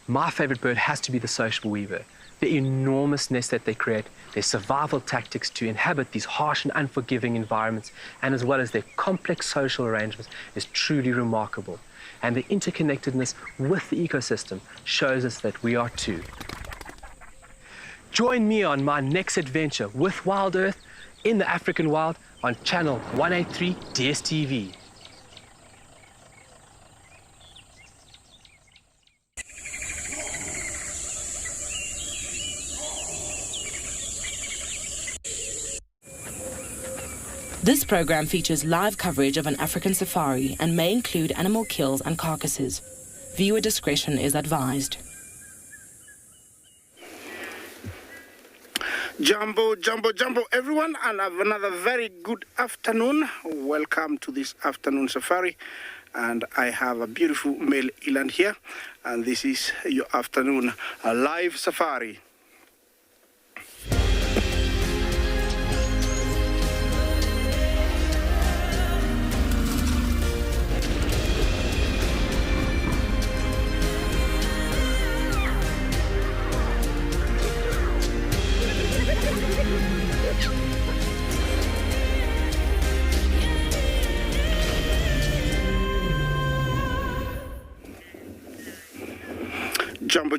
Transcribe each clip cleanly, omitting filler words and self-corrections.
my favorite bird has to be the sociable weaver. The enormous nest that they create, their survival tactics to inhabit these harsh and unforgiving environments, and as well as their complex social arrangements, is truly remarkable. And the interconnectedness with the ecosystem shows us that we are too. Join me on my next adventure with WildEarth in the African wild on channel 183 DSTV. This program features live coverage of an African safari and may include animal kills and carcasses. Viewer discretion is advised. Jumbo, everyone, and have another very good afternoon. Welcome to this afternoon safari. And I have a beautiful male eland here, and this is your afternoon live safari.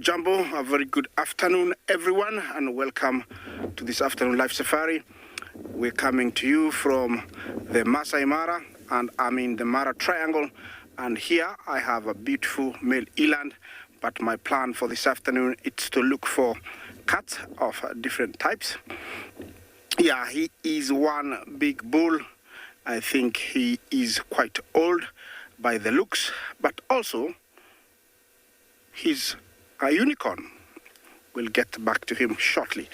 Jumbo, a very good afternoon, everyone, and welcome to this afternoon live safari. We're coming to you from the Masai Mara, and I'm in the Mara Triangle, and here I have a beautiful male eland, but my plan for this afternoon is to look for cats of different types. Yeah, he is one big bull. I think he is quite old by the looks, but also he's a unicorn. We'll get back to him shortly.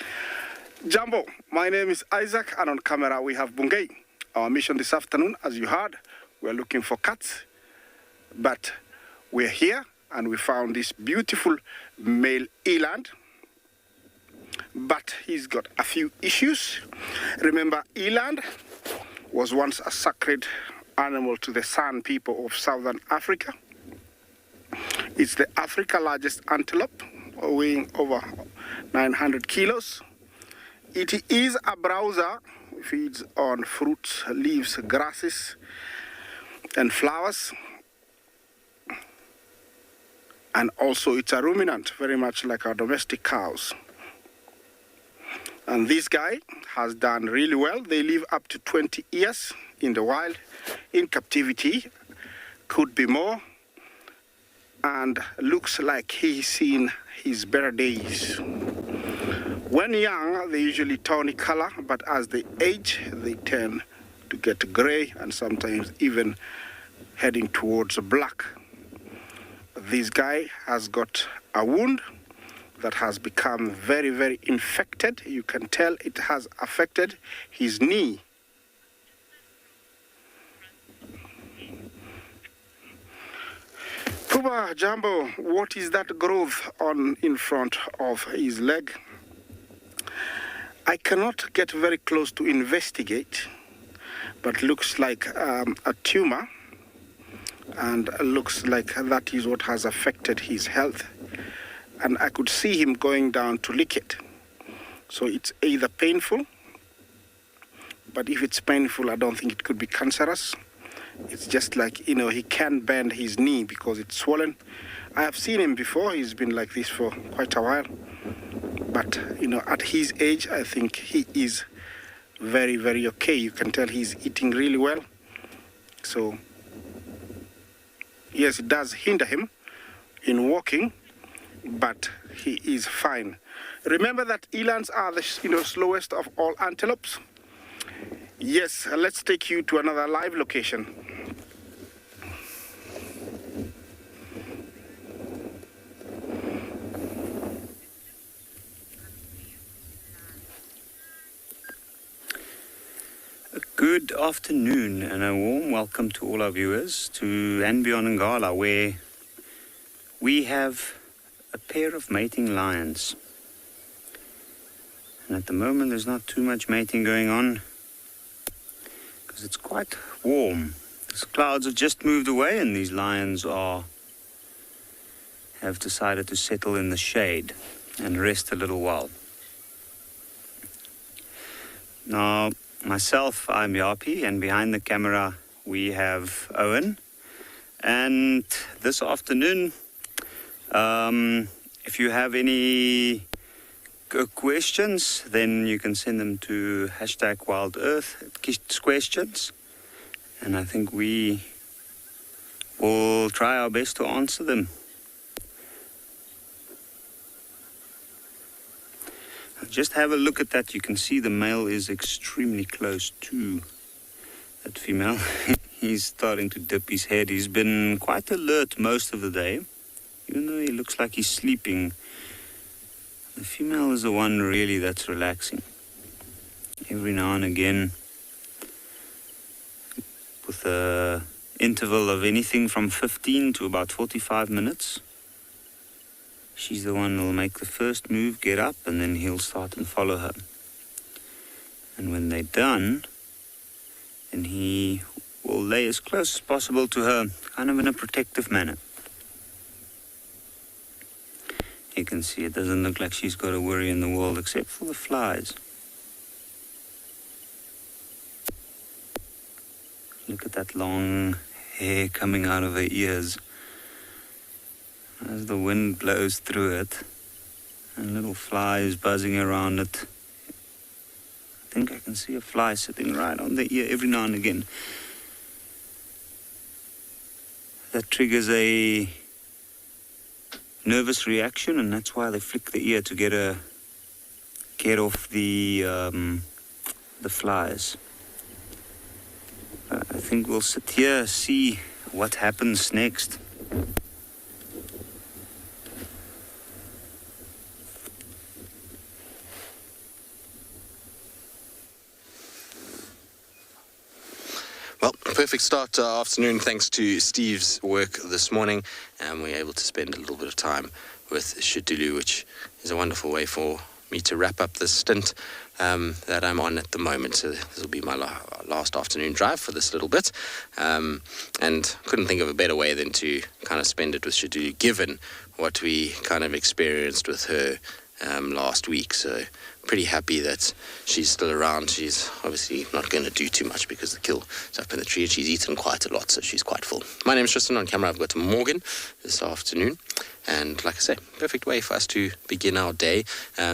Jumbo, my name is Isaac, and on camera we have Bungay. Our mission this afternoon, as you heard, we're looking for cats, but we're here and we found this beautiful male eland, but he's got a few issues. Remember, eland was once a sacred animal to the San people of Southern Africa. It's the Africa's largest antelope, weighing over 900 kilos. It is a browser, feeds on fruits, leaves, grasses, and flowers. And also it's a ruminant, very much like our domestic cows. And this guy has done really well. They live up to 20 years in the wild. In captivity, could be more. And looks like he's seen his better days. When young, they usually tawny color, but as they age, they tend to get gray and sometimes even heading towards black. This guy has got a wound that has become very, very infected. You can tell it has affected his knee. Kuba, Jumbo, what is that growth on in front of his leg? I cannot get very close to investigate, but looks like a tumor, and looks like that is what has affected his health. And I could see him going down to lick it. So it's either painful, but if it's painful, I don't think it could be cancerous. It's just like, you know, he can't bend his knee because it's swollen. I have seen him before. He's been like this for quite a while. But, you know, at his age, I think he is very, very okay. You can tell he's eating really well. So, yes, it does hinder him in walking, but he is fine. Remember that elands are the slowest of all antelopes. Yes, let's take you to another live location. Good afternoon and a warm welcome to all our viewers to andBeyond Ngala, where we have a pair of mating lions. And at the moment there's not too much mating going on because it's quite warm. The clouds have just moved away and these lions are have decided to settle in the shade and rest a little while. Now, myself, I'm Yapi, and behind the camera we have Owen. And this afternoon, if you have any questions, then you can send them to #WildEarth questions, and I think we will try our best to answer them. Just have a look at that. You can see the male is extremely close to that female. He's starting to dip his head. He's been quite alert most of the day, even though he looks like he's sleeping. The female is the one really that's relaxing. Every now and again, with an interval of anything from 15 to about 45 minutes, she's the one who'll make the first move, get up, and then he'll start and follow her. And when they're done, then he will lay as close as possible to her, kind of in a protective manner. You can see it doesn't look like she's got a worry in the world except for the flies. Look at that long hair coming out of her ears as the wind blows through it, and little flies buzzing around it. I think I can see a fly sitting right on the ear every now and again. That triggers a nervous reaction, and that's why they flick the ear to get off the flies. I think we'll sit here, see what happens next. Well, perfect start to our afternoon thanks to Steve's work this morning, and we're able to spend a little bit of time with Tswalu, which is a wonderful way for me to wrap up this stint that I'm on at the moment. So this will be my last afternoon drive for this little bit, and couldn't think of a better way than to kind of spend it with Tswalu, given what we kind of experienced with her last week. So pretty happy that she's still around. She's obviously not going to do too much because the kill is up in the tree, and she's eaten quite a lot, so she's quite full. My name is Tristan. On camera I've got Morgan this afternoon, and like I say, perfect way for us to begin our day.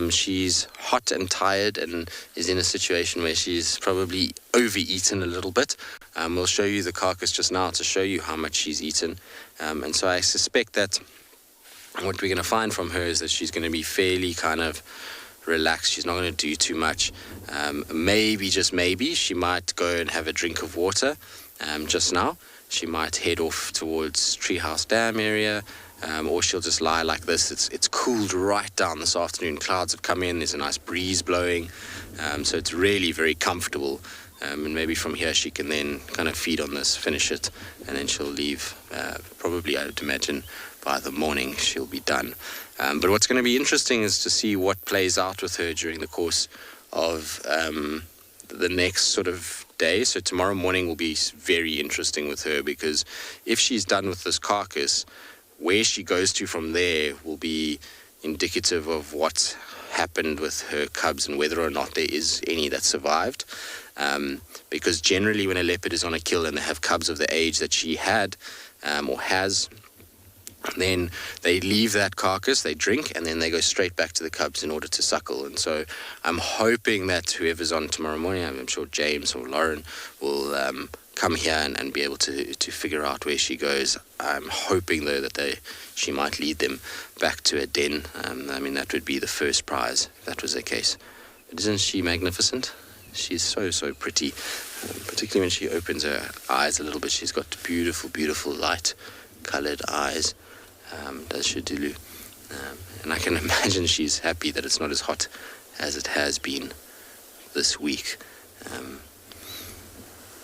She's hot and tired and is in a situation where she's probably overeaten a little bit. We'll show you the carcass just now to show you how much she's eaten, and so I suspect that what we're going to find from her is that she's going to be fairly kind of relaxed. She's not going to do too much. Maybe, just maybe, she might go and have a drink of water just now. She might head off towards Treehouse Dam area, or she'll just lie like this. It's cooled right down this afternoon. Clouds have come in. There's a nice breeze blowing, so it's really very comfortable. And maybe from here she can then kind of feed on this, finish it, and then she'll leave. Probably, I would imagine, by the morning she'll be done. But what's going to be interesting is to see what plays out with her during the course of the next sort of day. So tomorrow morning will be very interesting with her, because if she's done with this carcass, where she goes to from there will be indicative of what's happened with her cubs and whether or not there is any that survived. Because generally when a leopard is on a kill and they have cubs of the age that she had or has, then they leave that carcass, they drink, and then they go straight back to the cubs in order to suckle. And so I'm hoping that whoever's on tomorrow morning, I'm sure James or Lauren will come here and be able to figure out where she goes. I'm hoping, though, that she might lead them back to a den. I mean, that would be the first prize, if that was the case. But isn't she magnificent? She's so, so pretty, particularly when she opens her eyes a little bit. She's got beautiful, beautiful light-coloured eyes. Does Tswalu, and I can imagine she's happy that it's not as hot as it has been this week.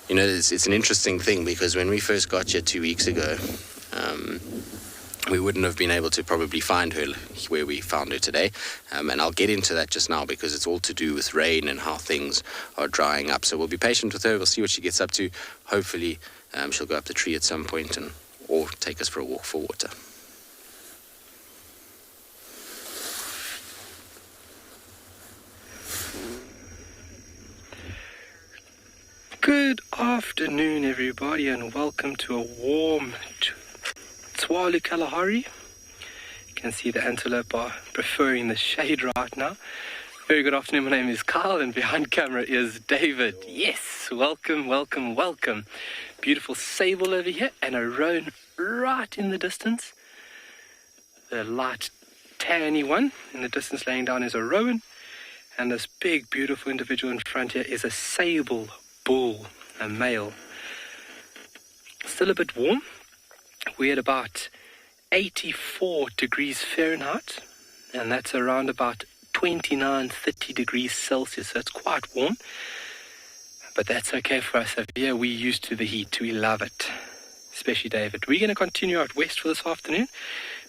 You know, it's an interesting thing, because when we first got here 2 weeks ago, we wouldn't have been able to probably find her where we found her today, and I'll get into that just now, because it's all to do with rain and how things are drying up. So we'll be patient with her. We'll see what she gets up to. Hopefully she'll go up the tree at some point or take us for a walk for water. Good afternoon, everybody, and welcome to a warm Tswalu Kalahari. You can see the antelope are preferring the shade right now. Very good afternoon, my name is Kyle, and behind camera is David. Yes, welcome, welcome, welcome. Beautiful sable over here, and a roan right in the distance. The light tanny one in the distance laying down is a roan, and this big, beautiful individual in front here is a sable bull, a male. Still a bit warm. We're at about 84 degrees Fahrenheit, and that's around about 29-30 degrees Celsius, so it's quite warm. But that's okay for us over here. We're used to the heat. We love it, especially David. We're going to continue out west for this afternoon.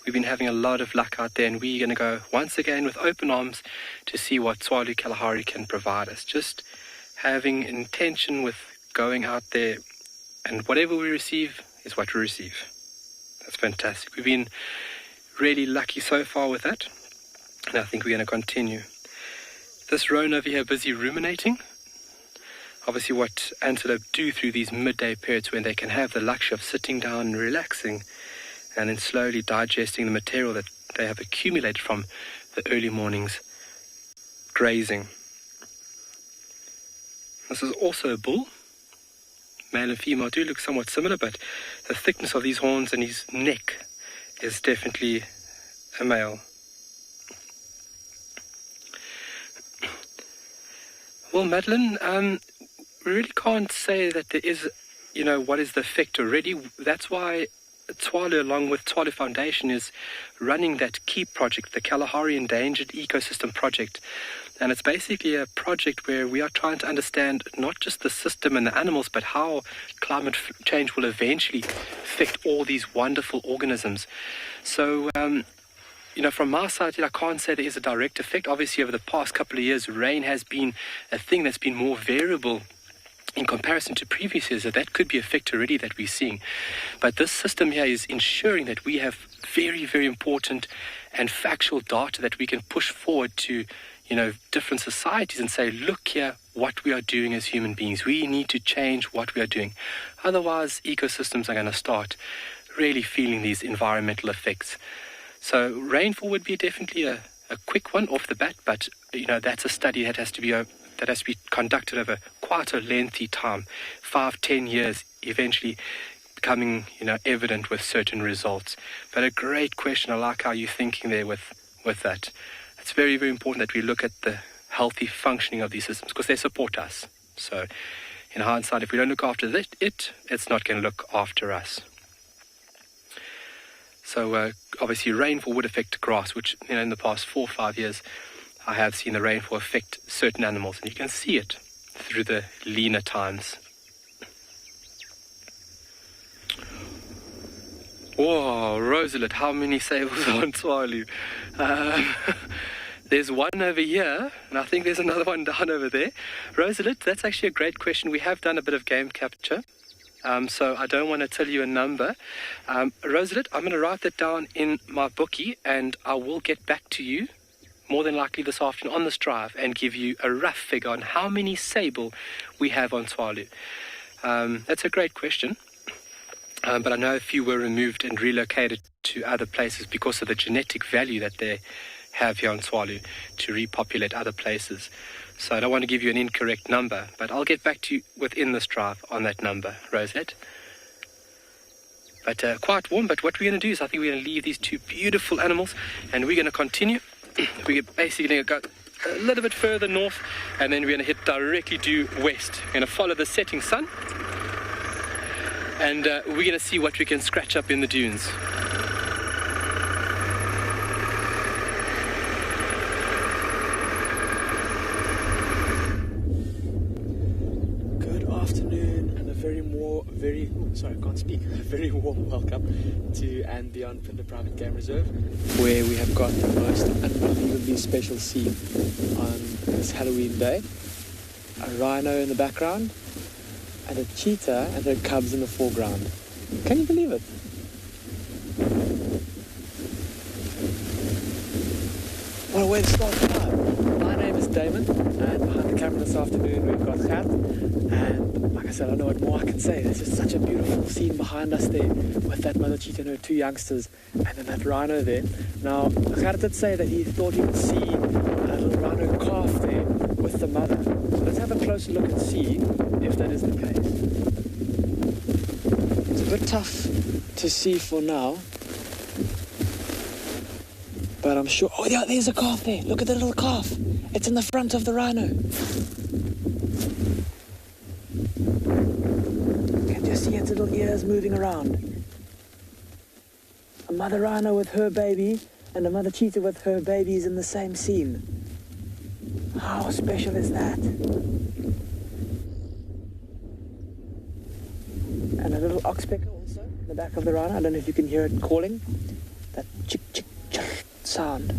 We've been having a lot of luck out there, and we're going to go once again with open arms to see what Tswalu Kalahari can provide us. Just having intention with going out there, and whatever we receive is what we receive. That's fantastic. We've been really lucky so far with that, and I think we're going to continue. This roan over here busy ruminating. Obviously what antelope do through these midday periods when they can have the luxury of sitting down and relaxing and then slowly digesting the material that they have accumulated from the early morning's grazing. This is also a bull. Male and female do look somewhat similar, but the thickness of these horns and his neck is definitely a male. Well, Madeline, we really can't say that there is, what is the effect already. That's why Tswalu, along with Tswalu Foundation, is running that key project, the Kalahari Endangered Ecosystem Project. And it's basically a project where we are trying to understand not just the system and the animals, but how climate change will eventually affect all these wonderful organisms. So, from my side, I can't say there is a direct effect. Obviously, over the past couple of years, rain has been a thing that's been more variable in comparison to previous years. So that could be a effect already that we're seeing. But this system here is ensuring that we have very, very important and factual data that we can push forward to different societies and say, look here, what we are doing as human beings. We need to change what we are doing. Otherwise, ecosystems are going to start really feeling these environmental effects. So rainfall would be definitely a quick one off the bat, but that's a study that has to be conducted over quite a lengthy time, 5-10 years, eventually becoming evident with certain results. But a great question. I like how you're thinking there with that. It's very, very important that we look at the healthy functioning of these systems because they support us. So in hindsight, if we don't look after it's not going to look after us. So obviously rainfall would affect grass, which in the past 4 or 5 years I have seen the rainfall affect certain animals, and you can see it through the leaner times. Whoa, Rosalit, how many sables are on Tswalu? There's one over here, and I think there's another one down over there. Rosalit, that's actually a great question. We have done a bit of game capture, so I don't want to tell you a number. Rosalit, I'm going to write that down in my bookie, and I will get back to you more than likely this afternoon on this drive and give you a rough figure on how many sable we have on Tswalu. That's a great question. But I know a few were removed and relocated to other places because of the genetic value that they have here on Tswalu to repopulate other places. So I don't want to give you an incorrect number, but I'll get back to you within this drive on that number, Rosette. But quite warm, but what we're going to do is I think we're going to leave these two beautiful animals and we're going to continue. We're basically going to go a little bit further north and then we're going to hit directly due west. We're going to follow the setting sun. And we're going to see what we can scratch up in the dunes. Good afternoon and a very warm welcome to andBeyond Phinda Private Game Reserve, where we have got the most unbelievably special scene on this Halloween day. A rhino in the background, and a cheetah and her cubs in the foreground. Can you believe it? What a way to start the live. My name is Damon, and behind the camera this afternoon we've got Gert, and like I said, I don't know what more I can say. There's just such a beautiful scene behind us there with that mother cheetah and her two youngsters, and then that rhino there. Now, Gert did say that he thought he would see a little rhino calf there with the mother. So let's have a closer look and see if that is the case. It's a bit tough to see for now, but I'm sure... Oh, yeah, there's a calf there. Look at the little calf. It's in the front of the rhino. You can just see its little ears moving around. A mother rhino with her baby and a mother cheetah with her babies in the same scene. How special is that? And a little oxpecker also in the back of the rhino. I don't know if you can hear it calling. That chick, chick, chick sound.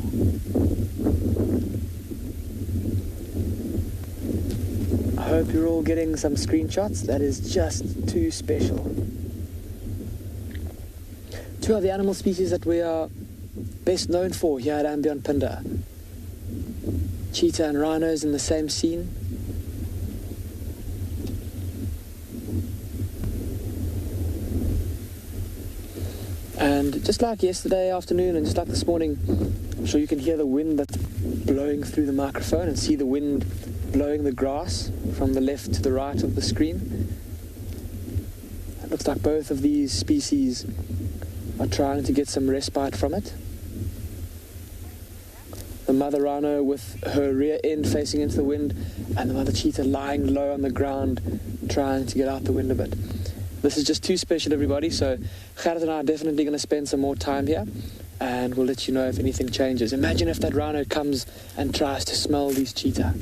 I hope you're all getting some screenshots. That is just too special. Two of the animal species that we are best known for here at andBeyond Phinda. Cheetah and rhinos in the same scene. And just like yesterday afternoon and just like this morning, I'm sure you can hear the wind that's blowing through the microphone and see the wind blowing the grass from the left to the right of the screen. It looks like both of these species are trying to get some respite from it. The mother rhino with her rear end facing into the wind, and the mother cheetah lying low on the ground trying to get out the wind a bit. This is just too special, everybody, so Gerrit and I are definitely going to spend some more time here, and we'll let you know if anything changes. Imagine if that rhino comes and tries to smell these cheetah.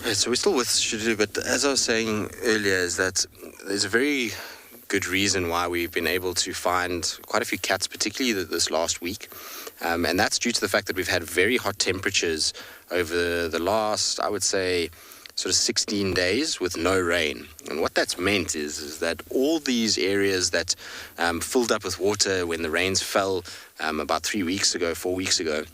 Right, so we're still with Shudulu, but as I was saying earlier, is that there's a very good reason why we've been able to find quite a few cats, particularly this last week. And that's due to the fact that we've had very hot temperatures over the last, I would say, sort of 16 days with no rain. And what that's meant is that all these areas that filled up with water when the rains fell about 4 weeks ago,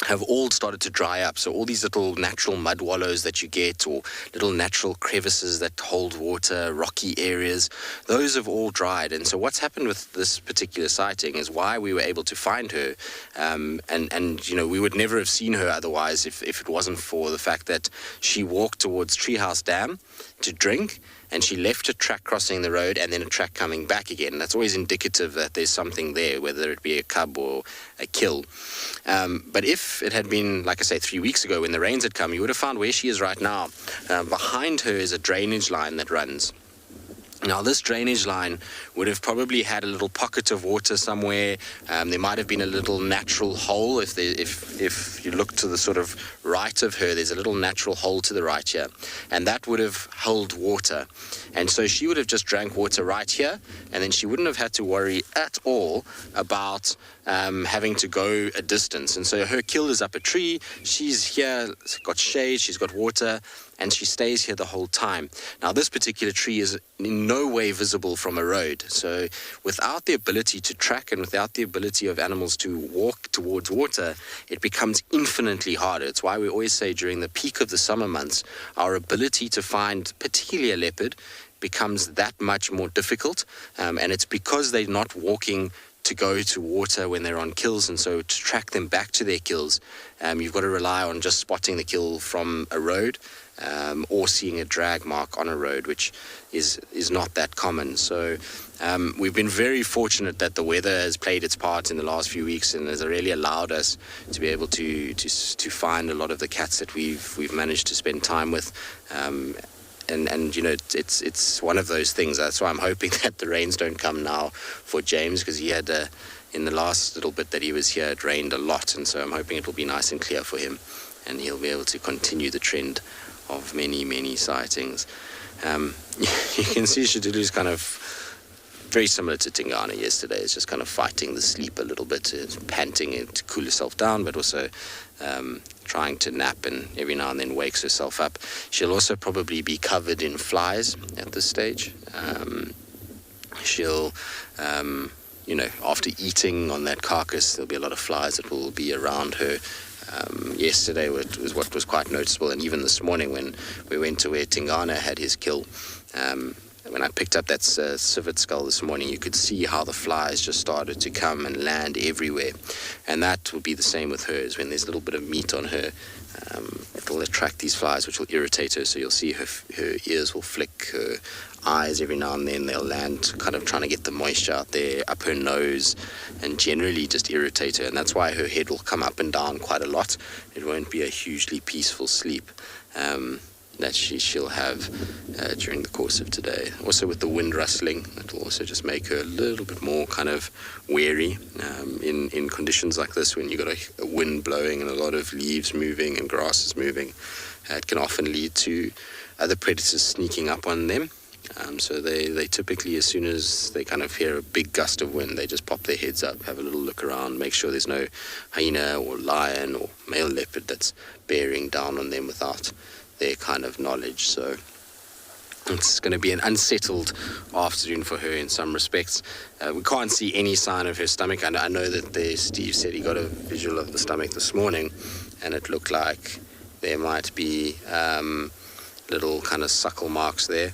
have all started to dry up. So all these little natural mud wallows that you get, or little natural crevices that hold water, rocky areas, those have all dried. And so what's happened with this particular sighting is why we were able to find her. And you know, we would never have seen her otherwise if it wasn't for the fact that she walked towards Treehouse Dam to drink, and she left a track crossing the road and then a track coming back again. That's always indicative that there's something there, whether it be a cub or a kill. But if it had been, like I say, 3 weeks ago when the rains had come, you would have found where she is right now. Behind her is a drainage line that runs. Now, this drainage line would have probably had a little pocket of water somewhere. There might have been a little natural hole. If you look to the sort of right of her, there's a little natural hole to the right here. And that would have held water. And so she would have just drank water right here, and then she wouldn't have had to worry at all about having to go a distance. And so her kill is up a tree. She's here, got shade, she's got water, and she stays here the whole time. Now, this particular tree is in no way visible from a road. So without the ability to track and without the ability of animals to walk towards water, it becomes infinitely harder. It's why we always say during the peak of the summer months, our ability to find particularly a leopard becomes that much more difficult. And it's because they're not walking to go to water when they're on kills, and so to track them back to their kills, you've got to rely on just spotting the kill from a road, or seeing a drag mark on a road, which is not that common. So we've been very fortunate that the weather has played its part in the last few weeks and has really allowed us to be able to find a lot of the cats that we've managed to spend time with. And you know, it's one of those things. That's why I'm hoping that the rains don't come now for James, because he had in the last little bit that he was here, it rained a lot, and so I'm hoping it will be nice and clear for him, and he'll be able to continue the trend of many sightings. You can see Shudulu's kind of very similar to Tingana yesterday. It's just kind of fighting the sleep a little bit, panting to cool herself down, but also trying to nap, and every now and then wakes herself up. She'll also probably be covered in flies at this stage. she'll, after eating on that carcass, there'll be a lot of flies that will be around her. Yesterday was what was quite noticeable, and even this morning when we went to where Tingana had his kill, when I picked up that civet skull this morning, you could see how the flies just started to come and land everywhere. And that will be the same with hers. When there's a little bit of meat on her, it will attract these flies, which will irritate her. So you'll see her ears will flick, her eyes every now and then they'll land, kind of trying to get the moisture out there, up her nose, and generally just irritate her. And that's why her head will come up and down quite a lot. It won't be a hugely peaceful sleep that she'll have during the course of today. Also with the wind rustling, it will also just make her a little bit more kind of wary in conditions like this, when you've got a wind blowing and a lot of leaves moving and grasses moving. It can often lead to other predators sneaking up on them. So they typically, as soon as they kind of hear a big gust of wind, they just pop their heads up, have a little look around, make sure there's no hyena or lion or male leopard that's bearing down on them without their kind of knowledge. So it's going to be an unsettled afternoon for her in some respects. We can't see any sign of her stomach. I know that Steve said he got a visual of the stomach this morning, and it looked like there might be little kind of suckle marks there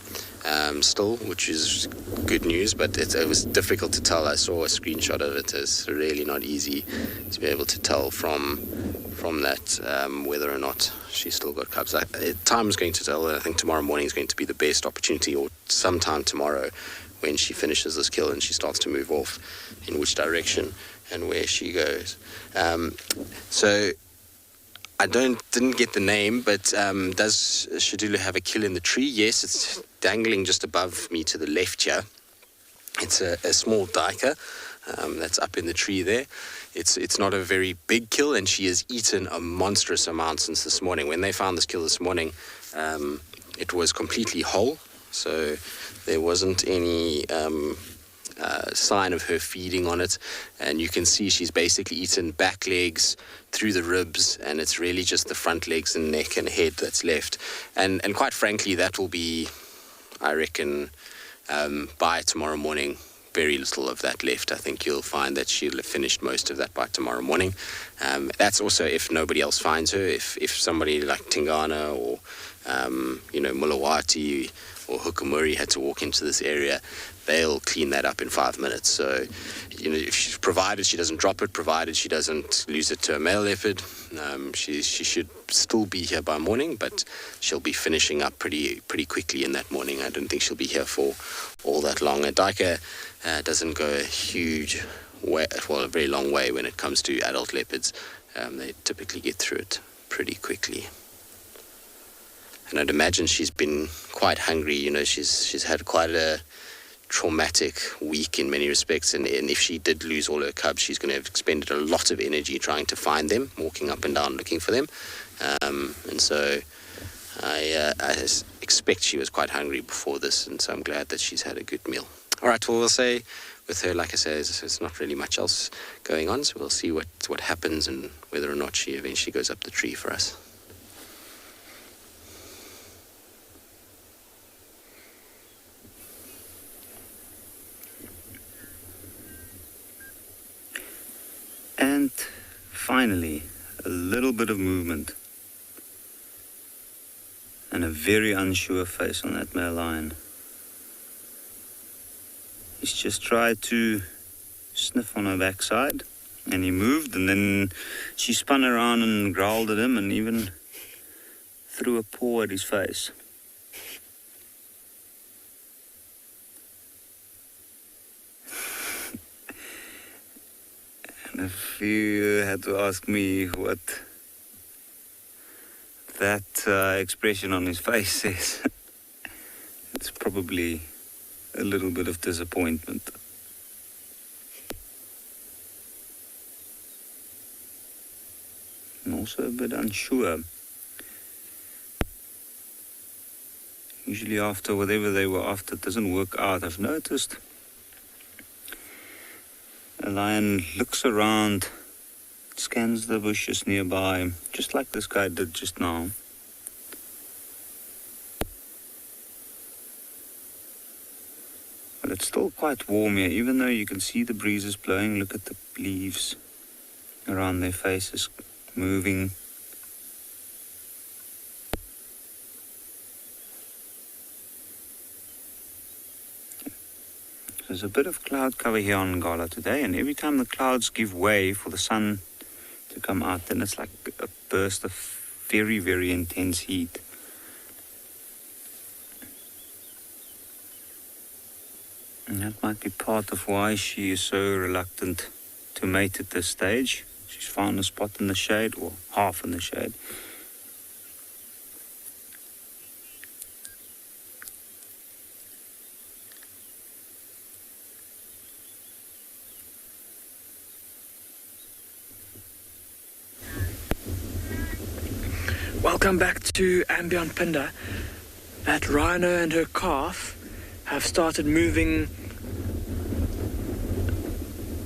still, which is good news, but it was difficult to tell. I saw a screenshot of it. It's really not easy to be able to tell from that whether or not she's still got cubs. Time is going to tell. I think tomorrow morning is going to be the best opportunity, or sometime tomorrow when she finishes this kill and she starts to move off, in which direction and where she goes. So I didn't get the name, but does Shadulu have a kill in the tree? Yes, it's dangling just above me to the left here. It's a small duiker that's up in the tree there. It's not a very big kill, and she has eaten a monstrous amount since this morning. When they found this kill this morning, it was completely whole, so there wasn't any sign of her feeding on it, and you can see she's basically eaten back legs through the ribs, and it's really just the front legs and neck and head that's left. And quite frankly, that will be, I reckon, by tomorrow morning, very little of that left. I think you'll find that she'll have finished most of that by tomorrow morning. That's also if nobody else finds her. If somebody like Tingana or Mulawati or Hukumuri had to walk into this area, they'll clean that up in 5 minutes. So, provided she doesn't drop it, provided she doesn't lose it to a male leopard, she should still be here by morning, but she'll be finishing up pretty quickly in that morning. I don't think she'll be here for all that long. A duiker doesn't go a huge way, a very long way when it comes to adult leopards. They typically get through it pretty quickly. And I'd imagine she's been quite hungry. She's had quite a traumatic week in many respects, and if she did lose all her cubs, she's going to have expended a lot of energy trying to find them, walking up and down looking for them. And so I expect she was quite hungry before this, and so I'm glad that she's had a good meal. All right, well, we'll say with her, like I say, there's not really much else going on, so we'll see what happens and whether or not she eventually goes up the tree for us. And finally, a little bit of movement. And a very unsure face on that male lion. He's just tried to sniff on her backside, and he moved, and then she spun around and growled at him and even threw a paw at his face. And if you had to ask me what that expression on his face says, it's probably a little bit of disappointment. And also a bit unsure. Usually after whatever they were after doesn't work out, I've noticed a lion looks around, scans the bushes nearby, just like this guy did just now. But it's still quite warm here, even though you can see the breezes blowing. Look at the leaves around their faces moving. There's a bit of cloud cover here on Ngala today, and every time the clouds give way for the sun to come out, then it's like a burst of very, very intense heat. And that might be part of why she is so reluctant to mate at this stage. She's found a spot in the shade, or half in the shade. Welcome back to andBeyond Phinda. That rhino and her calf have started moving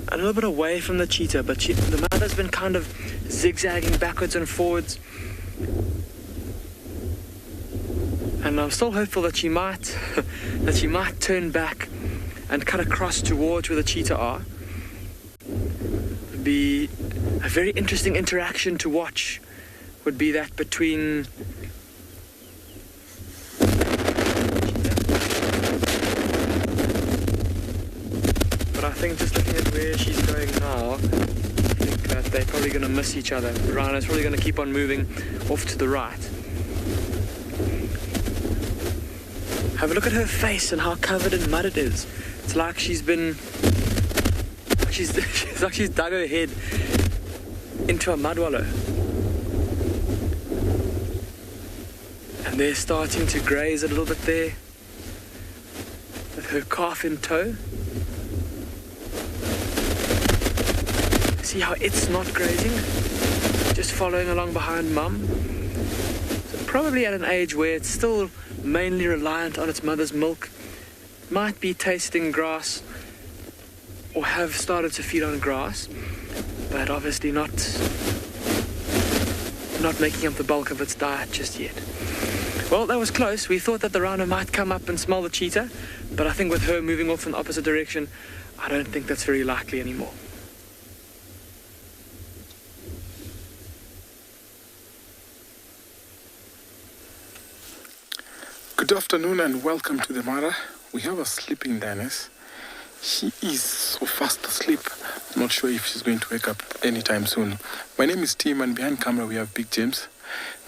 a little bit away from the cheetah, but the mother's been kind of zigzagging backwards and forwards. And I'm still hopeful that she might turn back and cut across towards where the cheetah are. It'd be a very interesting interaction to watch. Would be that between but I think just looking at where she's going now, I think that they're probably going to miss each other. The rhino's probably going to keep on moving off to the right. Have a look at her face and how covered in mud it is. It's like she's dug her head into a mud wallow. And they're starting to graze a little bit there with her calf in tow. See how it's not grazing, just following along behind mum. So probably at an age where it's still mainly reliant on its mother's milk, might be tasting grass or have started to feed on grass, but obviously not making up the bulk of its diet just yet. Well, that was close. We thought that the rhino might come up and smell the cheetah, but I think with her moving off in the opposite direction, I don't think that's very likely anymore. Good afternoon and welcome to the Mara. We have a sleeping lioness. She is so fast asleep. I'm not sure if she's going to wake up anytime soon. My name is Tim, and behind camera we have Big James.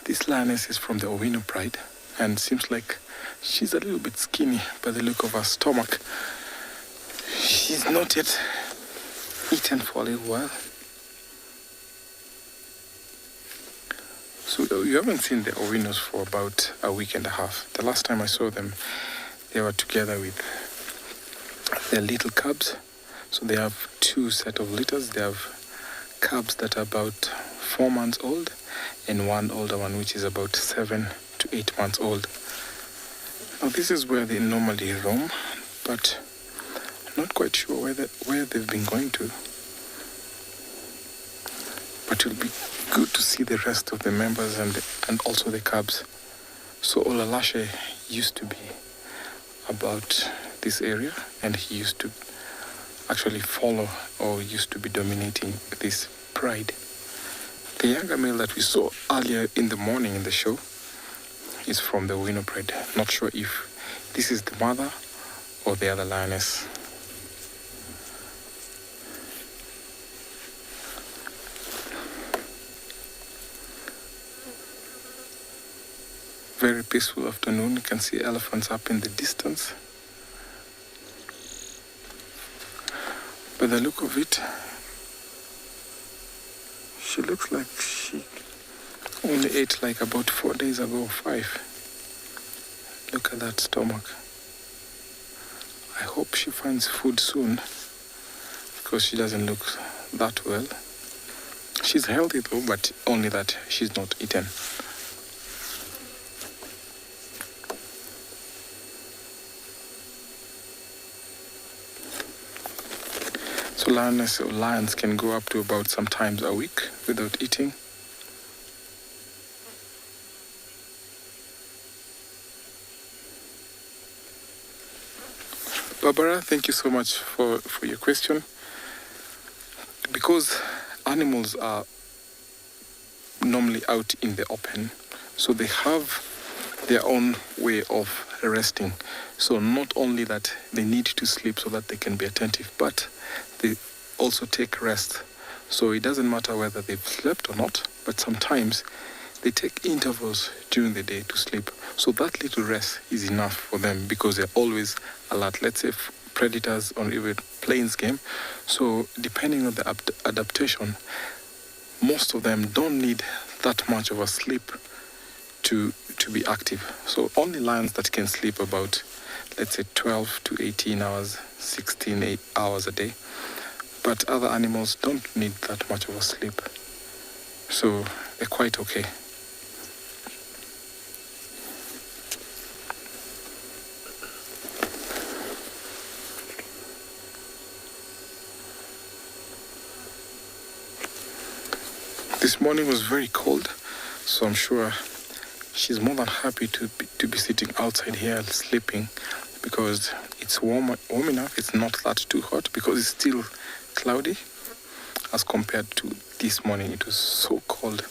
This lioness is from the Owino Pride and seems like she's a little bit skinny by the look of her stomach. She's not yet eaten for a little while. So you haven't seen the Owinos for about a week and a half. The last time I saw them, they were together with their little cubs. So they have two set of litters. They have cubs that are about 4 months old and one older one which is about 7 to 8 months old. Now this is where they normally roam, but I'm not quite sure where they've been going to. But it'll be good to see the rest of the members and also the cubs. So Olalashe used to be about this area, and he used to actually follow or used to be dominating this pride. The younger male that we saw earlier in the morning in the show is from the Owino Pride. Not sure if this is the mother or the other lioness. Very peaceful afternoon. You can see elephants up in the distance. By the look of it, she looks like she only ate like about 4 days ago, 5. Look at that stomach. I hope she finds food soon, because she doesn't look that well. She's healthy though, but only that she's not eaten. So lions can go up to about sometimes a week without eating. Barbara, thank you so much for your question. Because animals are normally out in the open, so they have their own way of resting. So not only that they need to sleep so that they can be attentive, but they also take rest. So it doesn't matter whether they've slept or not, but sometimes they take intervals during the day to sleep. So that little rest is enough for them because they're always alert. Let's say predators or even plains game. So depending on the adaptation, most of them don't need that much of a sleep to be active. So only lions that can sleep about, let's say, 12 to 18 hours, 16 hours a day. But other animals don't need that much of a sleep. So they're quite okay. This morning was very cold, so I'm sure she's more than happy to be sitting outside here sleeping because it's warm enough. It's not that too hot because it's still cloudy as compared to this morning. It was so cold.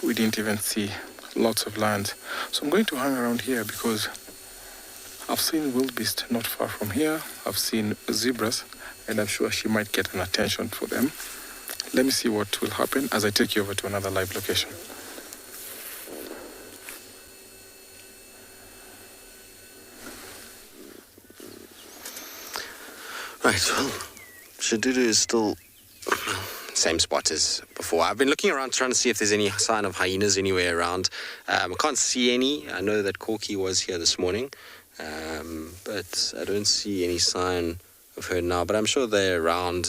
We didn't even see lots of lions. So I'm going to hang around here because I've seen wildebeest not far from here. I've seen zebras, and I'm sure she might get an attention for them. Let me see what will happen as I take you over to another live location. Right, well, Shaduru is still same spot as before. I've been looking around trying to see if there's any sign of hyenas anywhere around. I can't see any. I know that Corky was here this morning, but I don't see any sign of her now, but I'm sure they're around.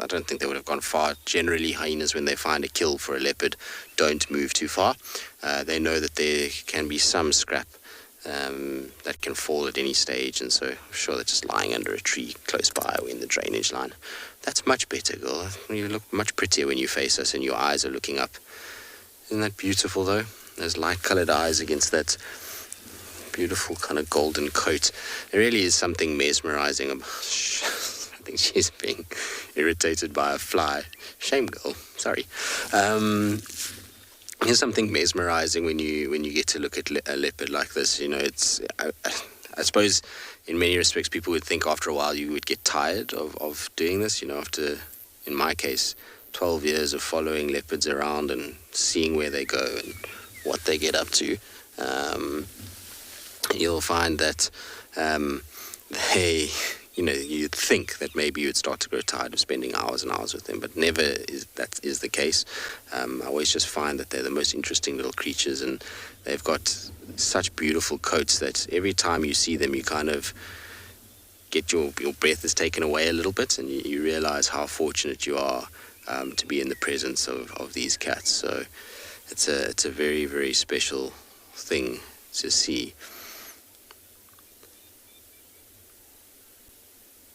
I don't think they would have gone far. Generally, hyenas, when they find a kill for a leopard, don't move too far. They know that there can be some scrap that can fall at any stage, and so I'm sure they're just lying under a tree close by or in the drainage line. That's much better, girl. You look much prettier when you face us and your eyes are looking up. Isn't that beautiful, though? Those light-colored eyes against that beautiful kind of golden coat. There really is something mesmerizing about. I think she's being irritated by a fly. Shame, girl. Sorry. There's something mesmerizing when you get to look at a leopard like this. You know, it's. I suppose in many respects people would think after a while you would get tired of doing this. You know, after, in my case, 12 years of following leopards around and seeing where they go and what they get up to. You'll find that they, you'd think that maybe you'd start to grow tired of spending hours and hours with them, but never is the case. I always just find that they're the most interesting little creatures, and they've got such beautiful coats that every time you see them, you kind of get your breath is taken away a little bit, and you realize how fortunate you are to be in the presence of these cats. So it's a very, very special thing to see.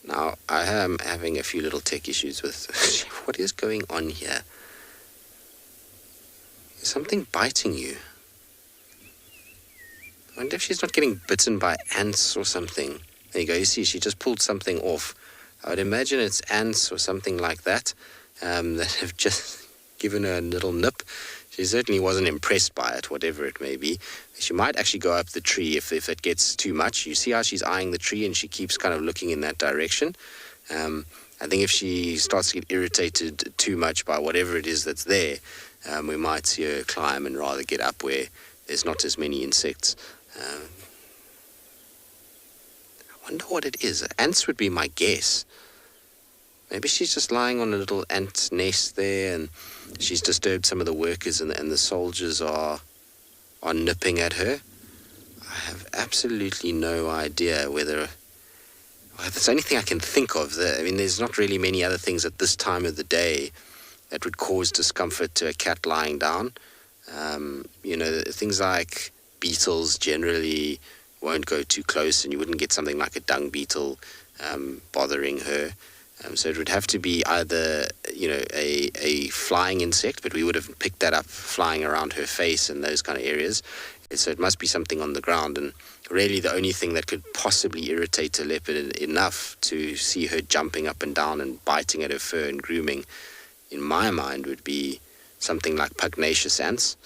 Now, I am having a few little tech issues with what is going on here. Is something biting you? I wonder if she's not getting bitten by ants or something. There you go, you see, she just pulled something off. I would imagine it's ants or something like that that have just given her a little nip. She certainly wasn't impressed by it, whatever it may be. She might actually go up the tree if it gets too much. You see how she's eyeing the tree and she keeps kind of looking in that direction. I think if she starts to get irritated too much by whatever it is that's there, we might see her climb and rather get up where there's not as many insects. I wonder what it is. Ants would be my guess. Maybe she's just lying on a little ant nest there and she's disturbed some of the workers and the soldiers are nipping at her. I have absolutely no idea whether... That's the only thing I can think of. There's not really many other things at this time of the day that would cause discomfort to a cat lying down. Things like beetles generally won't go too close, and you wouldn't get something like a dung beetle bothering her. So it would have to be either, a flying insect, but we would have picked that up flying around her face and those kind of areas. So it must be something on the ground, and really the only thing that could possibly irritate a leopard enough to see her jumping up and down and biting at her fur and grooming, in my mind, would be something like pugnacious ants.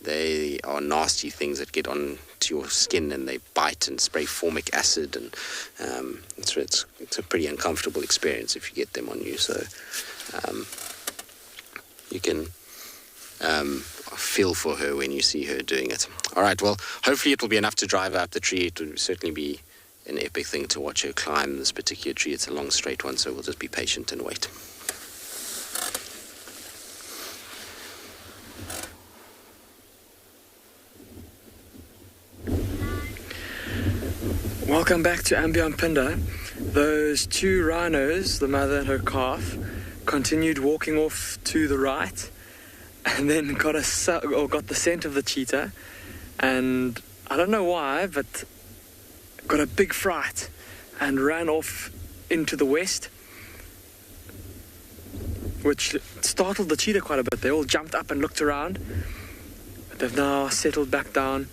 They are nasty things that get onto your skin and they bite and spray formic acid, and it's a pretty uncomfortable experience if you get them on you. So you can feel for her when you see her doing it. All right, well, hopefully it will be enough to drive her up the tree. It will certainly be an epic thing to watch her climb this particular tree. It's a long, straight one, so we'll just be patient and wait. Welcome back to andBeyond Phinda. Those two rhinos, the mother and her calf, continued walking off to the right, and then got the scent of the cheetah, and I don't know why, but got a big fright and ran off into the west, which startled the cheetah quite a bit. They all jumped up and looked around, but they've now settled back down.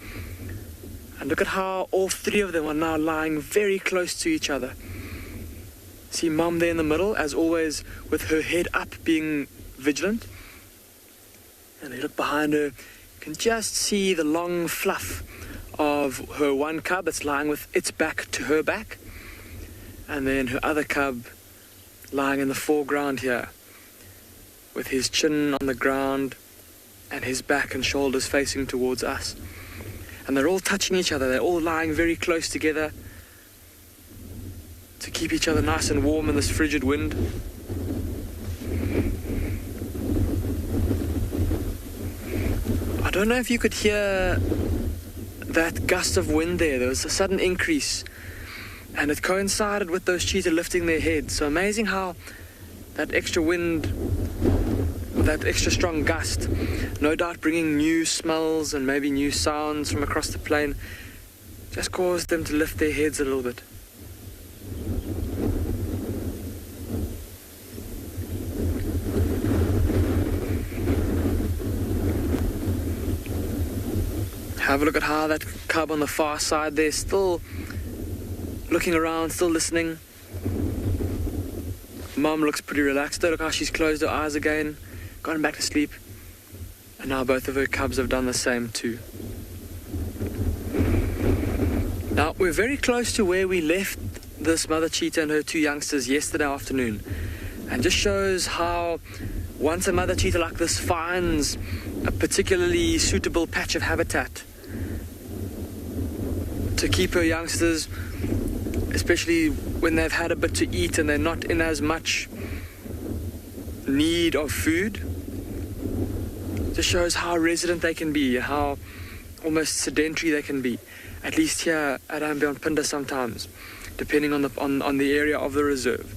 And look at how all three of them are now lying very close to each other. See Mum there in the middle, as always, with her head up, being vigilant. And you look behind her, you can just see the long fluff of her one cub that's lying with its back to her back. And then her other cub lying in the foreground here, with his chin on the ground and his back and shoulders facing towards us. And they're all touching each other. They're all lying very close together to keep each other nice and warm in this frigid wind. I don't know if you could hear that gust of wind there. There was a sudden increase, and it coincided with those cheetah lifting their heads. So amazing how that extra wind, that extra strong gust, no doubt bringing new smells and maybe new sounds from across the plain, just caused them to lift their heads a little bit. Have a look at how that cub on the far side there, still looking around, still listening. Mum looks pretty relaxed though. Look how she's closed her eyes again, gone back to sleep. And now both of her cubs have done the same too. Now, we're very close to where we left this mother cheetah and her two youngsters yesterday afternoon. And just shows how once a mother cheetah like this finds a particularly suitable patch of habitat to keep her youngsters, especially when they've had a bit to eat and they're not in as much need of food, just shows how resident they can be, how almost sedentary they can be, at least here at andBeyond Phinda sometimes, depending on the area of the reserve.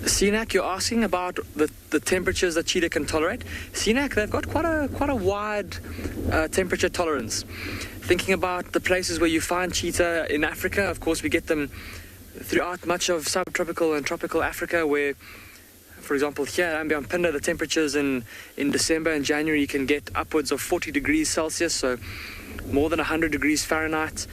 Seanak, you're asking about the temperatures that cheetah can tolerate. Seanak, they've got quite a wide temperature tolerance. Thinking about the places where you find cheetah in Africa, of course we get them throughout much of subtropical and tropical Africa, where, for example, here at andBeyond Phinda, the temperatures in December and January you can get upwards of 40 degrees Celsius, so more than 100 degrees Fahrenheit.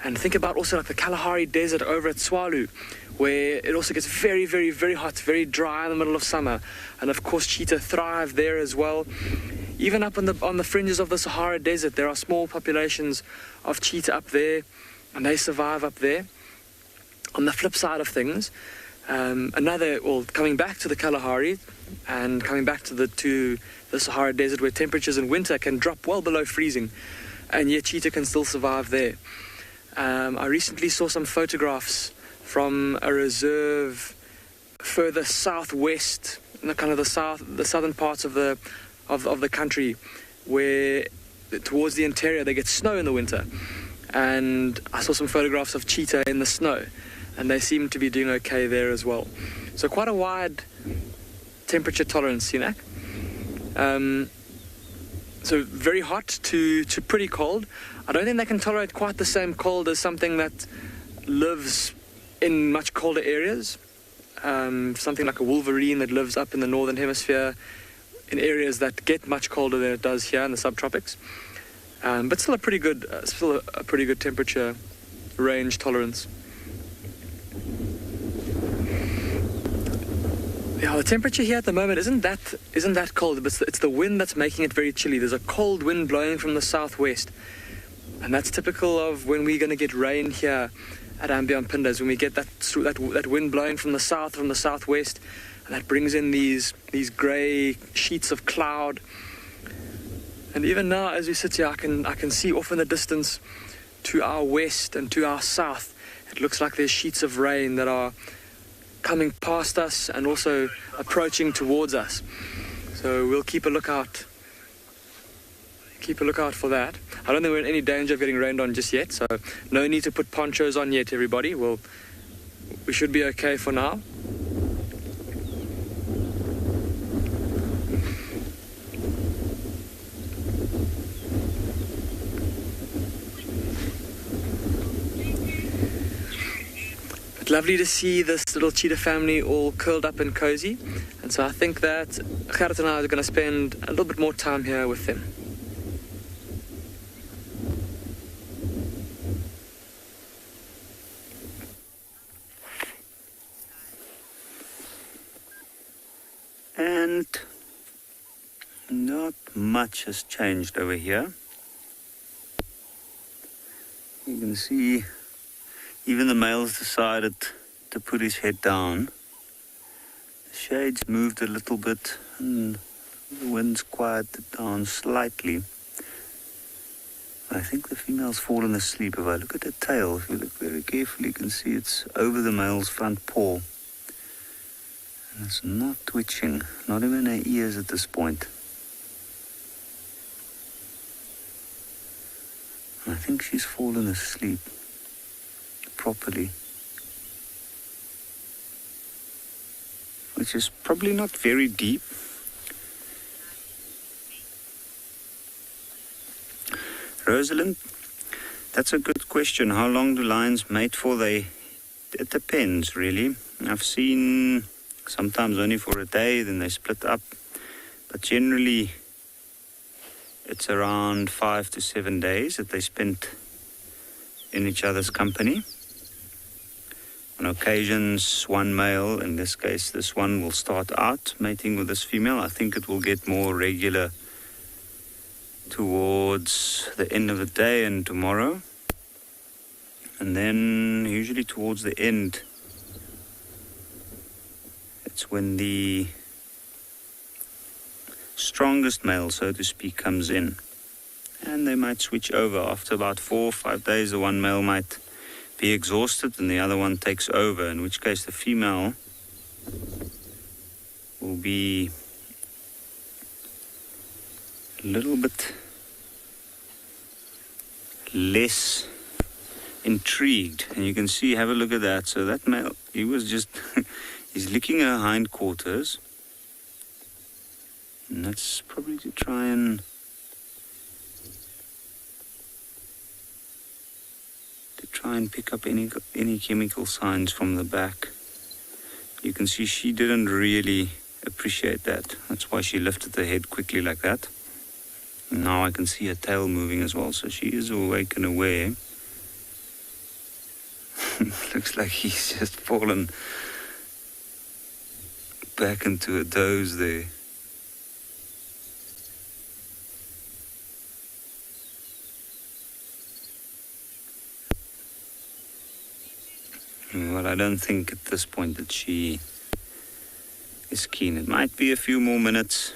And think about also like the Kalahari Desert over at Tswalu, where it also gets very, very, very hot, very dry in the middle of summer. And of course cheetah thrive there as well. Even up on the fringes of the Sahara Desert, there are small populations of cheetah up there, and they survive up there. On the flip side of things, coming back to the Kalahari and coming back to the Sahara Desert, where temperatures in winter can drop well below freezing, and yet cheetah can still survive there. I recently saw some photographs from a reserve further southwest, in the southern parts of the country, where towards the interior they get snow in the winter. And I saw some photographs of cheetah in the snow, and they seem to be doing okay there as well. So quite a wide temperature tolerance, Sinak. So very hot to pretty cold. I don't think they can tolerate quite the same cold as something that lives in much colder areas. Something like a wolverine that lives up in the northern hemisphere, in areas that get much colder than it does here in the subtropics. But still a pretty good temperature range tolerance. Yeah, the temperature here at the moment isn't that cold, but it's the wind that's making it very chilly. There's a cold wind blowing from the southwest, and that's typical of when we're going to get rain here at andBeyond Phinda, when we get that wind blowing from the southwest, and that brings in these grey sheets of cloud. And even now, as we sit here, I can see off in the distance to our west and to our south, it looks like there's sheets of rain that are coming past us and also approaching towards us. So we'll keep a lookout for that. I don't think we're in any danger of getting rained on just yet, so no need to put ponchos on yet, everybody. We should be okay for now. But lovely to see this little cheetah family all curled up and cozy, and so I think that Gerrit and I are going to spend a little bit more time here with them. And not much has changed over here. You can see even the male's decided to put his head down. The shade's moved a little bit and the wind's quieted down slightly. I think the female's fallen asleep. If I look at her tail, if you look very carefully, you can see it's over the male's front paw. And it's not twitching, not even her ears at this point. I think she's fallen asleep properly, which is probably not very deep. Rosalind, that's a good question. How long do lions mate for? It depends, really. I've seen sometimes only for a day, then they split up. But generally, it's around 5 to 7 days that they spend in each other's company. On occasions, one male, in this case this one, will start out mating with this female. I think it will get more regular towards the end of the day and tomorrow. And then usually towards the end, it's when the strongest male, so to speak, comes in. And they might switch over. After about 4 or 5 days, the one male might be exhausted and the other one takes over, in which case the female will be a little bit less intrigued. And you can see, have a look at that. So that male, he was just, he's licking her hindquarters. And that's probably to try and pick up any chemical signs from the back. You can see she didn't really appreciate that. That's why she lifted her head quickly like that. And now I can see her tail moving as well, so she is awake and aware. Looks like he's just fallen back into a doze there. Well, I don't think at this point that she is keen. It might be a few more minutes,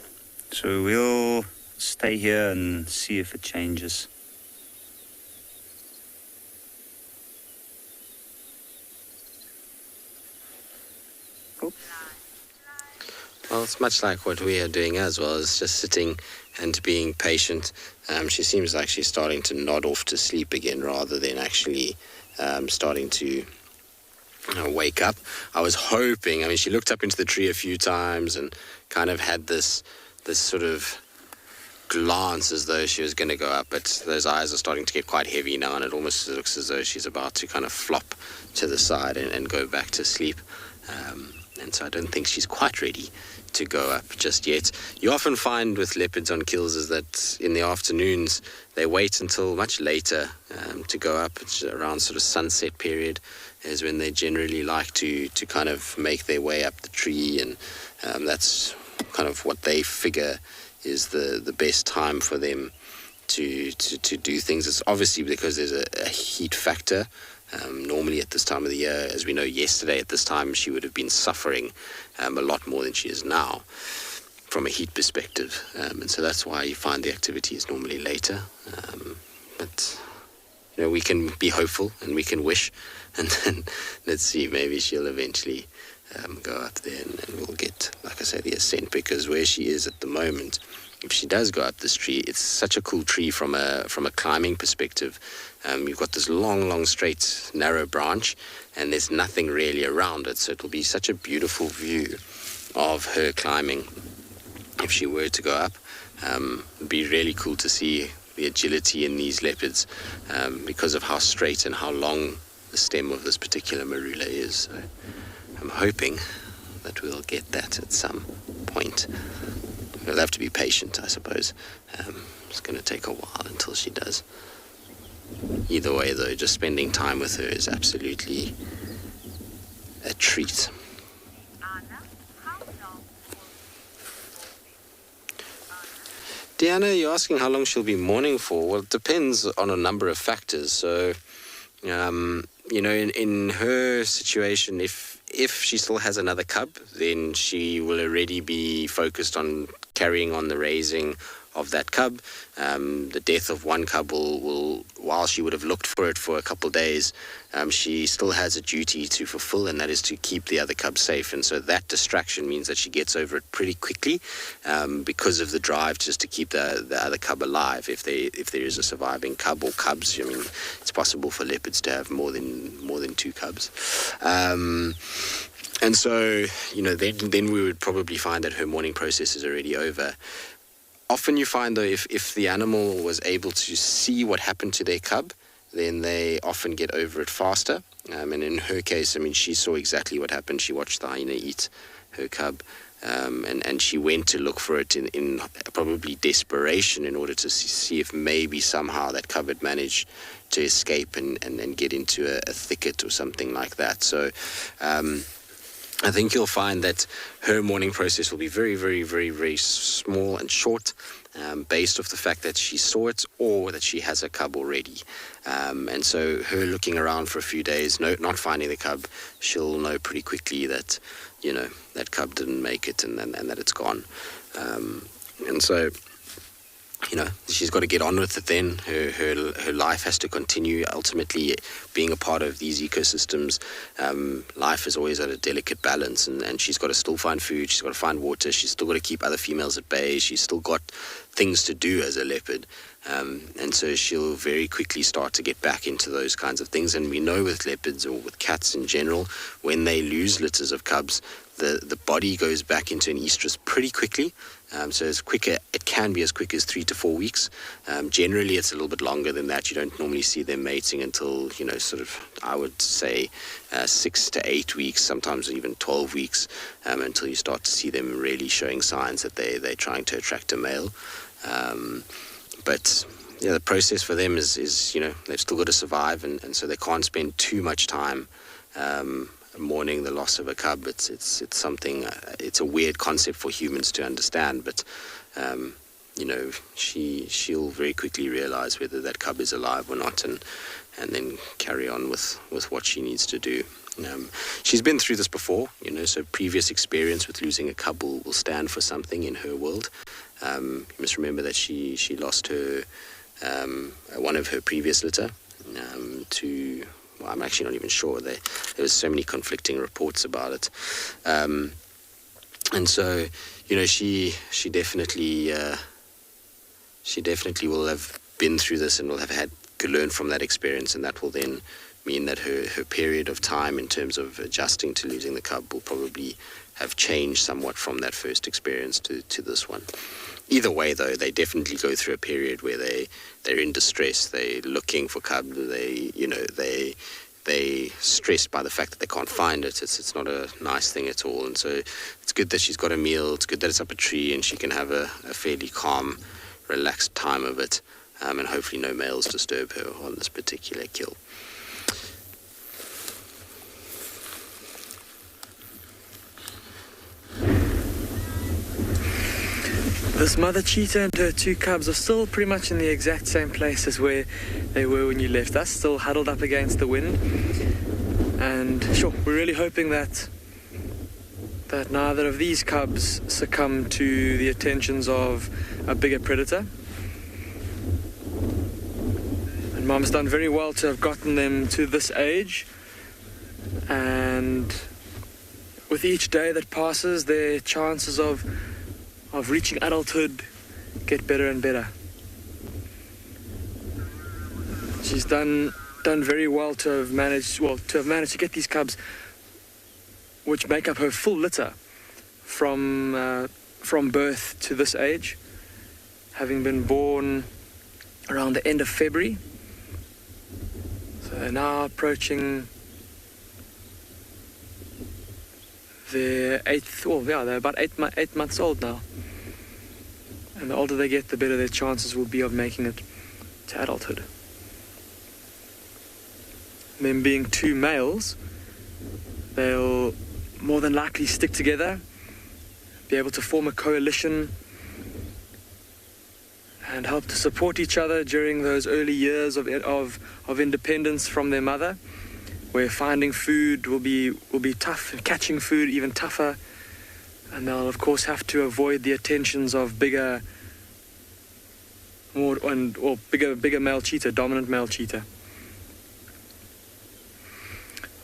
so we'll stay here and see if it changes. Oh. Well, it's much like what we are doing as well, is just sitting and being patient. She seems like she's starting to nod off to sleep again rather than actually starting to wake up. I was hoping, she looked up into the tree a few times and kind of had this sort of glance as though she was going to go up, but those eyes are starting to get quite heavy now, and it almost looks as though she's about to kind of flop to the side and go back to sleep. And so I don't think she's quite ready to go up just yet. You often find with leopards on kills is that in the afternoons they wait until much later to go up. It's around sort of sunset period is when they generally like to kind of make their way up the tree, and that's kind of what they figure is the best time for them to do things. It's obviously because there's a heat factor. Normally at this time of the year, as we know, yesterday at this time she would have been suffering a lot more than she is now from a heat perspective, and so that's why you find the activity is normally later. But we can be hopeful and we can wish, and then let's see, maybe she'll eventually go up there and we'll get, like I said, the ascent, because where she is at the moment, if she does go up this tree, it's such a cool tree from a climbing perspective. You've got this long, straight, narrow branch, and there's nothing really around it, so it'll be such a beautiful view of her climbing if she were to go up. It'd be really cool to see the agility in these leopards because of how straight and how long the stem of this particular marula is. So I'm hoping that we'll get that at some point. We'll have to be patient, I suppose. It's going to take a while until she does. Either way, though, just spending time with her is absolutely a treat. Deanna, you're asking how long she'll be mourning for. Well, it depends on a number of factors. So, in her situation, if she still has another cub, then she will already be focused on carrying on the raising of that cub. The death of one cub will, while she would have looked for it for a couple of days, she still has a duty to fulfill, and that is to keep the other cub safe. And so that distraction means that she gets over it pretty quickly because of the drive just to keep the other cub alive. If there is a surviving cub or cubs, it's possible for leopards to have more than two cubs. And so, then we would probably find that her mourning process is already over. Often you find, though, if the animal was able to see what happened to their cub, then they often get over it faster. And in her case, she saw exactly what happened. She watched the hyena eat her cub, and she went to look for it in probably desperation in order to see if maybe somehow that cub had managed to escape and then get into a thicket or something like that. So I think you'll find that her mourning process will be very, very, very, very small and short, based off the fact that she saw it or that she has a cub already. And so her looking around for a few days, not finding the cub, she'll know pretty quickly that, that cub didn't make it and that it's gone. And so, she's got to get on with it then. Her life has to continue. Ultimately, being a part of these ecosystems, life is always at a delicate balance, and she's got to still find food, she's got to find water, she's still got to keep other females at bay, she's still got things to do as a leopard. And so she'll very quickly start to get back into those kinds of things. And we know with leopards or with cats in general, when they lose litters of cubs, the body goes back into an estrus pretty quickly. So it can be as quick as 3 to 4 weeks. Generally, it's a little bit longer than that. You don't normally see them mating until, I would say 6 to 8 weeks, sometimes even 12 weeks, until you start to see them really showing signs that they're trying to attract a male. But the process for them is they've still got to survive, and so they can't spend too much time mourning the loss of a cub. It's something, it's a weird concept for humans to understand, but she'll very quickly realize whether that cub is alive or not, and then carry on with what she needs to do. She's been through this before, so previous experience with losing a cub will stand for something in her world. You must remember that she lost her one of her previous litter to, well, I'm actually not even sure. There was so many conflicting reports about it, and so she definitely will have been through this and will have had to learn from that experience, and that will then mean that her period of time in terms of adjusting to losing the cub will probably have changed somewhat from that first experience to this one. Either way, though, they definitely go through a period where they're in distress. They're looking for cub. They stressed by the fact that they can't find it. It's not a nice thing at all. And so it's good that she's got a meal. It's good that it's up a tree and she can have a fairly calm, relaxed time of it. And hopefully no males disturb her on this particular kill. This mother cheetah and her two cubs are still pretty much in the exact same place as where they were when you left us, still huddled up against the wind. And sure, we're really hoping that neither of these cubs succumb to the attentions of a bigger predator. And Mom's done very well to have gotten them to this age, and with each day that passes, their chances of reaching adulthood get better and better. She's done very well to have managed to get these cubs, which make up her full litter, from birth to this age, having been born around the end of February. So they're now approaching their they're about 8 months old now. And the older they get, the better their chances will be of making it to adulthood. Them being two males, they'll more than likely stick together, be able to form a coalition, and help to support each other during those early years of independence from their mother, where finding food will be tough and catching food even tougher. And they'll of course have to avoid the attentions of bigger male cheetah, dominant male cheetah.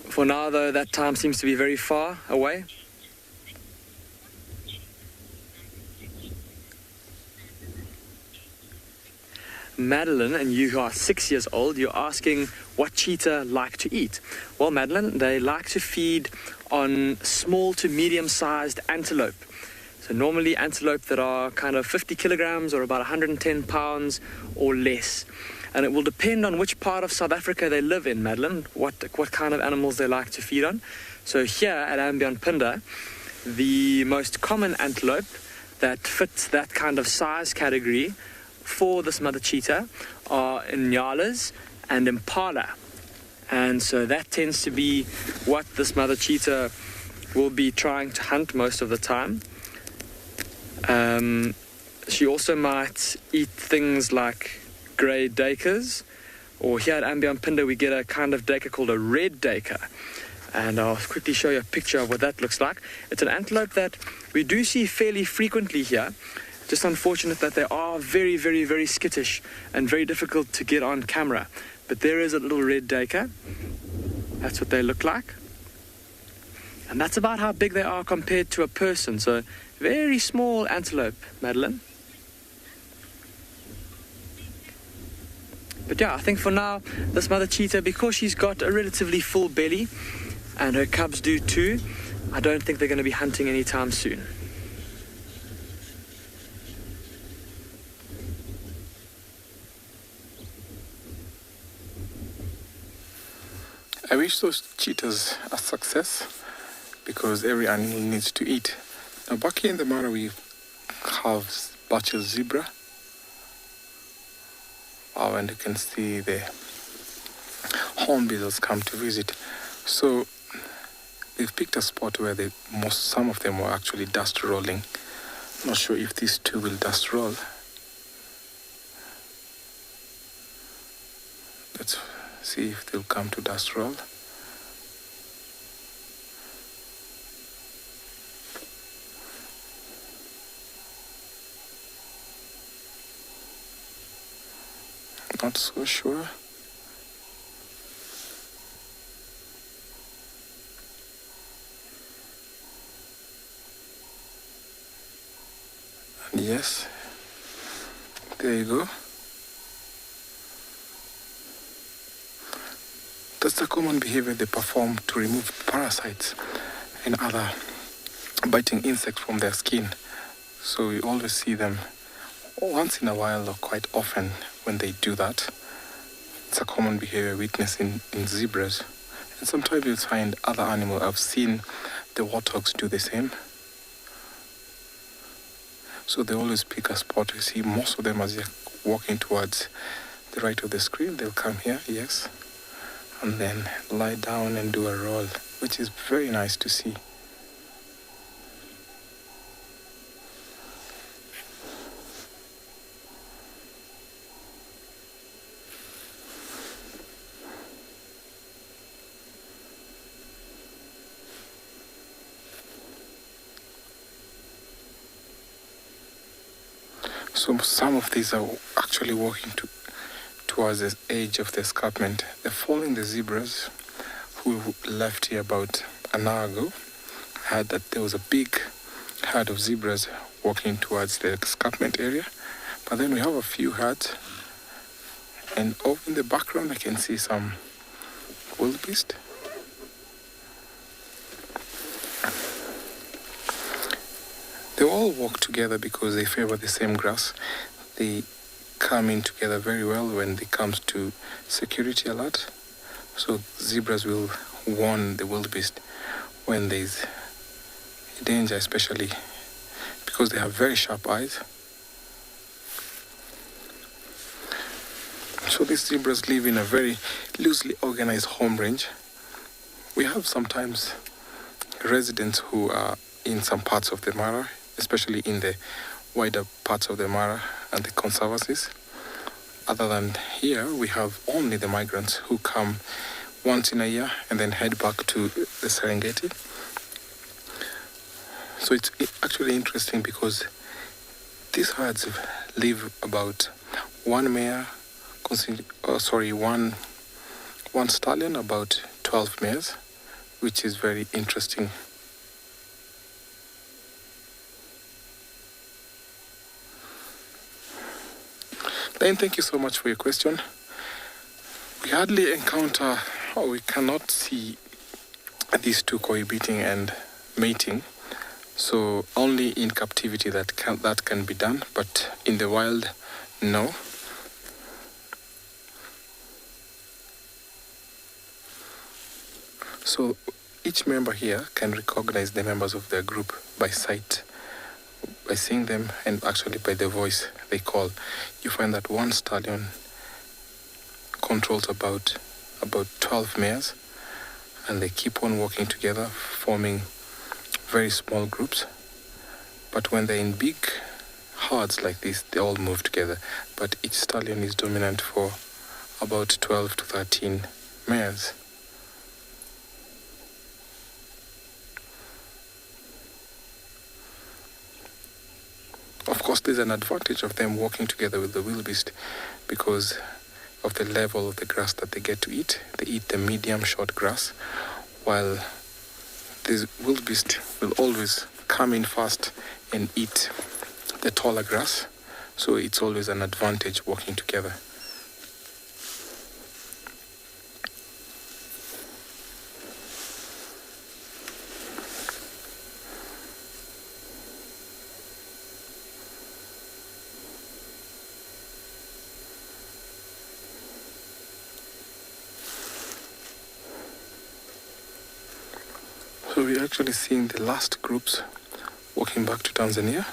For now though, that time seems to be very far away. Madeline, and you who are 6 years old, you're asking what cheetah like to eat. Well, Madeline, they like to feed on small to medium-sized antelope. So normally antelope that are kind of 50 kilograms or about 110 pounds or less. And it will depend on which part of South Africa they live in, Madeline, what kind of animals they like to feed on. So here at andBeyond Phinda, the most common antelope that fits that kind of size category for this mother cheetah are Nyalas and Impala. And so that tends to be what this mother cheetah will be trying to hunt most of the time. She also might eat things like grey duikers, or here at andBeyond Phinda we get a kind of duiker called a red duiker. And I'll quickly show you a picture of what that looks like. It's an antelope that we do see fairly frequently here. Just unfortunate that they are very, very, very skittish and very difficult to get on camera. But there is a little red duiker. That's what they look like. And that's about how big they are compared to a person. So very small antelope, Madeline. But yeah, I think for now, this mother cheetah, because she's got a relatively full belly, and her cubs do too, I don't think they're going to be hunting anytime soon. I wish those cheetahs a success, because every animal needs to eat. Now back here in the Mara we have bunch of zebra. Wow, and you can see the hornbills come to visit. So they've picked a spot where some of them were actually dust rolling. Not sure if these two will dust roll. Let's see if they'll come to dust roll. Not so sure. And yes, there you go. That's the common behavior they perform to remove parasites and other biting insects from their skin. So we always see them once in a while or quite often when they do that. It's a common behavior witnessed in zebras. And sometimes you'll find other animals. I've seen the warthogs do the same. So they always pick a spot. You see most of them as they're walking towards the right of the screen, they'll come here, yes, and then lie down and do a roll, which is very nice to see. So some of these are actually walking towards the edge of the escarpment. They're following the zebras who left here about an hour ago. I heard that there was a big herd of zebras walking towards the escarpment area. But then we have a few herds. And over in the background I can see some wildebeest. They all walk together because they favor the same grass. They come in together very well when it comes to security alert. So zebras will warn the wildebeest when there's danger, especially because they have very sharp eyes. So these zebras live in a very loosely organized home range. We have sometimes residents who are in some parts of the Mara, especially in the wider parts of the Mara and the conservancies. Other than here, we have only the migrants who come once in a year and then head back to the Serengeti. So it's actually interesting because these herds live about one stallion, about 12 mares, which is very interesting. Then thank you so much for your question. We hardly encounter, or we cannot see these two cohabiting and mating. So only in captivity that can be done, but in the wild, no. So each member here can recognize the members of their group by sight, by seeing them, and actually by the voice they call. You find that one stallion controls about 12 mares, and they keep on walking together, forming very small groups. But when they're in big herds like this, they all move together. But each stallion is dominant for about 12 to 13 mares. Of course, there's an advantage of them walking together with the wildebeest because of the level of the grass that they get to eat. They eat the medium short grass, while the wildebeest will always come in fast and eat the taller grass. So it's always an advantage walking together. So we're actually seeing the last groups walking back to Tanzania.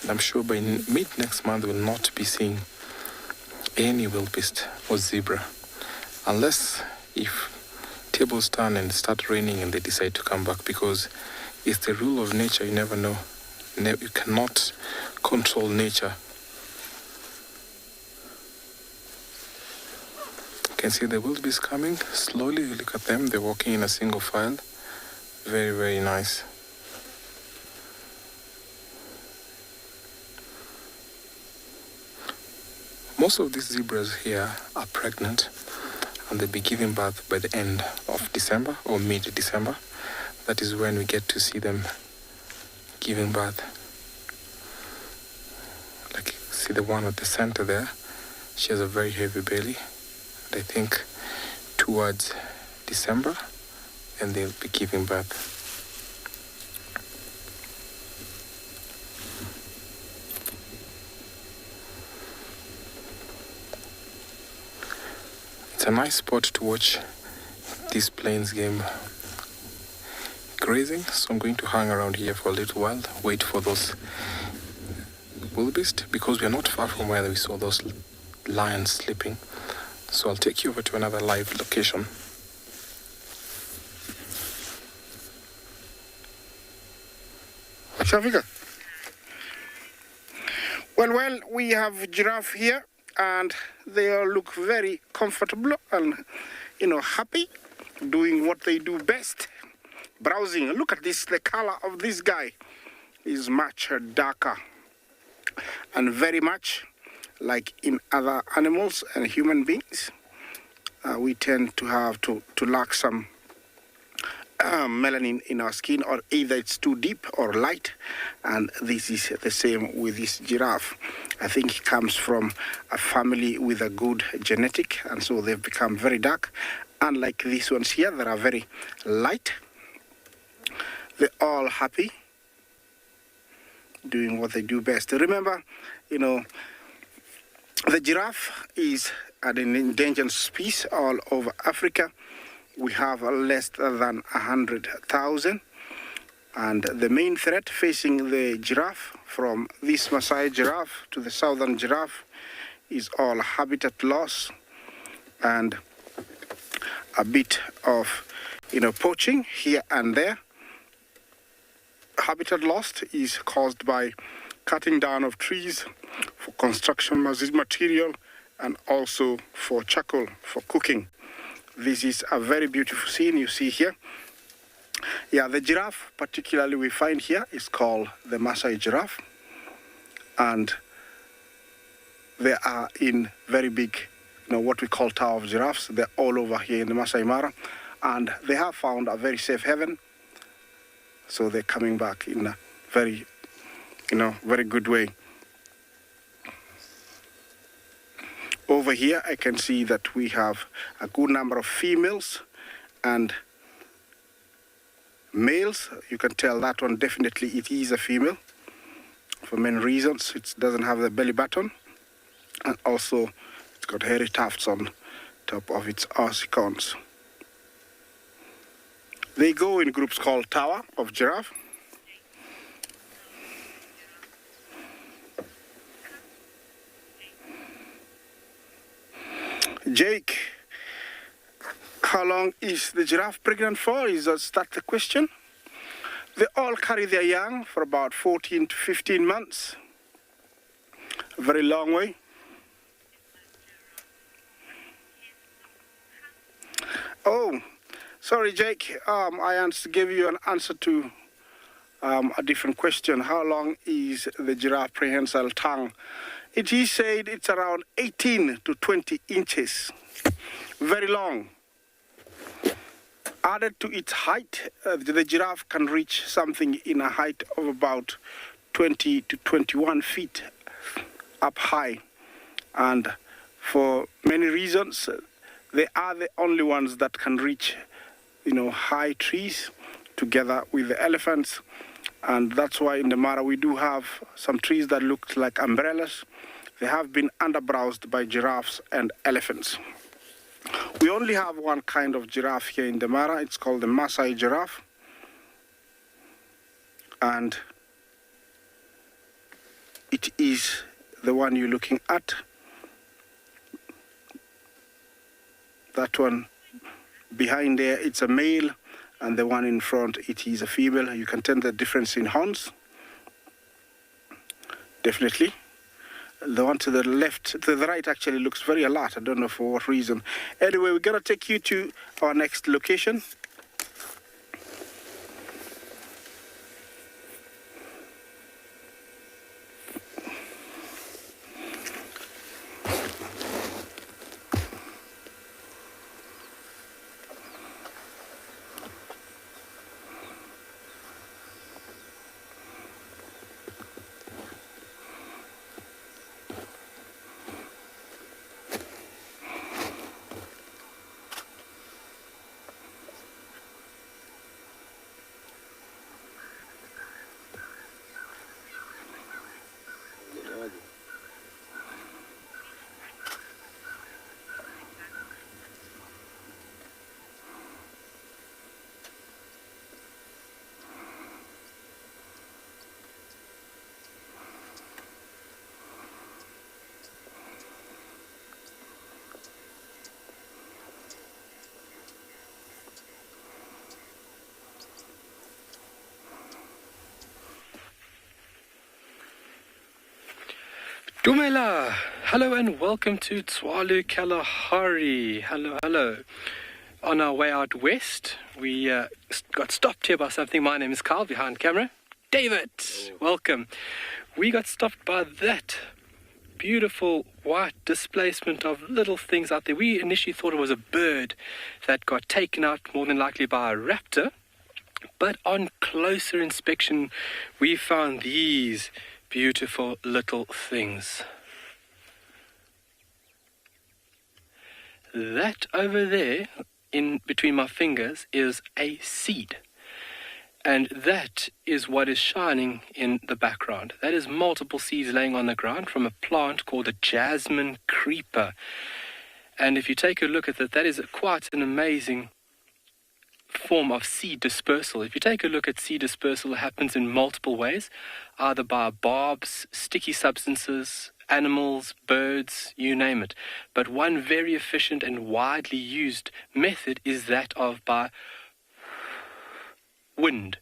And I'm sure by mid next month we'll not be seeing any wildebeest or zebra. Unless if tables turn and start raining and they decide to come back, because it's the rule of nature, you never know. You cannot control nature. You can see the wildebeest coming slowly. You look at them, they're walking in a single file. Very, very nice. Most of these zebras here are pregnant, and they'll be giving birth by the end of December or mid-December. That is when we get to see them giving birth. Like, see the one at the center there? She has a very heavy belly. I think towards December, and they'll be giving birth. It's a nice spot to watch this plains game grazing, so I'm going to hang around here for a little while, wait for those wildebeest, because we are not far from where we saw those lions sleeping. So I'll take you over to another live location. Shafika. Well, we have giraffe here, and they all look very comfortable and, happy, doing what they do best, browsing. Look at this, the color of this guy is much darker, and very much like in other animals and human beings, we tend to have to lack some melanin in our skin, or either it's too deep or light, and this is the same with this giraffe. I think it comes from a family with a good genetic, and so they've become very dark. Unlike these ones here that are very light, they're all happy, doing what they do best. Remember, the giraffe is an endangered species all over Africa. We have less than 100,000, and the main threat facing the giraffe from this Masai giraffe to the southern giraffe is all habitat loss and a bit of poaching here and there. Habitat loss is caused by cutting down of trees for construction material and also for charcoal for cooking. This is a very beautiful scene you see here. Yeah, the giraffe particularly we find here is called the Masai Giraffe, and they are in very big, what we call Tower of Giraffes. They're all over here in the Masai Mara, and they have found a very safe haven, so they're coming back in a very, very good way. Over here, I can see that we have a good number of females and males. You can tell that one definitely it is a female for many reasons. It doesn't have the belly button, and also it's got hairy tufts on top of its ossicons. They go in groups called Tower of Giraffe. Jake, how long is the giraffe pregnant for? Is that the question? They all carry their young for about 14 to 15 months. A very long way. Oh, sorry, Jake. I gave you an answer to a different question. How long is the giraffe prehensile tongue? It is said it's around 18 to 20 inches. Very long. Added to its height, the giraffe can reach something in a height of about 20 to 21 feet up high. And for many reasons, they are the only ones that can reach, high trees together with the elephants. And that's why in the Mara we do have some trees that look like umbrellas. They have been underbrowsed by giraffes and elephants. We only have one kind of giraffe here in the Mara. It's called the Maasai Giraffe. And it is the one you're looking at. That one behind there, it's a male, and the one in front, it is a female. You can tell the difference in horns. Definitely. The one to the left, to the right actually looks very alert. I don't know for what reason. Anyway, we're going to take you to our next location. Dumela! Hello and welcome to Tswalu Kalahari. Hello, hello. On our way out west, we got stopped here by something. My name is Carl, behind camera. David, welcome. We got stopped by that beautiful white displacement of little things out there. We initially thought it was a bird that got taken out, more than likely by a raptor. But on closer inspection, we found these beautiful little things. That over there, in between my fingers, is a seed. And that is what is shining in the background. That is multiple seeds laying on the ground from a plant called a Jasmine Creeper. And if you take a look at that, that is quite an amazing form of seed dispersal. If you take a look at seed dispersal, it happens in multiple ways, either by barbs, sticky substances, animals, birds, you name it. But one very efficient and widely used method is that of by wind.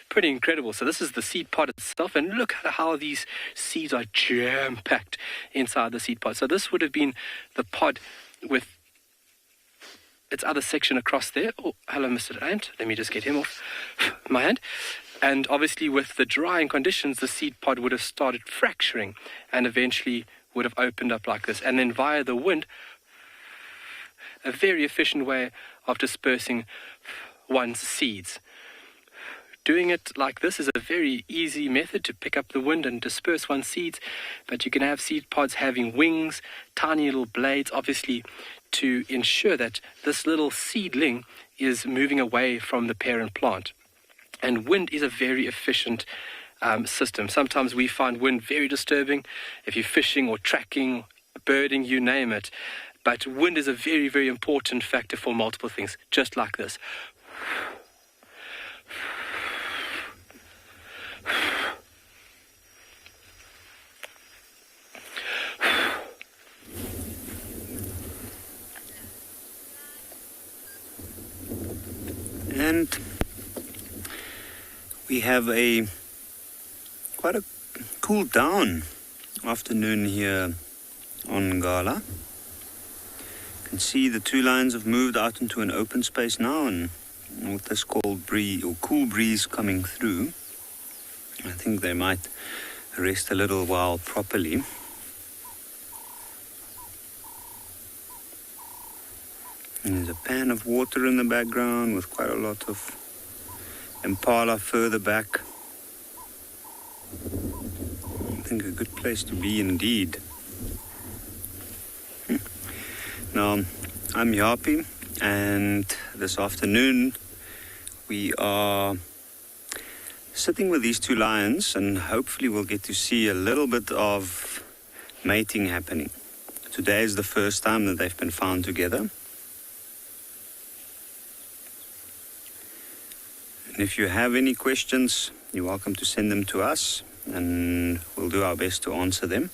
Pretty incredible. So this is the seed pod itself, and look at how these seeds are jam-packed inside the seed pod. So this would have been the pod with its other section across there. Oh, hello, Mr. Ant. Let me just get him off my hand. And obviously with the drying conditions, the seed pod would have started fracturing and eventually would have opened up like this. And then via the wind, a very efficient way of dispersing one's seeds. Doing it like this is a very easy method to pick up the wind and disperse one's seeds, but you can have seed pods having wings, tiny little blades, obviously, to ensure that this little seedling is moving away from the parent plant. And wind is a very efficient system. Sometimes we find wind very disturbing if you're fishing or tracking, birding, you name it. But wind is a very, very important factor for multiple things, just like this. And we have quite a cool down afternoon here on Ngala. You can see the two lines have moved out into an open space now, and with this cold breeze or cool breeze coming through, I think they might rest a little while properly. And there's a pan of water in the background with quite a lot of impala further back. I think a good place to be indeed. Now, I'm Yapi, and this afternoon we are sitting with these two lions, and hopefully we'll get to see a little bit of mating happening. Today is the first time that they've been found together. And if you have any questions, you're welcome to send them to us, and we'll do our best to answer them.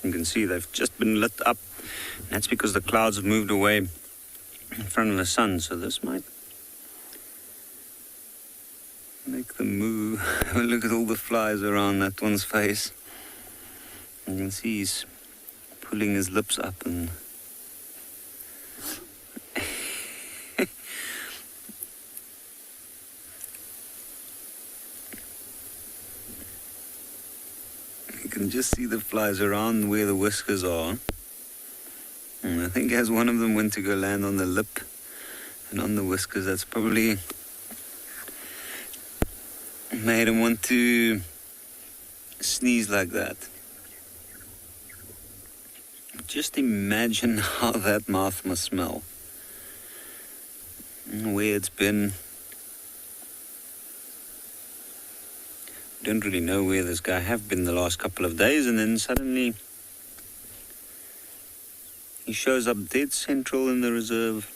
You can see they've just been lit up. That's because the clouds have moved away in front of the sun, so this might make them move. Look at all the flies around that one's face. You can see he's pulling his lips up, and you can just see the flies around where the whiskers are. And I think as one of them went to go land on the lip and on the whiskers, that's probably made him want to sneeze like that. Just imagine how that mouth must smell. And where it's been. Don't really know where this guy have been the last couple of days, and then suddenly he shows up dead central in the reserve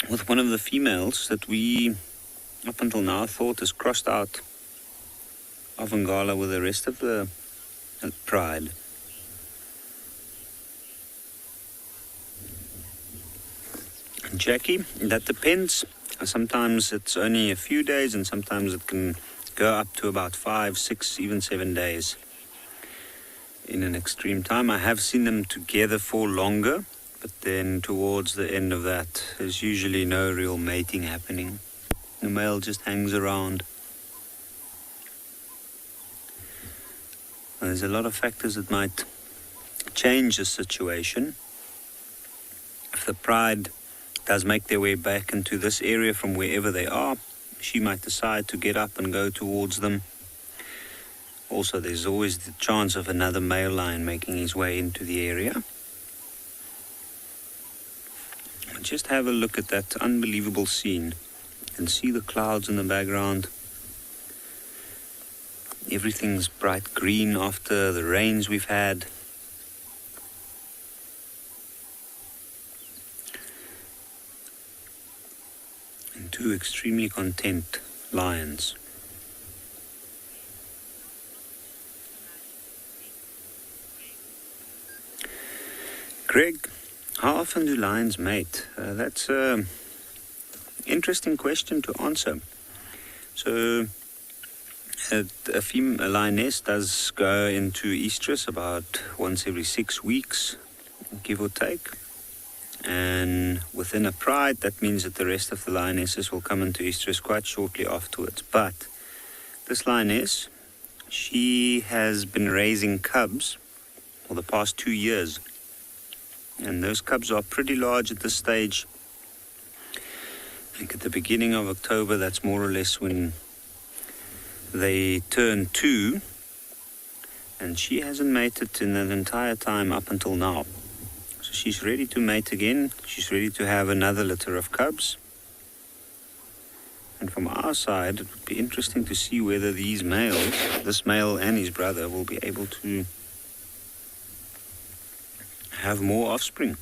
with one of the females that we up until now thought has crossed out of Ngala with the rest of the pride. Jackie, that depends. Sometimes it's only a few days, and sometimes it can go up to about 5, 6, even 7 days in an extreme time. I have seen them together for longer, but then towards the end of that, there's usually no real mating happening. The male just hangs around. There's a lot of factors that might change the situation. If the pride does make their way back into this area from wherever they are, she might decide to get up and go towards them. Also, there's always the chance of another male lion making his way into the area. Just have a look at that unbelievable scene and see the clouds in the background. Everything's bright green after the rains we've had. And two extremely content lions. Greg, how often do lions mate? That's an interesting question to answer. So, a female lioness does go into estrus about once every 6 weeks, give or take. And within a pride, that means that the rest of the lionesses will come into estrus quite shortly afterwards. But this lioness, she has been raising cubs for the past 2 years. And those cubs are pretty large at this stage. I think at the beginning of October, that's more or less when they turn 2. And she hasn't mated in that entire time up until now. So she's ready to mate again. She's ready to have another litter of cubs. And from our side, it would be interesting to see whether these males, this male and his brother, will be able to have more offspring.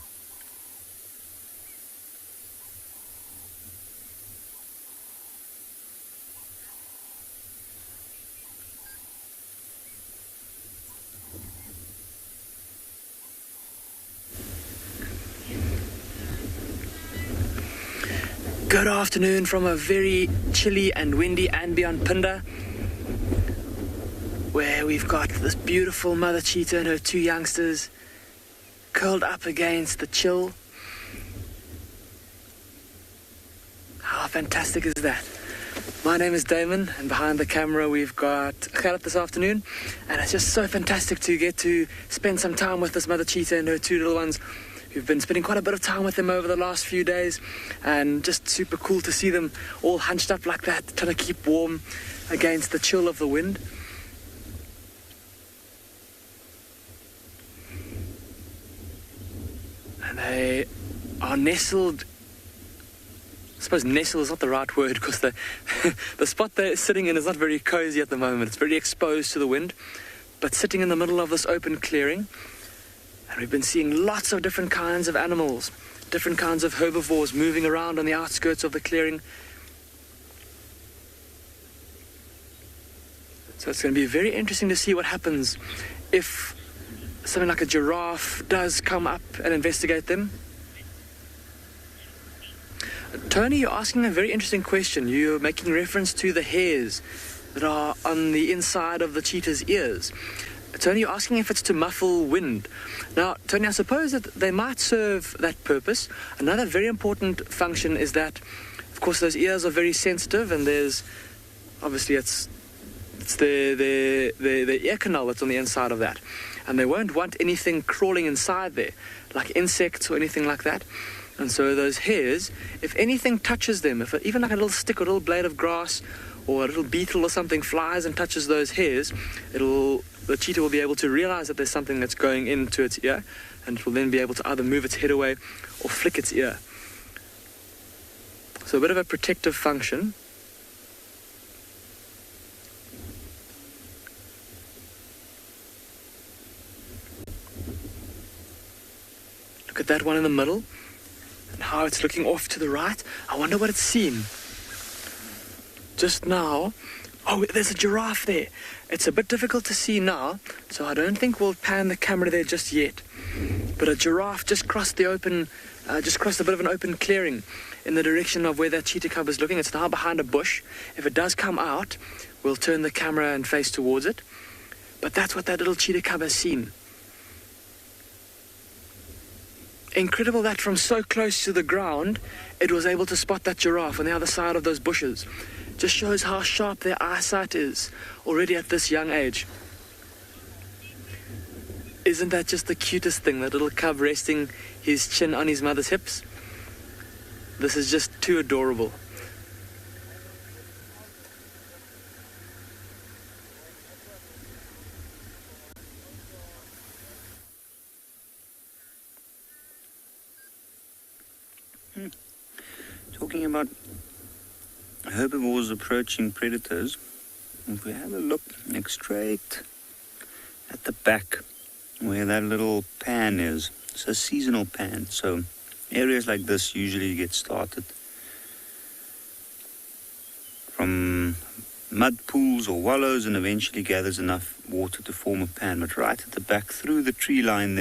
Good afternoon from a very chilly and windy andBeyond Phinda, where we've got this beautiful mother cheetah and her 2 youngsters curled up against the chill. How fantastic is that? My name is Damon, and behind the camera we've got Ngala this afternoon, and it's just so fantastic to get to spend some time with this mother cheetah and her 2 little ones. We've been spending quite a bit of time with them over the last few days, and just super cool to see them all hunched up like that, trying to keep warm against the chill of the wind. And they are nestled, I suppose nestle is not the right word, because the spot they're sitting in is not very cozy at the moment. It's very exposed to the wind, but sitting in the middle of this open clearing. And we've been seeing lots of different kinds of animals, different kinds of herbivores moving around on the outskirts of the clearing. So it's going to be very interesting to see what happens if something like a giraffe does come up and investigate them. Tony, you're asking a very interesting question. You're making reference to the hairs that are on the inside of the cheetah's ears. Tony, you're asking if it's to muffle wind. Now, Tony, I suppose that they might serve that purpose. Another very important function is that, of course, those ears are very sensitive, and there's, obviously, it's the ear canal that's on the inside of that. And they won't want anything crawling inside there, like insects or anything like that. And so those hairs, if anything touches them, if even like a little stick or a little blade of grass or a little beetle or something flies and touches those hairs, the cheetah will be able to realize that there's something that's going into its ear, and it will then be able to either move its head away or flick its ear. So a bit of a protective function. Look at that one in the middle, and how it's looking off to the right. I wonder what it's seen. Just now, oh, there's a giraffe there. It's a bit difficult to see now, so I don't think we'll pan the camera there just yet. But a giraffe just crossed a bit of an open clearing in the direction of where that cheetah cub is looking. It's now behind a bush. If it does come out, we'll turn the camera and face towards it. But that's what that little cheetah cub has seen. Incredible that from so close to the ground, it was able to spot that giraffe on the other side of those bushes. Just shows how sharp their eyesight is already at this young age. Isn't that just the cutest thing, that little cub resting his chin on his mother's hips? This is just too adorable. Talking about herbivores approaching predators, if we have a look straight at the back where that little pan is, it's a seasonal pan, so areas like this usually get started from mud pools or wallows and eventually gathers enough water to form a pan. But right at the back through the tree line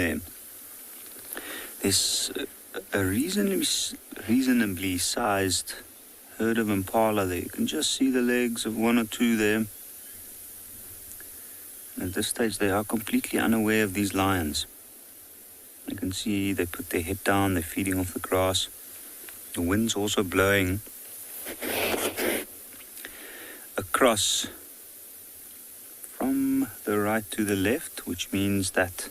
there's a reasonably sized herd of impala there. You can just see the legs of one or two there. At this stage they are completely unaware of these lions. You can see they put their head down, they're feeding off the grass. The wind's also blowing across from the right to the left, which means that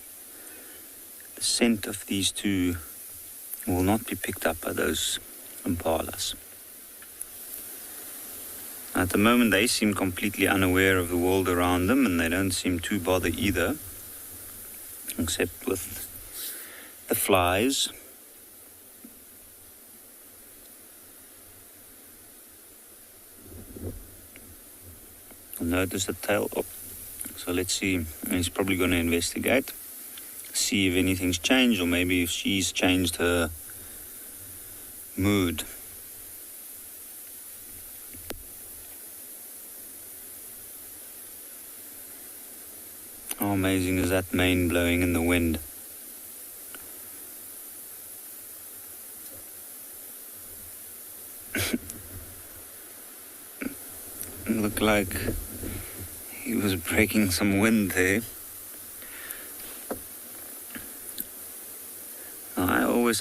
the scent of these two will not be picked up by those impalas. At the moment they seem completely unaware of the world around them, and they don't seem too bothered either, except with the flies. Notice the tail up. So let's see, he's probably going to investigate, see if anything's changed, or maybe if she's changed her mood. How amazing is that mane blowing in the wind? Looked like he was breaking some wind there.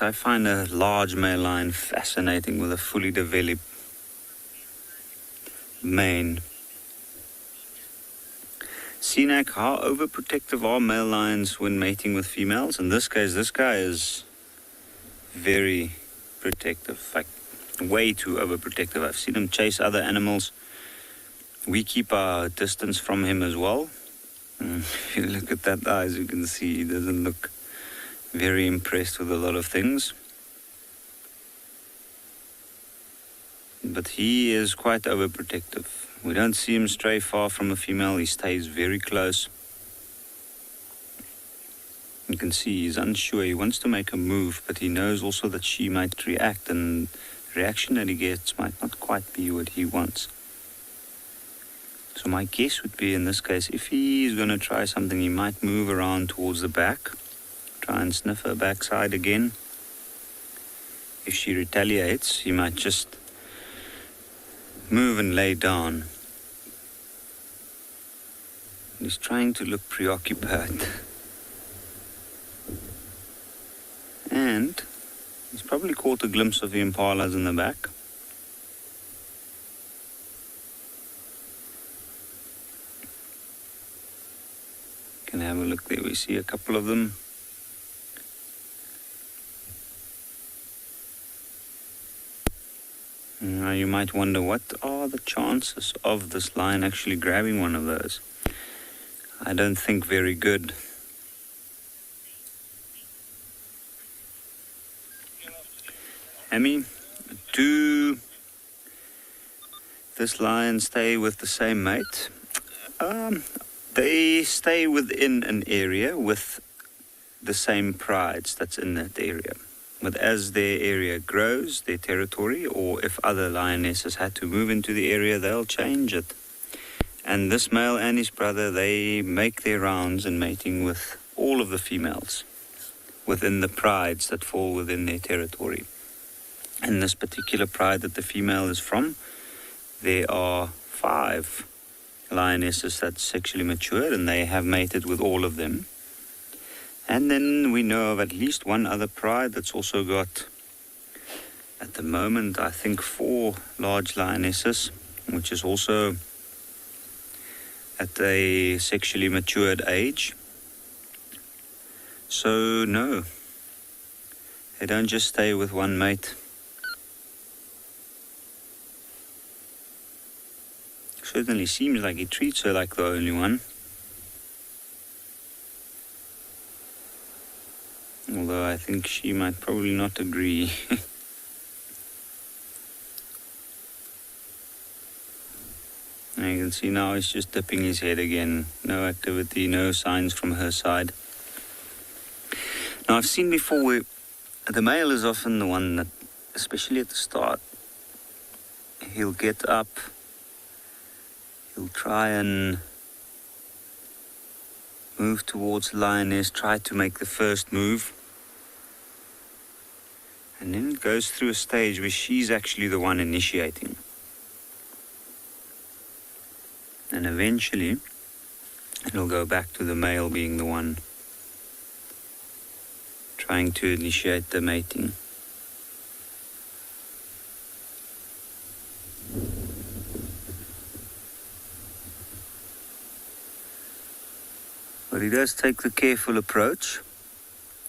I find a large male lion fascinating with a fully developed mane. Seanak, how overprotective are male lions when mating with females? In this case, this guy is very protective, like way too overprotective. I've seen him chase other animals. We keep our distance from him as well. If you look at that eyes, you can see he doesn't look very impressed with a lot of things. But he is quite overprotective. We don't see him stray far from a female. He stays very close. You can see he's unsure. He wants to make a move, but he knows also that she might react, and the reaction that he gets might not quite be what he wants. So my guess would be, in this case, if he's going to try something, he might move around towards the back, try and sniff her backside again. If she retaliates, he might just move and lay down. He's trying to look preoccupied. And he's probably caught a glimpse of the impalas in the back. Can have a look there. We see a couple of them. Now you might wonder, what are the chances of this lion actually grabbing one of those? I don't think very good. Emmy, do this lion stay with the same mate? They stay within an area with the same prides that's in that area. But as their area grows, their territory, or if other lionesses had to move into the area, they'll change it. And this male and his brother, they make their rounds in mating with all of the females. within the prides that fall within their territory. In this particular pride that the female is from, there are 5 lionesses that's sexually matured, and they have mated with all of them. And then we know of at least one other pride that's also got, at the moment, I think 4 large lionesses, which is also at a sexually matured age. So no, they don't just stay with one mate. Certainly seems like he treats her like the only one. Although I think she might probably not agree. And you can see now he's just dipping his head again. No activity, no signs from her side. Now I've seen before where the male is often the one that, especially at the start, he'll get up, he'll try and move towards the lioness, try to make the first move. And then it goes through a stage where she's actually the one initiating. And eventually, it'll go back to the male being the one trying to initiate the mating. But he does take the careful approach,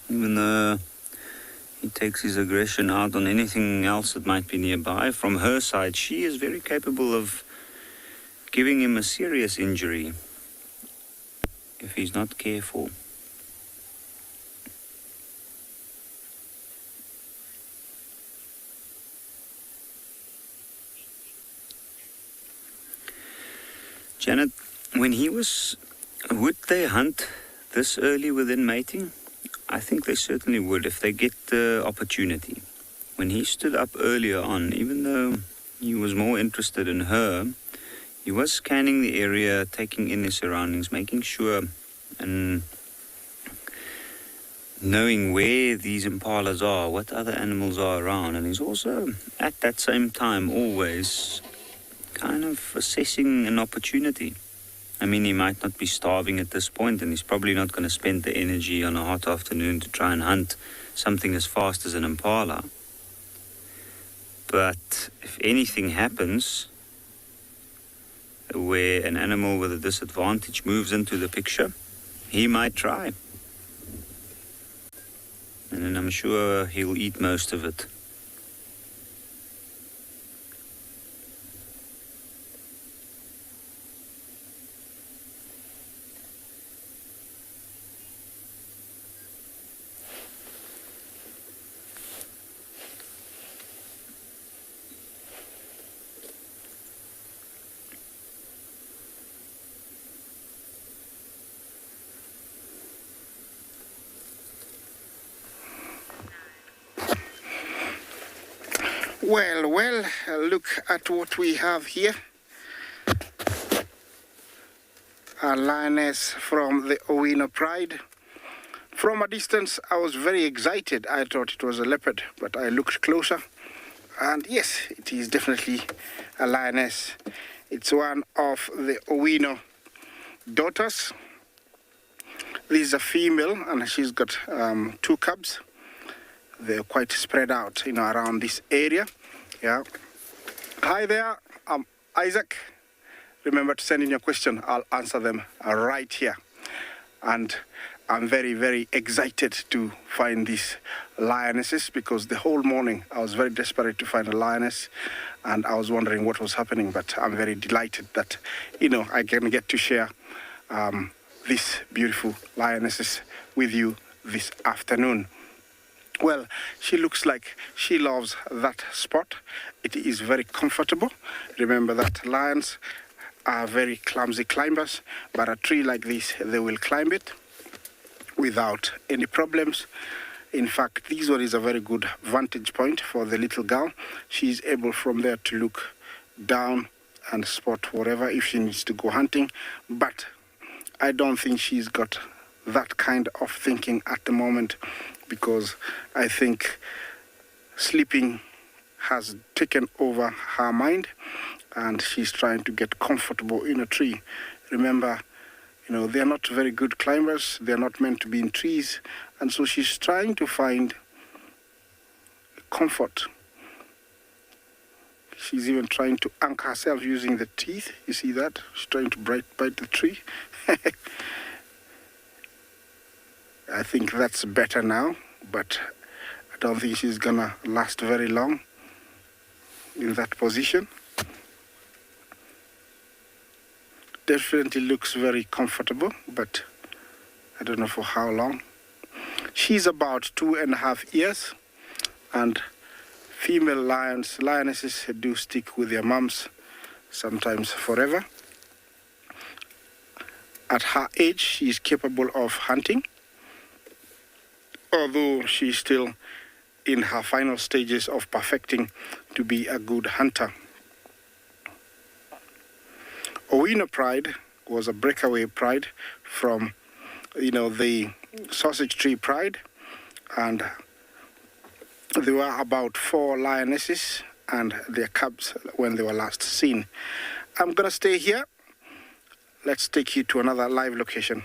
even though he takes his aggression out on anything else that might be nearby. From her side, she is very capable of giving him a serious injury if he's not careful. Janet, would they hunt this early within mating? I think they certainly would if they get the opportunity. When he stood up earlier on, even though he was more interested in her, he was scanning the area, taking in his surroundings, making sure and knowing where these impalas are, what other animals are around. And he's also, at that same time, always kind of assessing an opportunity. I mean, he might not be starving at this point, and he's probably not going to spend the energy on a hot afternoon to try and hunt something as fast as an impala. But if anything happens where an animal with a disadvantage moves into the picture, he might try. And then I'm sure he'll eat most of it. Well, look at what we have here. A lioness from the Owino Pride. From a distance, I was very excited. I thought it was a leopard, but I looked closer. And yes, it is definitely a lioness. It's one of the Owino daughters. This is a female, and she's got 2 cubs. They're quite spread out, around this area. Yeah. Hi there, I'm Isaac. Remember to send in your question. I'll answer them right here. And I'm very, very excited to find these lionesses, because the whole morning I was very desperate to find a lioness, and I was wondering what was happening. But I'm very delighted that, I can get to share these beautiful lionesses with you this afternoon. Well, she looks like she loves that spot. It is very comfortable. Remember that lions are very clumsy climbers, but a tree like this, they will climb it without any problems. In fact, this one is a very good vantage point for the little girl. She's able from there to look down and spot whatever if she needs to go hunting. But I don't think she's got that kind of thinking at the moment, because I think sleeping has taken over her mind and she's trying to get comfortable in a tree. Remember, they're not very good climbers. They're not meant to be in trees. And so she's trying to find comfort. She's even trying to anchor herself using the teeth. You see that? She's trying to bite the tree. I think that's better now, but I don't think she's gonna last very long in that position. Definitely looks very comfortable, but I don't know for how long. She's about 2.5 years, and female lionesses do stick with their moms, sometimes forever. At her age, she is capable of hunting, although she's still in her final stages of perfecting to be a good hunter. Owino Pride was a breakaway pride from, the Sausage Tree Pride, and there were about 4 lionesses and their cubs when they were last seen. I'm gonna stay here. Let's take you to another live location.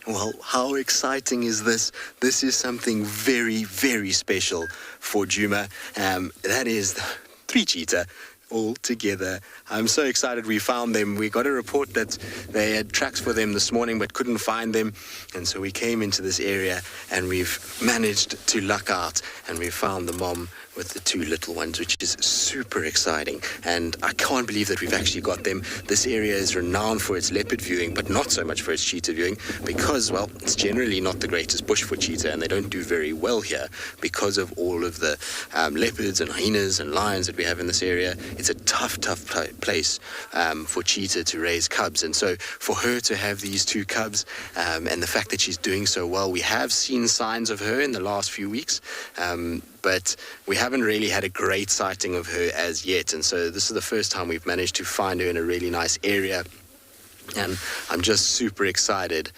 Well, how exciting is this? This is something very, very special for Djuma. That is 3 cheetah all together. I'm so excited we found them. We got a report that they had tracks for them this morning but couldn't find them. And so we came into this area and we've managed to luck out and we found the mom with the 2 little ones, which is super exciting. And I can't believe that we've actually got them. This area is renowned for its leopard viewing, but not so much for its cheetah viewing because, well, it's generally not the greatest bush for cheetah and they don't do very well here because of all of the leopards and hyenas and lions that we have in this area. It's a tough place for cheetah to raise cubs. And so for her to have these 2 cubs and the fact that she's doing so well, we have seen signs of her in the last few weeks, but we haven't really had a great sighting of her as yet. And so this is the first time we've managed to find her in a really nice area. And I'm just super excited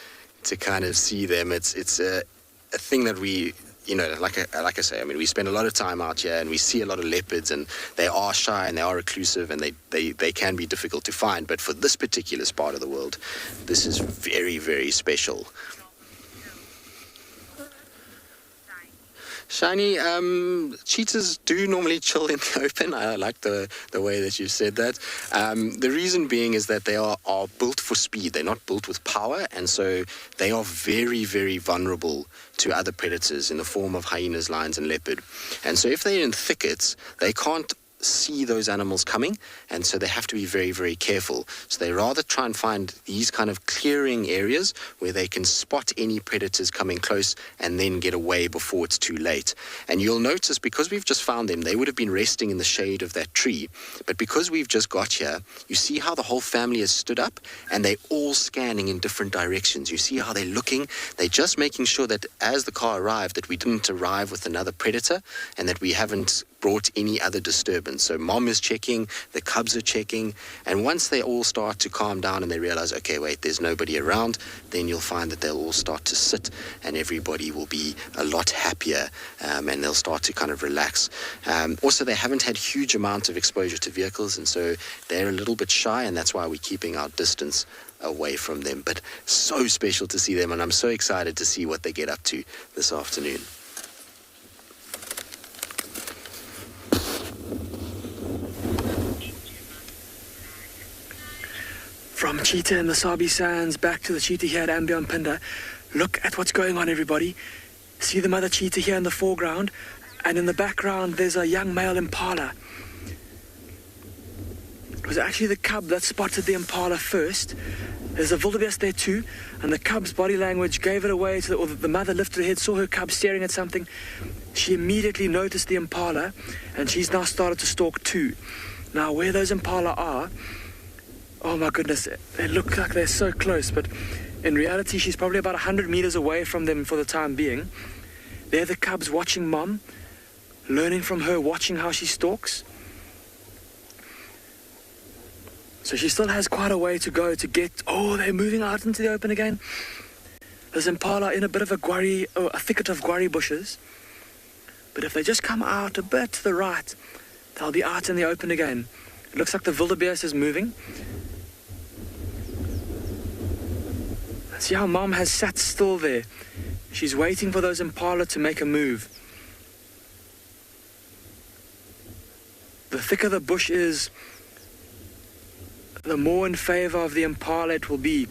to kind of see them. It's a thing that we, like I say, I mean, we spend a lot of time out here and we see a lot of leopards and they are shy and they are reclusive and they can be difficult to find. But for this particular part of the world, this is very, very special. Shiny, cheetahs do normally chill in the open. I like the way that you said that. The reason being is that they are built for speed. They're not built with power, and so they are very, very vulnerable to other predators in the form of hyenas, lions, and leopard. And so if they're in thickets, they can't see those animals coming, and so they have to be very, very careful. So they rather try and find these kind of clearing areas where they can spot any predators coming close and then get away before it's too late. And you'll notice, because we've just found them, they would have been resting in the shade of that tree, but because we've just got here, you see how the whole family has stood up and they're all scanning in different directions. You see how they're looking. They're just making sure that as the car arrived, that we didn't arrive with another predator and that we haven't brought any other disturbance. So mom is checking, the cubs are checking, and once they all start to calm down and they realize, okay, wait, there's nobody around, then you'll find that they'll all start to sit and everybody will be a lot happier, and they'll start to kind of relax. Also, they haven't had huge amounts of exposure to vehicles, and so they're a little bit shy, and that's why we're keeping our distance away from them. But so special to see them, and I'm so excited to see what they get up to this afternoon. From cheetah in the Sabi sands back to the cheetah here at andBeyond Phinda. Look at what's going on, everybody. See the mother cheetah here in the foreground, and in the background there's a young male impala. It was actually the cub that spotted the impala first. There's a wildebeest there too, and the cub's body language gave it away, or the mother lifted her head, saw her cub staring at something. She immediately noticed the impala, and she's now started to stalk too. Now, where those impala are, oh my goodness, they look like they're so close, but in reality she's probably about 100 meters away from them for the time being. They're the cubs watching mom, learning from her, watching how she stalks. So she still has quite a way to go to get... Oh, they're moving out into the open again. There's impala in a bit of a thicket of guarri bushes. But if they just come out a bit to the right, they'll be out in the open again. It looks like the wildebeest is moving. See how Mom has sat still there. She's waiting for those impala to make a move. The thicker the bush is, the more in favor of the impala it will be,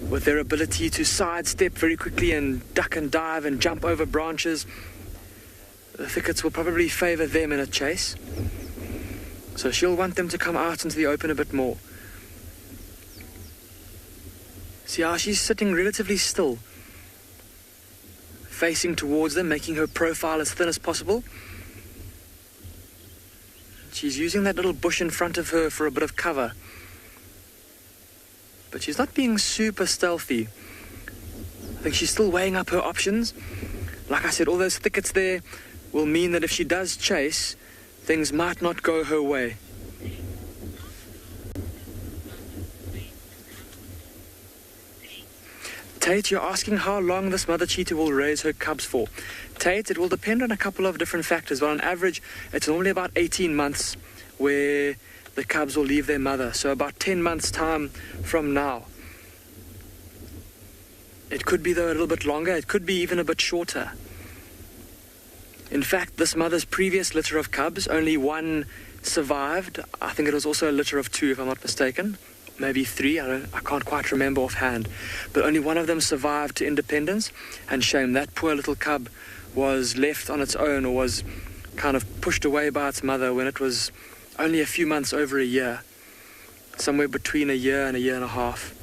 with their ability to sidestep very quickly and duck and dive and jump over branches. The thickets will probably favor them in a chase. So she'll want them to come out into the open a bit more. See how she's sitting relatively still, facing towards them, making her profile as thin as possible. She's using that little bush in front of her for a bit of cover. But she's not being super stealthy. I think she's still weighing up her options. Like I said, all those thickets there will mean that if she does chase, things might not go her way. Tate, you're asking how long this mother cheetah will raise her cubs for. Tate, it will depend on a couple of different factors, but on average, it's normally about 18 months where the cubs will leave their mother, so about 10 months' time from now. It could be, though, a little bit longer. It could be even a bit shorter. In fact, this mother's previous litter of cubs, only one survived. I think it was also a litter of 2, if I'm not mistaken. Maybe 3, I can't quite remember offhand. But only one of them survived to independence, and shame, that poor little cub was left on its own, or was kind of pushed away by its mother when it was only a few months over a year, somewhere between a year and a half.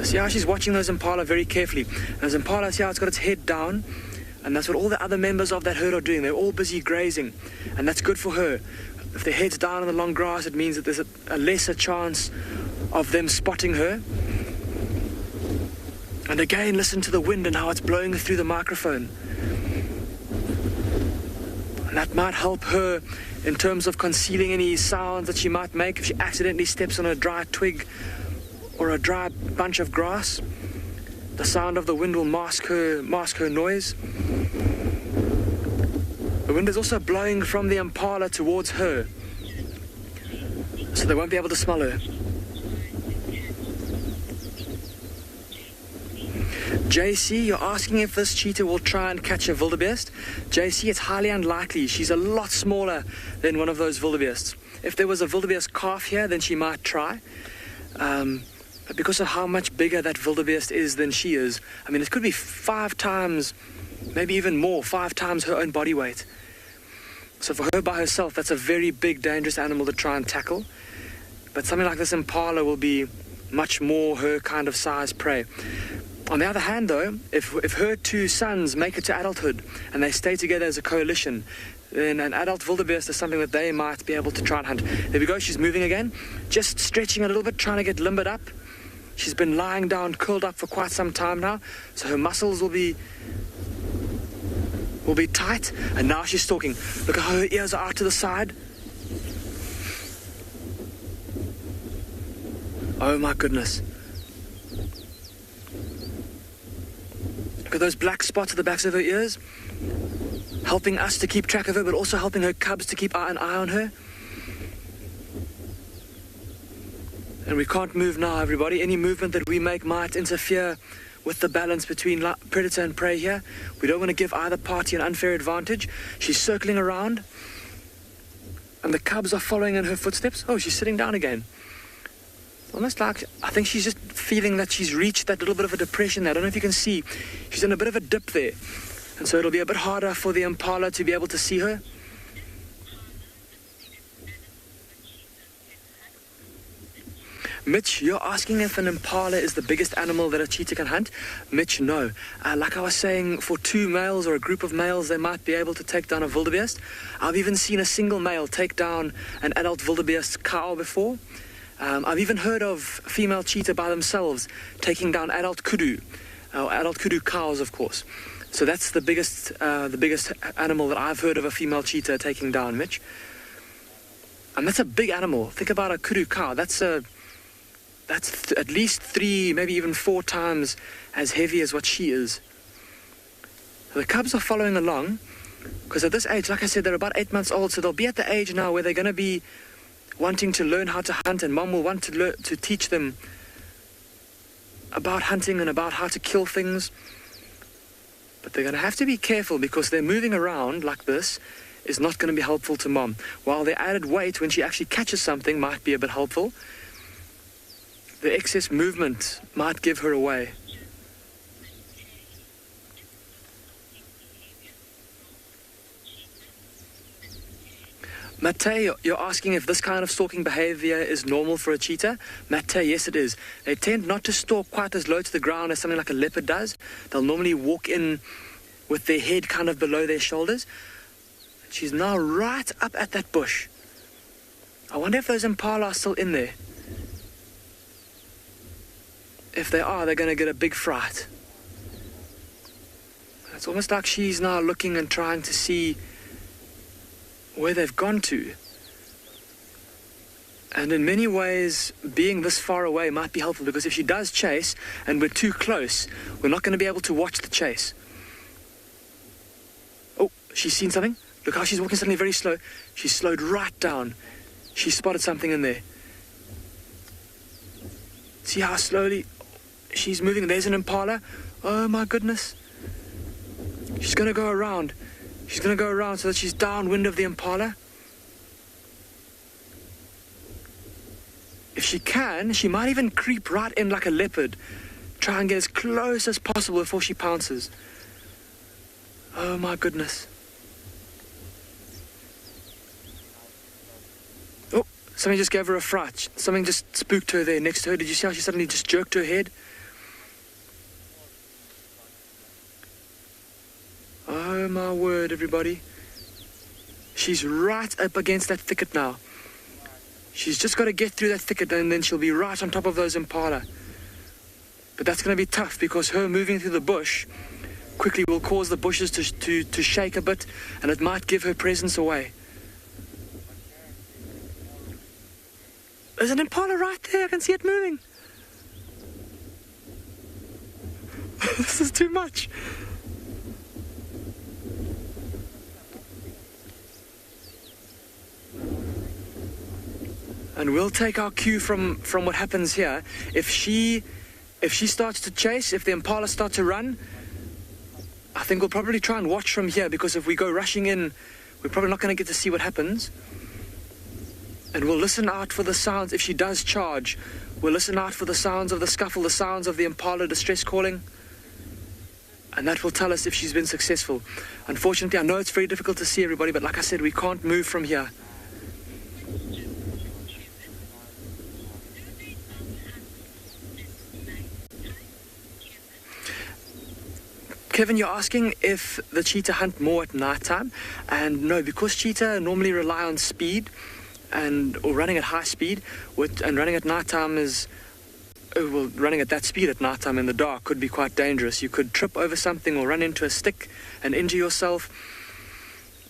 See how she's watching those impala very carefully. Those impala, see how it's got its head down, and that's what all the other members of that herd are doing. They're all busy grazing, and that's good for her. If their head's down in the long grass, it means that there's a lesser chance of them spotting her. And again, listen to the wind and how it's blowing through the microphone. And that might help her in terms of concealing any sounds that she might make if she accidentally steps on a dry twig or a dry bunch of grass. The sound of the wind will mask her noise. The wind is also blowing from the impala towards her, so they won't be able to smell her. JC, you're asking if this cheetah will try and catch a wildebeest. JC, it's highly unlikely. She's a lot smaller than one of those wildebeests. If there was a wildebeest calf here, then she might try. But because of how much bigger that wildebeest is than she is, I mean, it could be 5 times, maybe even more, 5 times her own body weight. So for her by herself, that's a very big, dangerous animal to try and tackle. But something like this impala will be much more her kind of size prey. On the other hand, though, if her 2 sons make it to adulthood and they stay together as a coalition, then an adult wildebeest is something that they might be able to try and hunt. There we go, she's moving again, just stretching a little bit, trying to get limbered up. She's been lying down, curled up for quite some time now, so her muscles will be tight, and now she's stalking. Look at how her ears are out to the side. Oh my goodness. Look at those black spots at the backs of her ears, helping us to keep track of her, but also helping her cubs to keep an eye on her. And we can't move now, everybody. Any movement that we make might interfere with the balance between predator and prey here. We don't want to give either party an unfair advantage. She's circling around, and the cubs are following in her footsteps. Oh, she's sitting down again. Almost like, I think she's just feeling that she's reached that little bit of a depression there. I don't know if you can see. She's in a bit of a dip there. And so it'll be a bit harder for the impala to be able to see her. Mitch, you're asking if an impala is the biggest animal that a cheetah can hunt? Mitch, no. Like I was saying, for 2 males or a group of males, they might be able to take down a wildebeest. I've even seen a single male take down an adult wildebeest cow before. I've even heard of female cheetah by themselves taking down adult kudu cows, of course. So that's the biggest animal that I've heard of a female cheetah taking down, Mitch. And that's a big animal. Think about a kudu cow. That's at least 3, maybe even 4 times as heavy as what she is. The cubs are following along, because at this age, like I said, they're about 8 months old, so they'll be at the age now where they're going to be wanting to learn how to hunt, and mom will want to teach them about hunting and about how to kill things. But they're going to have to be careful, because they're moving around like this is not going to be helpful to mom. While the added weight when she actually catches something might be a bit helpful, the excess movement might give her away. Mate, you're asking if this kind of stalking behavior is normal for a cheetah? Mate, yes it is. They tend not to stalk quite as low to the ground as something like a leopard does. They'll normally walk in with their head kind of below their shoulders. She's now right up at that bush. I wonder if those impala are still in there. If they are, they're going to get a big fright. It's almost like she's now looking and trying to see where they've gone to. And in many ways, being this far away might be helpful, because if she does chase and we're too close, we're not going to be able to watch the chase. Oh, she's seen something. Look how she's walking suddenly very slow. She slowed right down. She spotted something in there. See how slowly she's moving? There's an impala. Oh my goodness. She's going to go around. She's going to go around so that she's downwind of the impala. If she can, she might even creep right in like a leopard. Try and get as close as possible before she pounces. Oh my goodness. Oh, something just gave her a fright. Something just spooked her there next to her. Did you see how she suddenly just jerked her head? Oh my word, everybody. She's right up against that thicket now. She's just got to get through that thicket, and then she'll be right on top of those impala. But that's going to be tough, because her moving through the bush quickly will cause the bushes to shake a bit, and it might give her presence away. There's an impala right there. I can see it moving. This is too much. And we'll take our cue from what happens here. If she starts to chase, if the impala start to run, I think we'll probably try and watch from here, because if we go rushing in, we're probably not going to get to see what happens. And we'll listen out for the sounds. If she does charge, we'll listen out for the sounds of the scuffle, the sounds of the impala distress calling. And that will tell us if she's been successful. Unfortunately, I know it's very difficult to see everybody, but like I said, we can't move from here. Kevin, you're asking if the cheetah hunt more at night time, and no, because cheetah normally rely on speed or running at high speed, and running at night time running at that speed at night time in the dark could be quite dangerous. You could trip over something or run into a stick and injure yourself.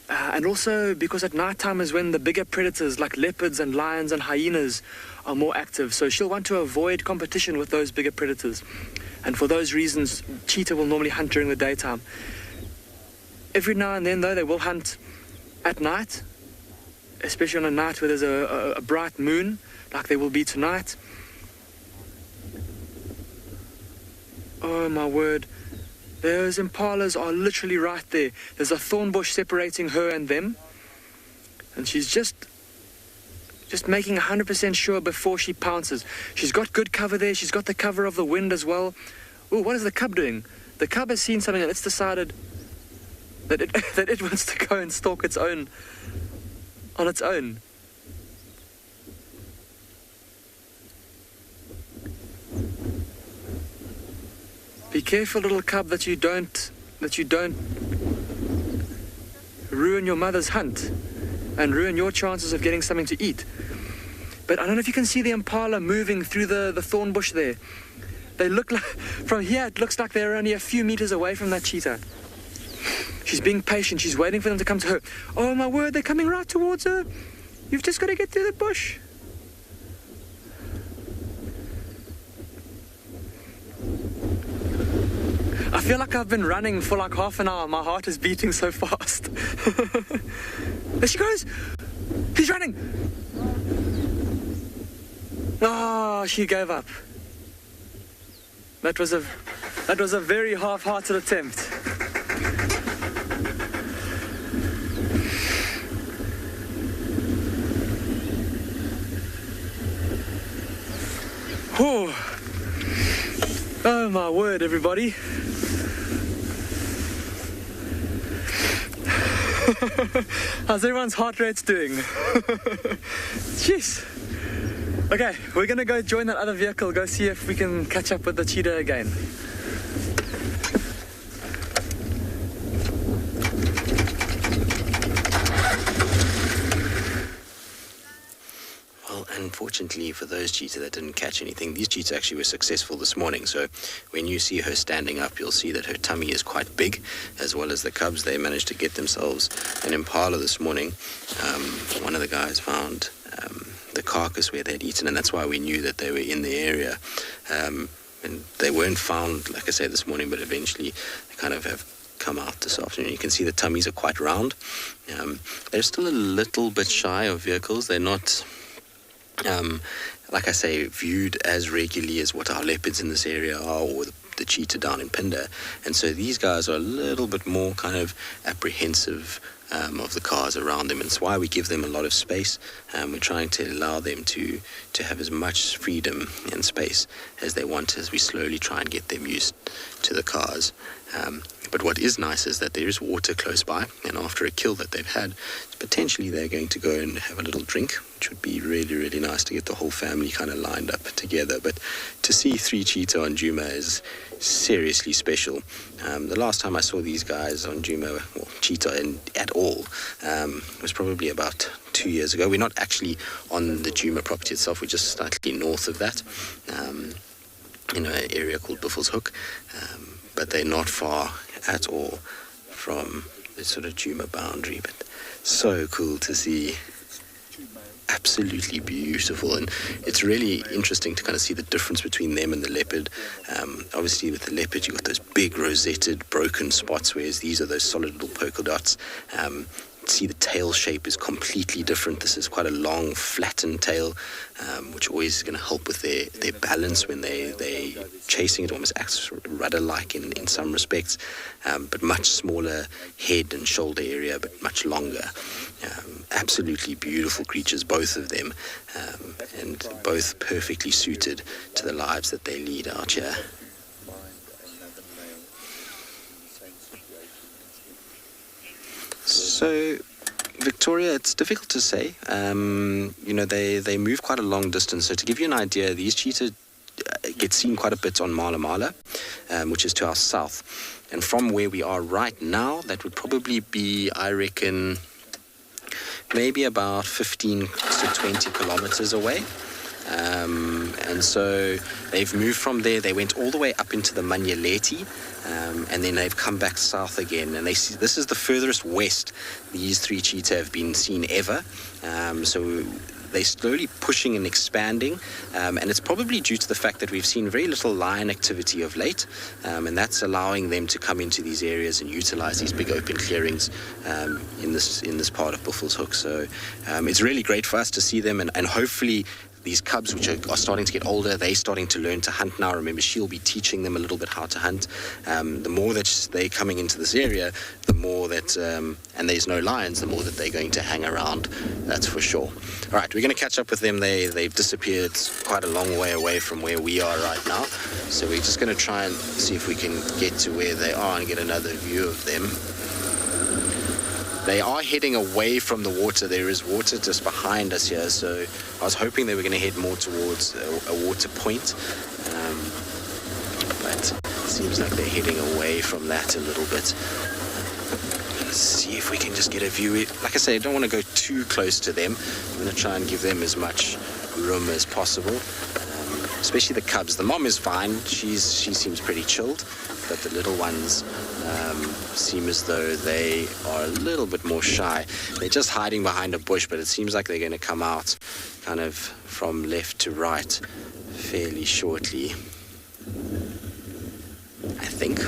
And also because at night time is when the bigger predators like leopards and lions and hyenas are more active, so she'll want to avoid competition with those bigger predators. And for those reasons, cheetah will normally hunt during the daytime. Every now and then, though, they will hunt at night, especially on a night where there's a bright moon, like there will be tonight. Oh, my word. Those impalas are literally right there. There's a thorn bush separating her and them. And she's just making 100% sure before she pounces. She's got good cover there. She's got the cover of the wind as well. Oh, what is the cub doing? The cub has seen something and it's decided that it wants to go and stalk its own on its own. Be careful, little cub, that you don't ruin your mother's hunt and ruin your chances of getting something to eat. But I don't know if you can see the impala moving through the thorn bush there. They look like, from here it looks like they're only a few meters away from that cheetah. She's being patient. She's waiting for them to come to her. Oh my word, they're coming right towards her. You've just got to get through the bush. I feel like I've been running for like half an hour. My heart is beating so fast. There she goes. He's running. Oh, she gave up. That was a very half-hearted attempt. Oh my word, everybody. How's everyone's heart rates doing? Jeez. Okay, we're gonna go join that other vehicle, go see if we can catch up with the cheetah again. Unfortunately for those cheetah that didn't catch anything, these cheetah actually were successful this morning. So when you see her standing up, you'll see that her tummy is quite big, as well as the cubs. They managed to get themselves an impala this morning. One of the guys found the carcass where they'd eaten, and that's why we knew that they were in the area. And they weren't found, like I said, this morning, but eventually they kind of have come out this afternoon. You can see the tummies are quite round. They're still a little bit shy of vehicles. They're not... like I say, viewed as regularly as what our leopards in this area are, or the cheetah down in Phinda. And so these guys are a little bit more kind of apprehensive of the cars around them. And it's why we give them a lot of space. We're trying to allow them to have as much freedom and space as they want, as we slowly try and get them used to the cars. But what is nice is that there is water close by, and after a kill that they've had, potentially they're going to go and have a little drink, which would be really, really nice to get the whole family kind of lined up together. But to see 3 cheetah on Djuma is seriously special. The last time I saw these guys on Djuma, well, cheetah at all, was probably about 2 years ago. We're not actually on the Djuma property itself, we're just slightly north of that, in an area called Buffelshoek. But they're not far at all from the sort of Djuma boundary. But so cool to see. Absolutely beautiful, and it's really interesting to kind of see the difference between them and the leopard. Obviously with the leopard you've got those big rosetted broken spots, whereas these are those solid little polka dots. See, the tail shape is completely different. This is quite a long flattened tail, which always is going to help with their balance when they're chasing. It almost acts rudder-like in some respects, but much smaller head and shoulder area, but much longer. Absolutely beautiful creatures, both of them, and both perfectly suited to the lives that they lead out here. So, Victoria, it's difficult to say. They move quite a long distance. So to give you an idea, these cheetah get seen quite a bit on Mala Mala, which is to our south. And from where we are right now, that would probably be, I reckon, maybe about 15 to 20 kilometers away. And so they've moved from there. They went all the way up into the Manyeleti, and then they've come back south again. And this is the furthest west these 3 cheetah have been seen ever. So they're slowly pushing and expanding, and it's probably due to the fact that we've seen very little lion activity of late, and that's allowing them to come into these areas and utilize these big open clearings in this part of Buffelshoek. So it's really great for us to see them, and hopefully these cubs, which are starting to get older, they're starting to learn to hunt now. Remember, she'll be teaching them a little bit how to hunt. The more that they're coming into this area, the more that, and there's no lions, the more that they're going to hang around, that's for sure. All right, we're going to catch up with them. They've disappeared quite a long way away from where we are right now. So we're just going to try and see if we can get to where they are and get another view of them. They are heading away from the water. There is water just behind us here, so I was hoping they were going to head more towards a water point, but it seems like they're heading away from that a little bit. Let's see if we can just get a view. Like I say, I don't want to go too close to them. I'm going to try and give them as much room as possible, especially the cubs. The mom is fine. She seems pretty chilled, but the little ones seem as though they are a little bit more shy. They're just hiding behind a bush, but it seems like they're going to come out kind of from left to right fairly shortly. I think.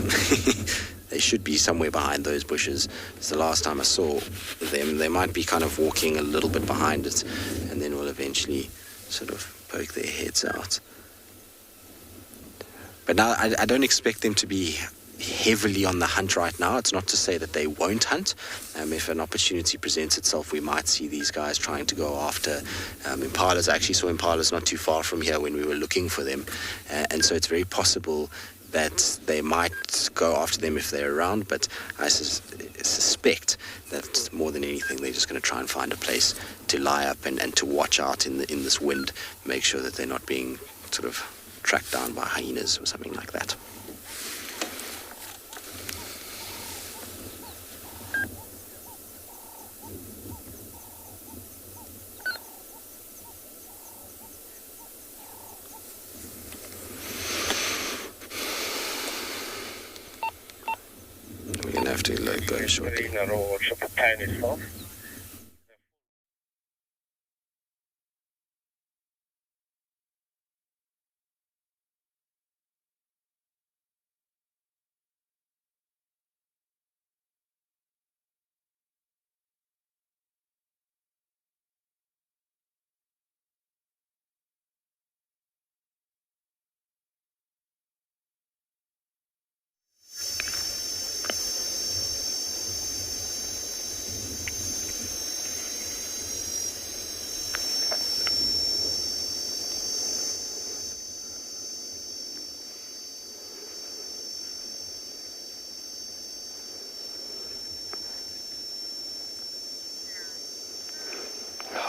They should be somewhere behind those bushes. It's the last time I saw them. They might be kind of walking a little bit behind it, and then will eventually sort of poke their heads out. But now I don't expect them to be heavily on the hunt right now. It's not to say that they won't hunt. If an opportunity presents itself, we might see these guys trying to go after impalas. I actually saw impalas not too far from here when we were looking for them. And so it's very possible that they might go after them if they're around, but I suspect that more than anything they're just going to try and find a place to lie up and to watch out in this wind, make sure that they're not being sort of tracked down by hyenas or something like that. We're going to have to let go shortly.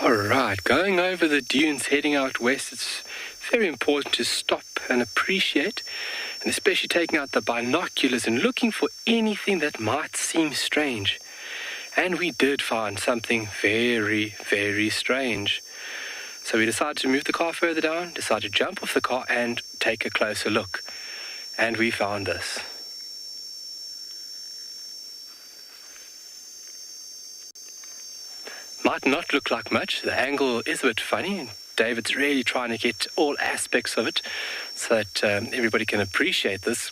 All right, going over the dunes, heading out west, it's very important to stop and appreciate, and especially taking out the binoculars and looking for anything that might seem strange. And we did find something very, very strange. So we decided to move the car further down, decided to jump off the car and take a closer look. And we found this. Might not look like much. The angle is a bit funny. David's really trying to get all aspects of it so that everybody can appreciate this.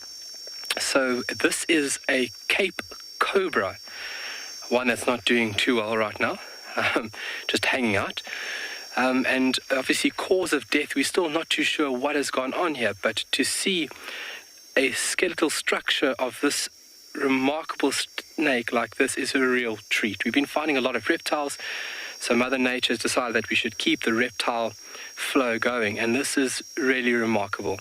So this is a Cape Cobra, one that's not doing too well right now, just hanging out. And obviously cause of death, we're still not too sure what has gone on here, but to see a skeletal structure of this remarkable snake like this is a real treat. We've been finding a lot of reptiles, so Mother Nature has decided that we should keep the reptile flow going, and this is really remarkable.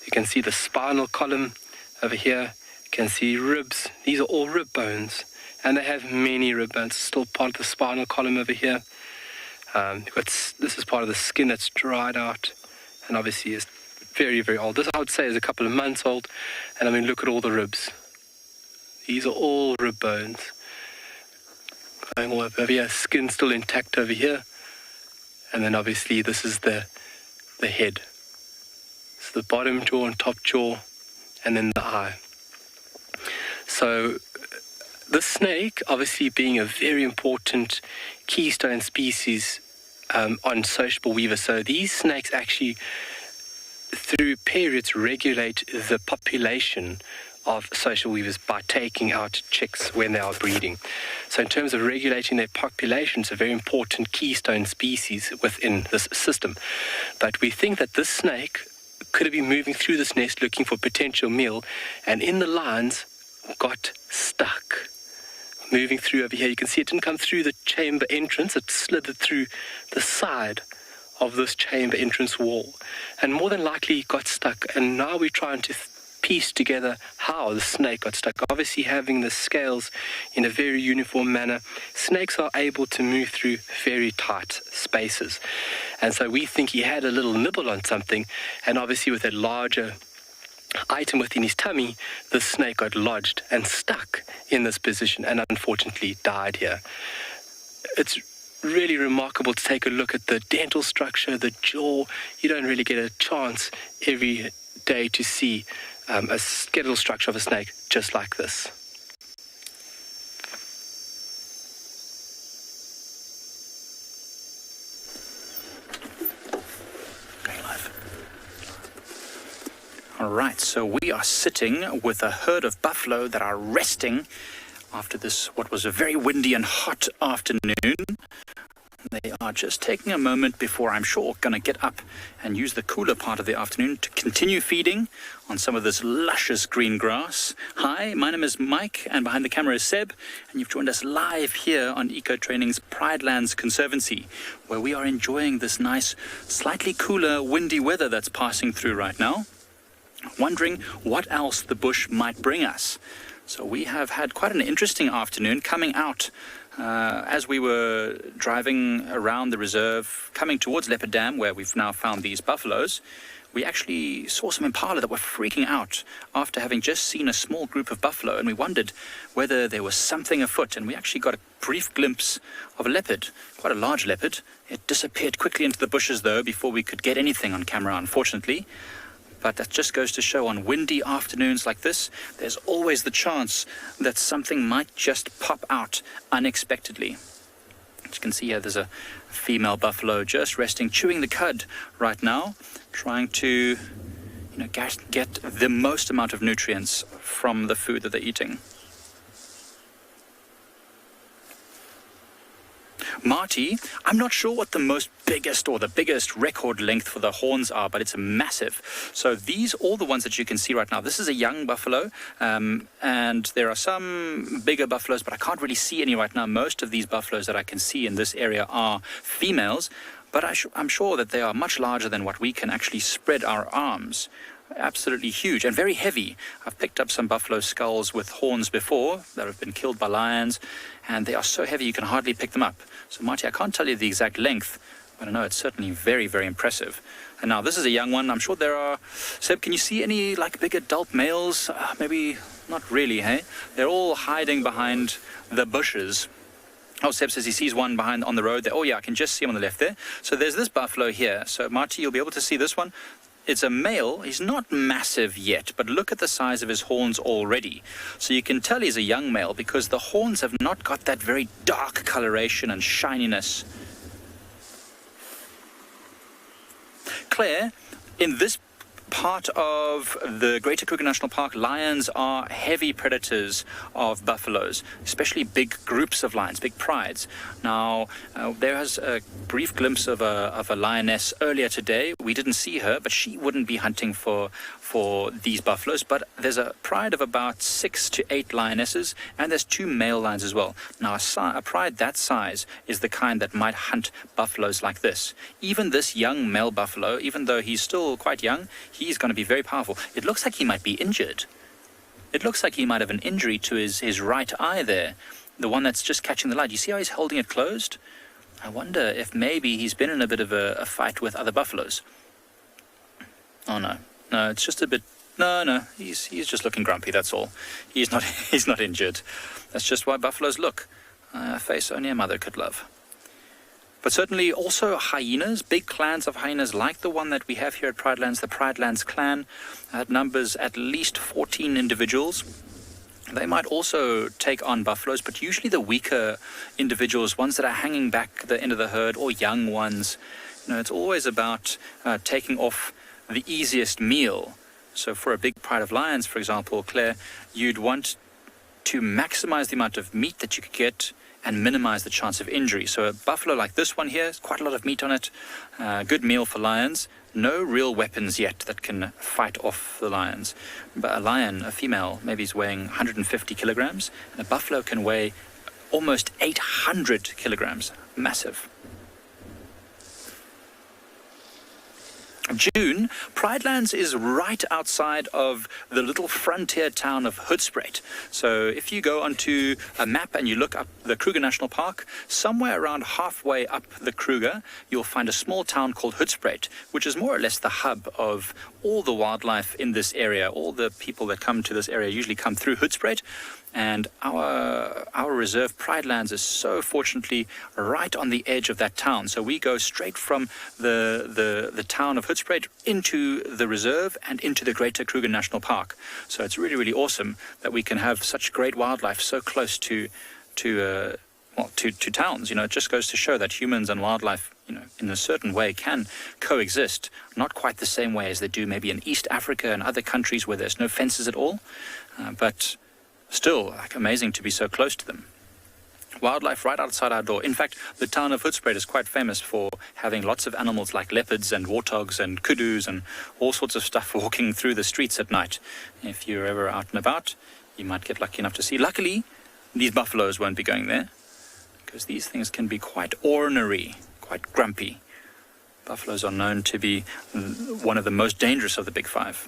You can see the spinal column over here. You can see ribs. These are all rib bones, and they have many rib bones. Still part of the spinal column over here. This is part of the skin that's dried out, and obviously is very, very old. This I would say is a couple of months old, and I mean look at all the ribs. These are all rib bones. Going all over here, skin still intact over here. And then obviously this is the head. So the bottom jaw and top jaw, and then the eye. So the snake, obviously being a very important keystone species on sociable weaver. So these snakes actually, through periods, regulate the population of social weavers by taking out chicks when they are breeding. So in terms of regulating their population, it's a very important keystone species within this system. But we think that this snake could have been moving through this nest looking for potential meal, and in the lines got stuck. Moving through over here, you can see it didn't come through the chamber entrance, it slithered through the side of this chamber entrance wall, and more than likely got stuck. And now we're trying to piece together how the snake got stuck. Obviously having the scales in a very uniform manner, snakes are able to move through very tight spaces, and so we think he had a little nibble on something, and obviously with a larger item within his tummy, the snake got lodged and stuck in this position and unfortunately died here. It's really remarkable to take a look at the dental structure, the jaw. You don't really get a chance every day to see a skeletal structure of a snake, just like this. All right, so we are sitting with a herd of buffalo that are resting after this, what was a very windy and hot afternoon. They are just taking a moment before, I'm sure, going to get up and use the cooler part of the afternoon to continue feeding on some of this luscious green grass. Hi, my name is Mike, and behind the camera is Seb, and you've joined us live here on Eco Training's Pridelands Conservancy, where we are enjoying this nice, slightly cooler, windy weather that's passing through right now, wondering what else the bush might bring us. So we have had quite an interesting afternoon coming out as we were driving around the reserve, coming towards Leopard Dam, where we've now found these buffaloes. We actually saw some impala that were freaking out after having just seen a small group of buffalo, and we wondered whether there was something afoot, and we actually got a brief glimpse of a leopard, quite a large leopard. It disappeared quickly into the bushes, though, before we could get anything on camera, unfortunately. But that just goes to show, on windy afternoons like this, there's always the chance that something might just pop out unexpectedly. As you can see here, there's a female buffalo just resting, chewing the cud right now, trying to get the most amount of nutrients from the food that they're eating. Marty, I'm not sure what the biggest record length for the horns are, but it's massive. So these, all the ones that you can see right now, this is a young buffalo, and there are some bigger buffaloes, but I can't really see any right now. Most of these buffaloes that I can see in this area are females, but I'm sure that they are much larger than what we can actually spread our arms. Absolutely huge and very heavy. I've picked up some buffalo skulls with horns before that have been killed by lions, and they are so heavy you can hardly pick them up. So Marty, I can't tell you the exact length, but I know it's certainly very, very impressive. And now this is a young one. I'm sure there are... Seb, can you see any big adult males? Maybe not really, hey? They're all hiding behind the bushes. Oh, Seb says he sees one behind on the road there. Oh yeah, I can just see him on the left there. So there's this buffalo here. So Marty, you'll be able to see this one. It's a male. He's not massive yet, but look at the size of his horns already. So you can tell he's a young male because the horns have not got that very dark coloration and shininess. Claire, in this part of the Greater Kruger National Park, lions are heavy predators of buffaloes, especially big groups of lions, big prides. Now, there was a brief glimpse of a lioness earlier today. We didn't see her, but she wouldn't be hunting for these buffaloes. But there's a pride of about 6 to 8 lionesses, and there's 2 male lions as well. Now, a pride that size is the kind that might hunt buffaloes like this. Even this young male buffalo, even though he's still quite young, he's going to be very powerful. It looks like he might be injured. It looks like he might have an injury to his right eye there, the one that's just catching the light. You see how he's holding it closed? I wonder if maybe he's been in a bit of a fight with other buffaloes. Oh no, it's just a bit. No, he's just looking grumpy. That's all. He's not injured. That's just why buffaloes look. A face only a mother could love. But certainly also hyenas, big clans of hyenas like the one that we have here at Pridelands, the Pridelands clan, numbers at least 14 individuals. They might also take on buffaloes, but usually the weaker individuals, ones that are hanging back the end of the herd, or young ones. It's always about taking off the easiest meal. So for a big pride of lions, for example, Claire, you'd want to maximize the amount of meat that you could get and minimize the chance of injury. So a buffalo like this one here, quite a lot of meat on it, good meal for lions. No real weapons yet that can fight off the lions. But a lion, a female, maybe is weighing 150 kilograms, and a buffalo can weigh almost 800 kilograms. Massive. June, Pridelands is right outside of the little frontier town of Hoedspruit. So if you go onto a map and you look up the Kruger National Park, somewhere around halfway up the Kruger, you'll find a small town called Hoedspruit, which is more or less the hub of all the wildlife in this area. All the people that come to this area usually come through Hoedspruit. And our reserve, Pride Lands, is so fortunately right on the edge of that town. So we go straight from the town of Hoedspruit into the reserve and into the Greater Kruger National Park. So it's really, really awesome that we can have such great wildlife so close to towns. It just goes to show that humans and wildlife, in a certain way can coexist, not quite the same way as they do maybe in East Africa and other countries where there's no fences at all, but still amazing to be so close to them. Wildlife right outside our door. In fact, the town of Hoedspruit is quite famous for having lots of animals like leopards and warthogs and kudus and all sorts of stuff walking through the streets at night. If you're ever out and about, you might get lucky enough to see. Luckily, these buffaloes won't be going there, because these things can be quite ornery, quite grumpy. Buffaloes are known to be one of the most dangerous of the big five.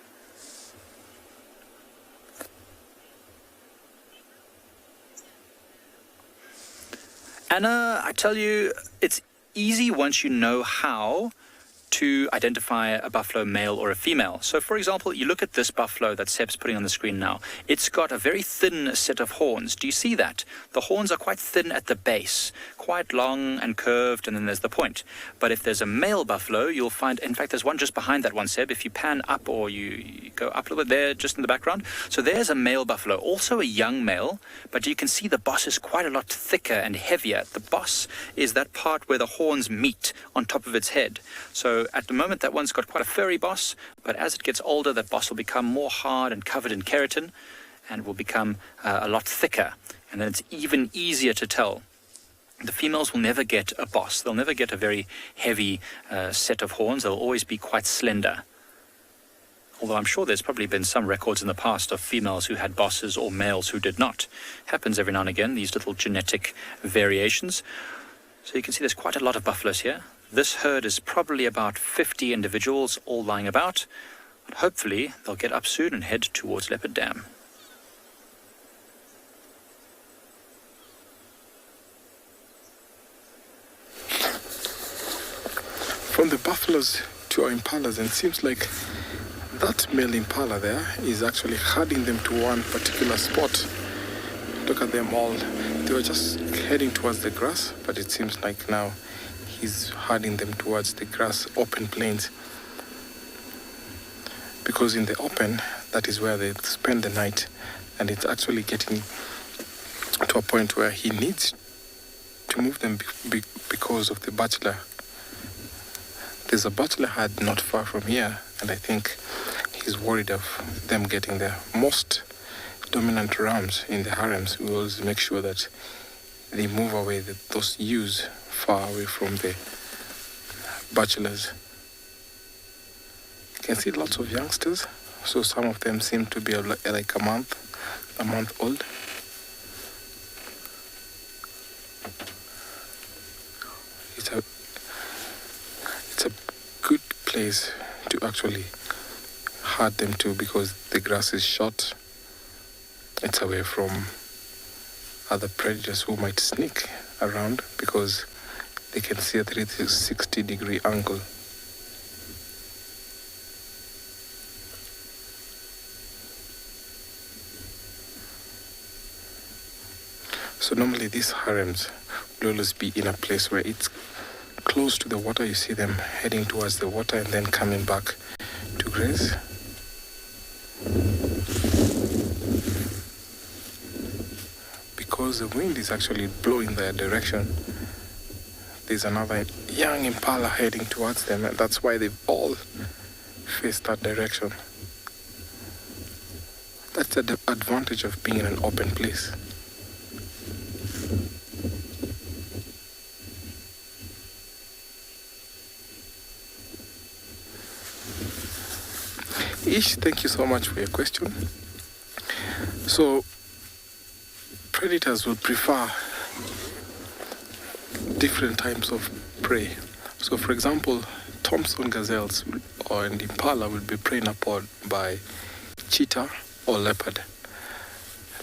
Anna, I tell you, it's easy once you know how to identify a buffalo male or a female. So, for example, you look at this buffalo that Seb's putting on the screen now. It's got a very thin set of horns. Do you see that? The horns are quite thin at the base, quite long and curved, and then there's the point. But if there's a male buffalo, you'll find, in fact, there's one just behind that one, Seb. If you pan up or you go up a little bit there, just in the background. So there's a male buffalo, also a young male, but you can see the boss is quite a lot thicker and heavier. The boss is that part where the horns meet on top of its head. So at the moment, that one's got quite a furry boss, but as it gets older, that boss will become more hard and covered in keratin and will become a lot thicker. And then it's even easier to tell. The females will never get a boss. They'll never get a very heavy set of horns. They'll always be quite slender. Although I'm sure there's probably been some records in the past of females who had bosses or males who did not. Happens every now and again, these little genetic variations. So you can see there's quite a lot of buffaloes here. This herd is probably about 50 individuals all lying about. But hopefully they'll get up soon and head towards Leopard Dam. From the buffaloes to our impalas, and it seems like that male impala there is actually herding them to one particular spot. Look at them all. They were just heading towards the grass, but it seems like now he's herding them towards the grass, open plains. Because in the open, that is where they spend the night, and it's actually getting to a point where he needs to move them because of the bachelor. There's a bachelor herd not far from here, and I think he's worried of them getting there. Most dominant rams in the harems will always make sure that they move away those ewes far away from the bachelors. You can see lots of youngsters, so some of them seem to be like a month old. It's a good place to actually herd them to, because the grass is short. It's away from other predators who might sneak around, because they can see a 360-degree angle. So normally these harems will always be in a place where it's close to the water. You see them heading towards the water and then coming back to graze. Because the wind is actually blowing their direction, there's another young impala heading towards them, and that's why they've all faced that direction. That's the advantage of being in an open place. Ish, thank you so much for your question. So, predators will prefer different types of prey. So, for example, Thompson gazelles and impala will be preyed upon by cheetah or leopard.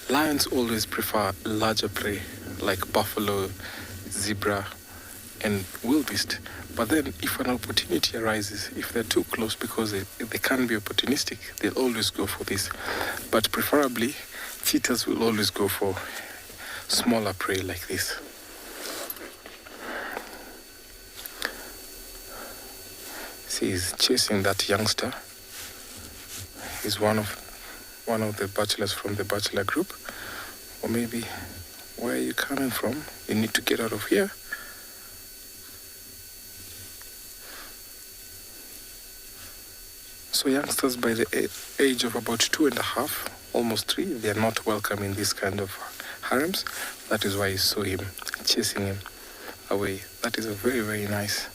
Lions always prefer larger prey like buffalo, zebra, and wildebeest. But then if an opportunity arises, if they're too close, because they can be opportunistic, they'll always go for this. But preferably cheetahs will always go for smaller prey like this. See, he's chasing that youngster. He's one of the bachelors from the bachelor group. Or maybe, where are you coming from? You need to get out of here. So youngsters by the age of about 2.5, almost 3, they are not welcome in this kind of harems. That is why you saw him chasing him away. That is a very, very nice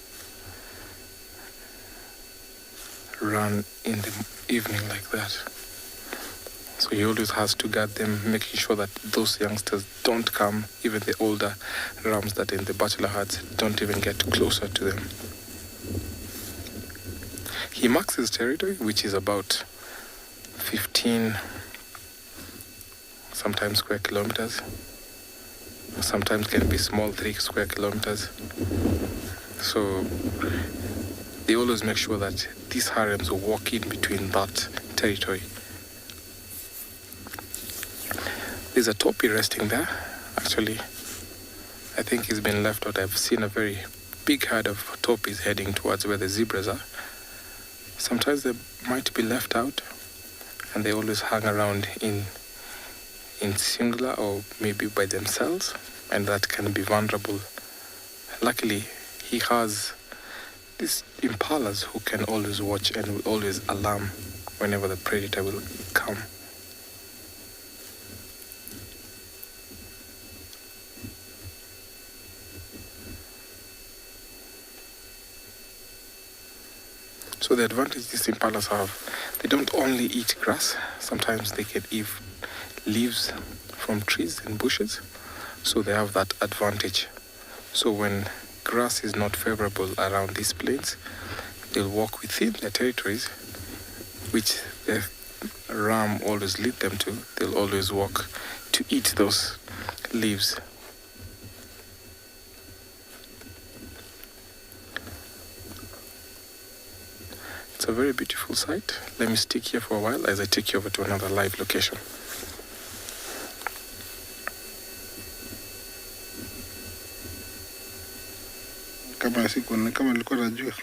run in the evening like that. So he always has to guard them, making sure that those youngsters don't come, even the older rams that are in the bachelor herds don't even get closer to them. He marks his territory, which is about 15, sometimes square kilometers. Sometimes can be small, 3 square kilometers. So they always make sure that these harems will walk in between that territory. There's a topi resting there. Actually, I think he's been left out. I've seen a very big herd of topis heading towards where the zebras are. Sometimes they might be left out, and they always hang around in singular or maybe by themselves, and that can be vulnerable. Luckily, he has these impalas who can always watch and will always alarm whenever the predator will come. So the advantage these impalas have, they don't only eat grass, sometimes they can eat leaves from trees and bushes, so they have that advantage. So when grass is not favorable around these plains, they'll walk within their territories, which the ram always lead them to. They'll always walk to eat those leaves. It's a very beautiful sight. Let me stick here for a while as I take you over to another live location. Kama nilikuwa najua.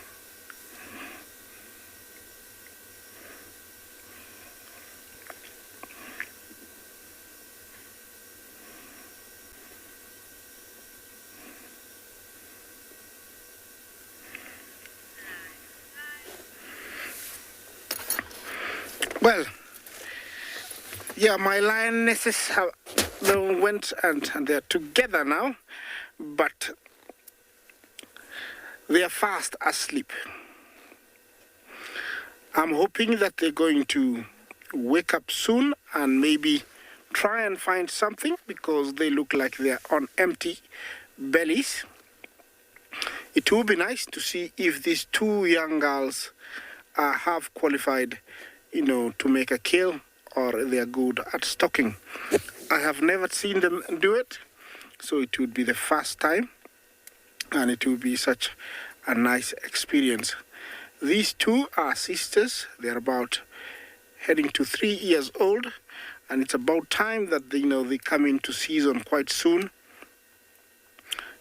Well, yeah, my lionesses have, they went and they're together now, but they are fast asleep. I'm hoping that they're going to wake up soon and maybe try and find something, because they look like they're on empty bellies. It will be nice to see if these 2 young girls have qualified, you know, to make a kill, or they're good at stalking. I have never seen them do it, so it would be the first time, and it will be such a nice experience. These 2 are sisters. They're about heading to 3 years old, and it's about time that they come into season quite soon.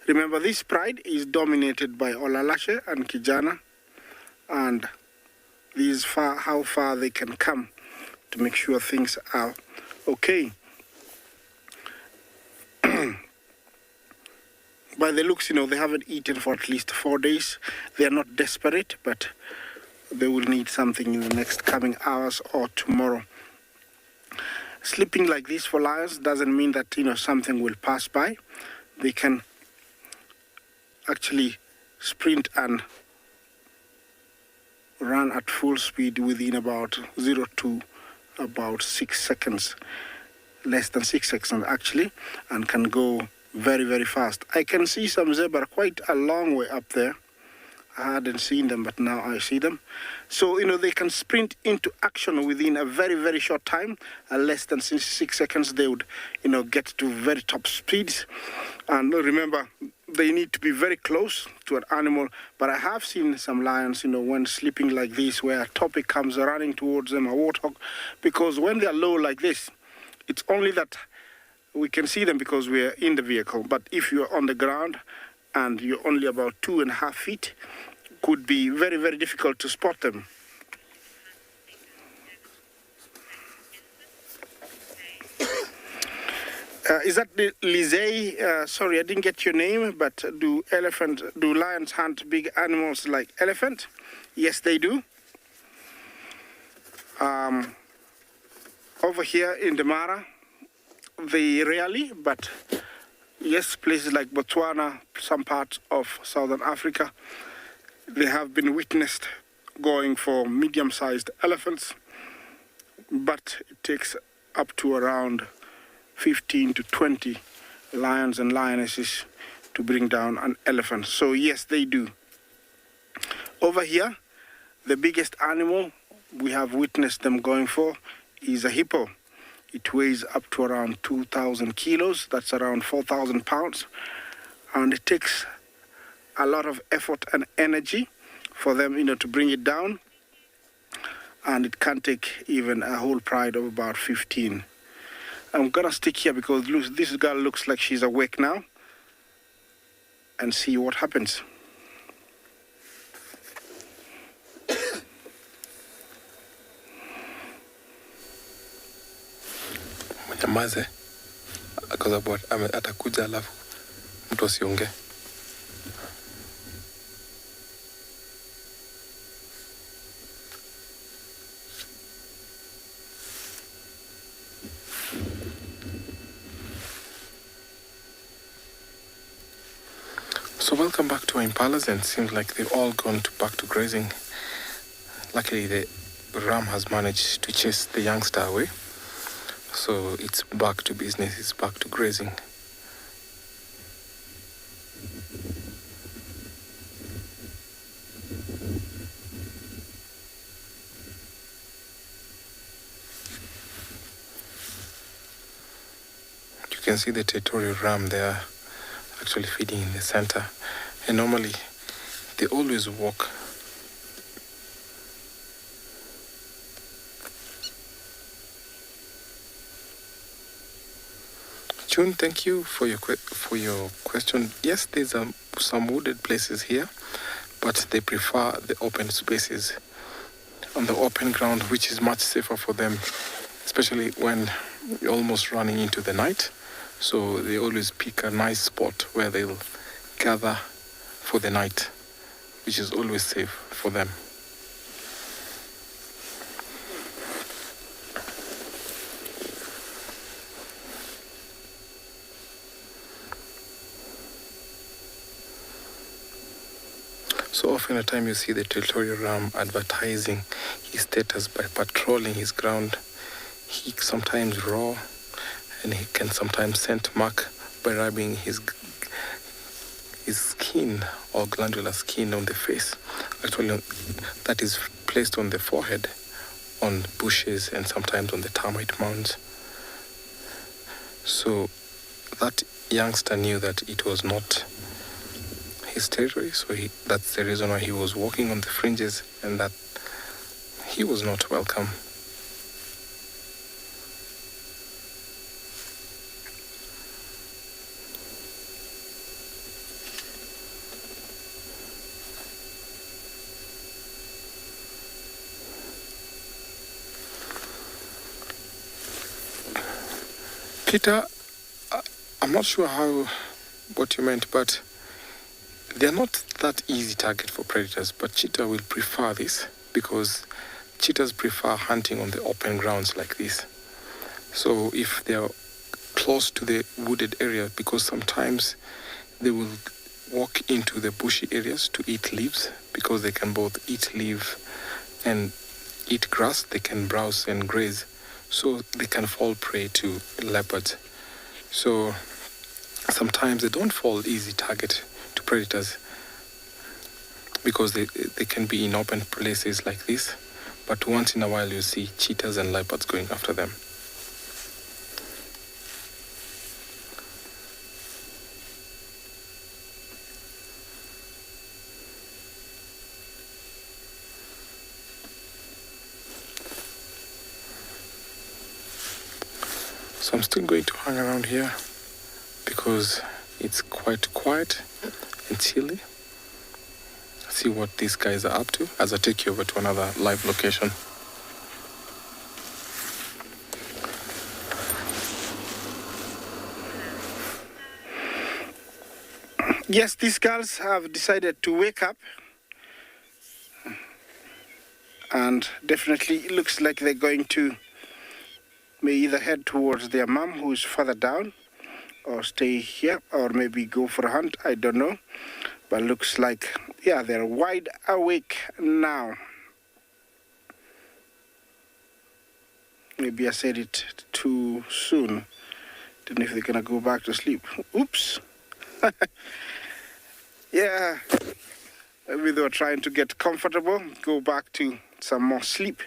Remember, this pride is dominated by Olalashe and Kijana, and this is how far they can come to make sure things are okay. By the looks, they haven't eaten for at least 4 days. They are not desperate, but they will need something in the next coming hours or tomorrow. Sleeping like this for lions doesn't mean that, something will pass by. They can actually sprint and run at full speed within about 0 to about 6 seconds, less than 6 seconds actually, and can go very, very fast. I can see some zebra quite a long way up there. I hadn't seen them, but now I see them. So, they can sprint into action within a very, very short time. Less than 6 seconds, they would, get to very top speeds. And remember, they need to be very close to an animal. But I have seen some lions, when sleeping like this, where a topic comes running towards them, a warthog, because when they are low like this, It's only that we can see them because we're in the vehicle. But if you're on the ground and you're only about 2.5 feet, could be very, very difficult to spot them. Is that the Lizay? Sorry, I didn't get your name, but do lions hunt big animals like elephant? Yes, they do. Over here in the Mara, they rarely, but yes, places like Botswana, some parts of Southern Africa, they have been witnessed going for medium-sized elephants, but it takes up to around 15 to 20 lions and lionesses to bring down an elephant. So yes, they do. Over here, the biggest animal we have witnessed them going for is a hippo. It weighs up to around 2,000 kilos. That's around 4,000 pounds. And it takes a lot of effort and energy for them, to bring it down. And it can take even a whole pride of about 15. I'm gonna stick here because this girl looks like she's awake now, and see what happens. Mnyamaze kwa sababu atakuja alafu mtu asiongee. So welcome back to our impalas, and it seems like they've all gone back to grazing. Luckily, the ram has managed to chase the youngster away. So it's back to business, it's back to grazing. You can see the territorial ram there actually feeding in the center. And normally they always walk June, thank you for your question. Yes, there's some wooded places here, but they prefer the open spaces on the open ground, which is much safer for them, especially when you're almost running into the night. So they always pick a nice spot where they'll gather for the night, which is always safe for them. So often at time you see the territorial ram advertising his status by patrolling his ground. He sometimes roar, and he can sometimes scent mark by rubbing his skin or glandular skin on the face. Actually, that is placed on the forehead, on bushes, and sometimes on the termite mounds. So that youngster knew that it was not his territory, so that's the reason why he was walking on the fringes, and that he was not welcome. Peter, I'm not sure what you meant, but they're not that easy target for predators, but cheetah will prefer this because cheetahs prefer hunting on the open grounds like this. So if they're close to the wooded area, because sometimes they will walk into the bushy areas to eat leaves, because they can both eat leaf and eat grass, they can browse and graze, so they can fall prey to leopards. So sometimes they don't fall easy target to predators because they can be in open places like this, but once in a while you see cheetahs and leopards going after them. So I'm still going to hang around here because it's quite quiet and chilly. See what these guys are up to as I take you over to another live location. Yes, these girls have decided to wake up, and definitely it looks like they're going to may either head towards their mom, who is further down, or stay here, or maybe go for a hunt. I don't know, but looks like, yeah, they're wide awake now. Maybe I said it too soon. Don't know if they're gonna go back to sleep. Oops. Yeah, maybe they were trying to get comfortable, go back to some more sleep.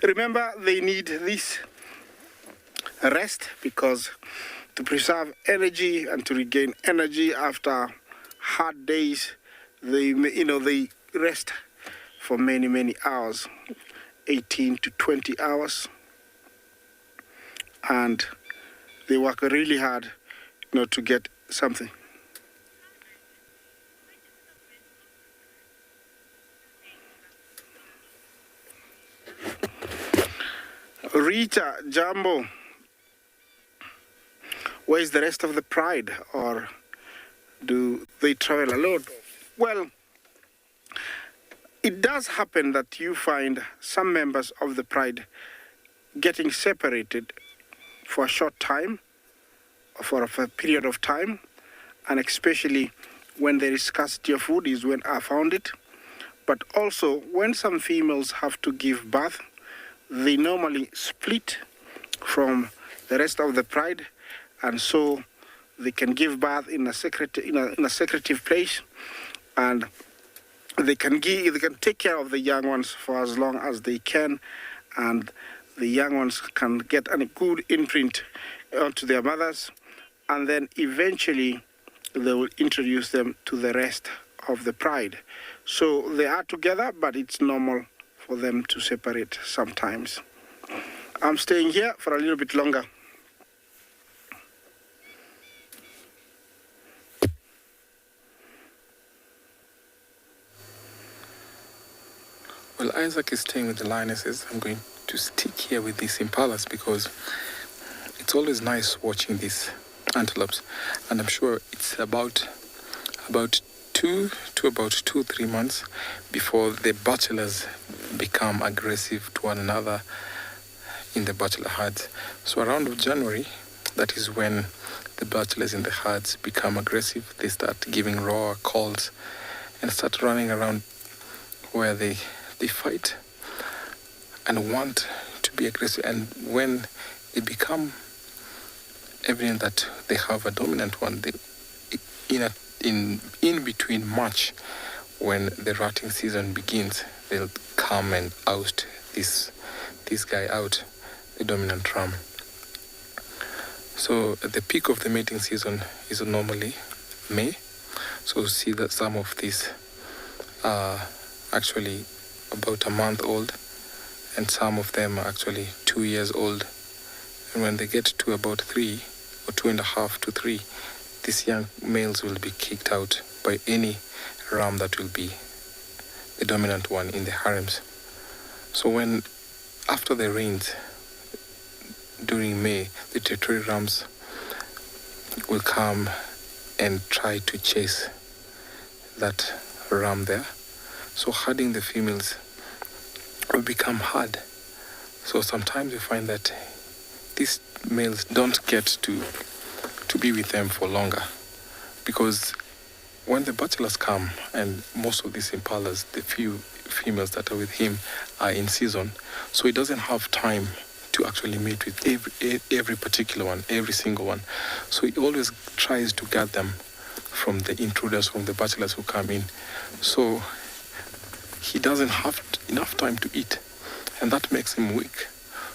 Remember, they need this rest because to preserve energy and to regain energy after hard days, they rest for many hours, 18 to 20 hours, and they work really hard, to get something. Rita, Jambo, where's the rest of the pride, or do they travel alone? Well, it does happen that you find some members of the pride getting separated for a short time, or for a period of time, and especially when there is scarcity of food is when I found it. But also when some females have to give birth, they normally split from the rest of the pride, and so they can give birth in a secretive place, and they can take care of the young ones for as long as they can, and the young ones can get a good imprint onto their mothers, and then eventually they will introduce them to the rest of the pride. So they are together, but it's normal for them to separate sometimes. I'm staying here for a little bit longer. Well, Isaac is staying with the lionesses. I'm going to stick here with these impalas because it's always nice watching these antelopes, and I'm sure it's about 2 to about 2-3 months before the bachelors become aggressive to one another in the bachelor herds. So around January, that is when the bachelors in the herds become aggressive. They start giving roar calls and start running around where they fight and want to be aggressive. And when it become evident that they have a dominant one, in between March, when the rutting season begins, they'll come and oust this guy out, the dominant ram. So at the peak of the mating season is normally May. So see that some of these are actually about a month old, and some of them are actually 2 years old. And when they get to about 3 or 2.5 to 3, these young males will be kicked out by any ram that will be the dominant one in the harems. So when, after the rains during May, the territory rams will come and try to chase that ram there. So herding the females will become hard. So sometimes you find that these males don't get to be with them for longer, because when the bachelors come, and most of these impalas, the few females that are with him are in season, so he doesn't have time to actually mate with every particular one, every single one. So he always tries to guard them from the intruders, from the bachelors who come in. So he doesn't have enough time to eat, and that makes him weak.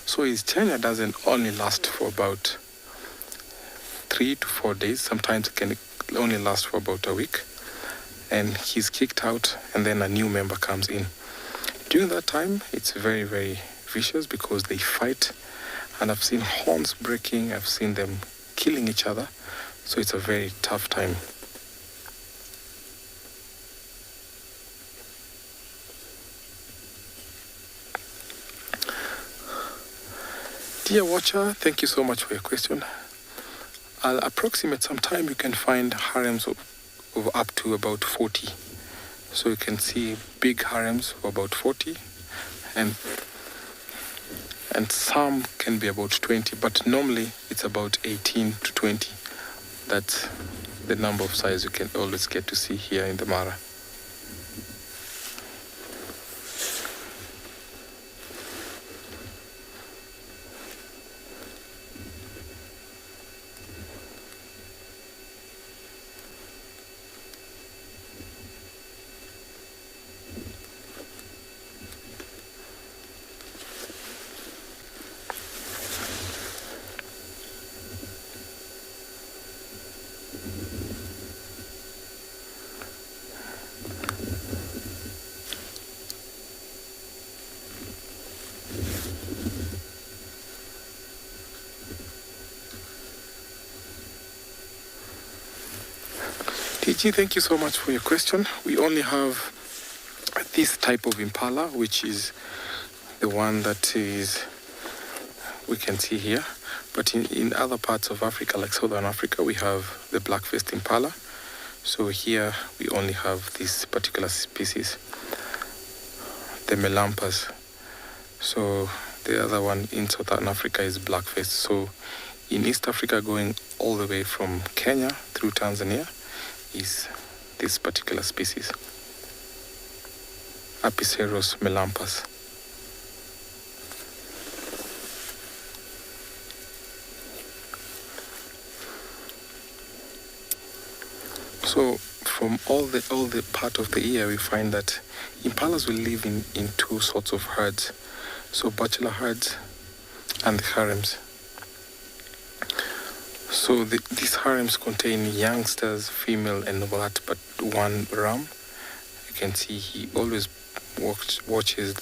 So his tenure doesn't only last for about 3 to 4 days. Sometimes it can only last for about a week, and he's kicked out, and then a new member comes in. During that time, it's very, very vicious because they fight And I've seen horns breaking, I've seen them killing each other. So it's a very tough time. Dear watcher, thank you so much for your question. I'll approximate some time. You can find harems of up to about 40. So you can see big harems of about 40, and some can be about 20, but normally it's about 18 to 20. That's the number of size you can always get to see here in the Mara. TG, thank you so much for your question. We only have this type of impala, which is the one that is we can see here. But in other parts of Africa, like Southern Africa, we have the Blackfest Impala. So here we only have this particular species, the Melampas. So the other one in Southern Africa is Blackfest. So in East Africa, going all the way from Kenya through Tanzania, is this particular species, Apiseros Melampas. So from all the part of the year, we find that impalas will live in two sorts of herds. So bachelor herds and the harems. So these harems contain youngsters, female and what, but one ram. You can see he always watches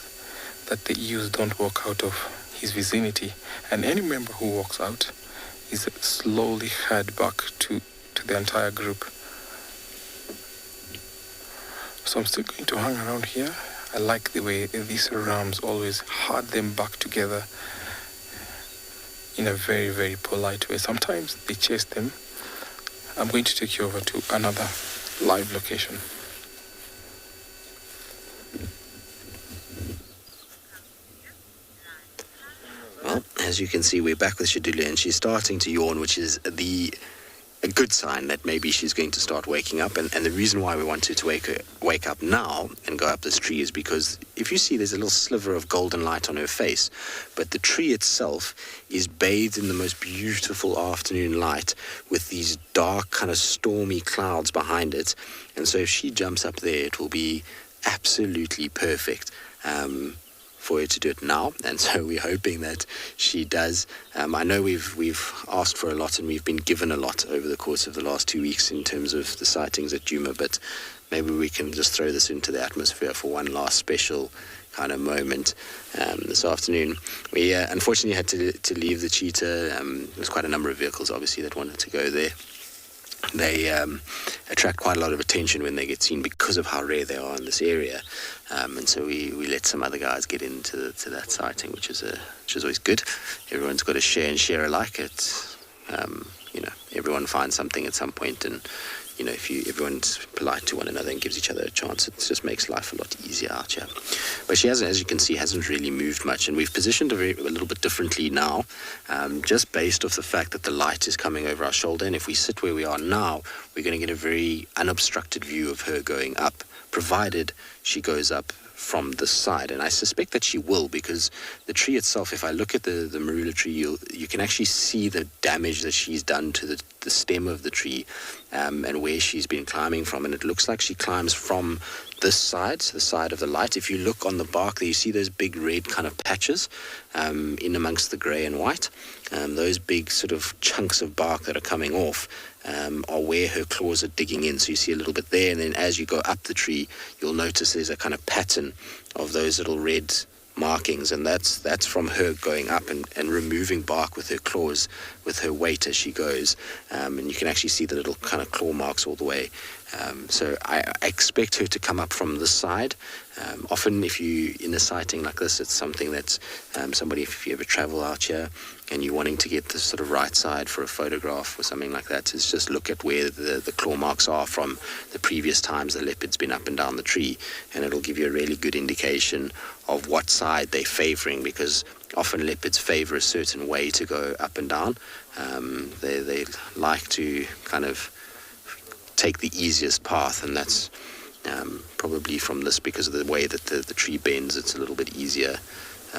that the ewes don't walk out of his vicinity, and any member who walks out is slowly herd back to the entire group. So I'm still going to hang around here. I like the way these rams always herd them back together in a very, very polite way. Sometimes they chase them. I'm going to take you over to another live location. Well, as you can see, we're back with Shadula, and she's starting to yawn, which is a good sign that maybe she's going to start waking up. And the reason why we wanted to wake up now and go up this tree is because if you see, there's a little sliver of golden light on her face, but the tree itself is bathed in the most beautiful afternoon light with these dark kind of stormy clouds behind it. And so if she jumps up there, it will be absolutely perfect for her to do it now, and so we're hoping that she does. I know we've asked for a lot and we've been given a lot over the course of the last 2 weeks in terms of the sightings at Djuma, but maybe we can just throw this into the atmosphere for one last special kind of moment this afternoon. We unfortunately had to leave the Cheetah. There's quite a number of vehicles obviously that wanted to go there. They attract quite a lot of attention when they get seen because of how rare they are in this area, and so we let some other guys get into that sighting, which is always good. Everyone's got to share and share alike. It's everyone finds something at some point, and if everyone's polite to one another and gives each other a chance, it just makes life a lot easier out here. But she hasn't, as you can see, hasn't really moved much, and we've positioned her a little bit differently now, just based off the fact that the light is coming over our shoulder, and if we sit where we are now, we're going to get a very unobstructed view of her going up, provided she goes up from this side, and I suspect that she will, because the tree itself, if I look at the marula tree, you can actually see the damage that she's done to the stem of the tree, and where she's been climbing from, and it looks like she climbs from this side, the side of the light. If you look on the bark there, you see those big red kind of patches in amongst the grey and white. Those big sort of chunks of bark that are coming off are where her claws are digging in. So you see a little bit there, and then as you go up the tree, you'll notice there's a kind of pattern of those little red markings, and that's from her going up and removing bark with her claws, with her weight as she goes, and you can actually see the little kind of claw marks all the way. So I expect her to come up from this side. Often if you in a sighting like this, it's something that's somebody, if you ever travel out here and you're wanting to get the sort of right side for a photograph or something like that, is just look at where the claw marks are from the previous times the leopard's been up and down the tree, and it'll give you a really good indication of what side they're favoring, because often leopards favor a certain way to go up and down. They like to kind of take the easiest path, and that's probably from this, because of the way that the tree bends, it's a little bit easier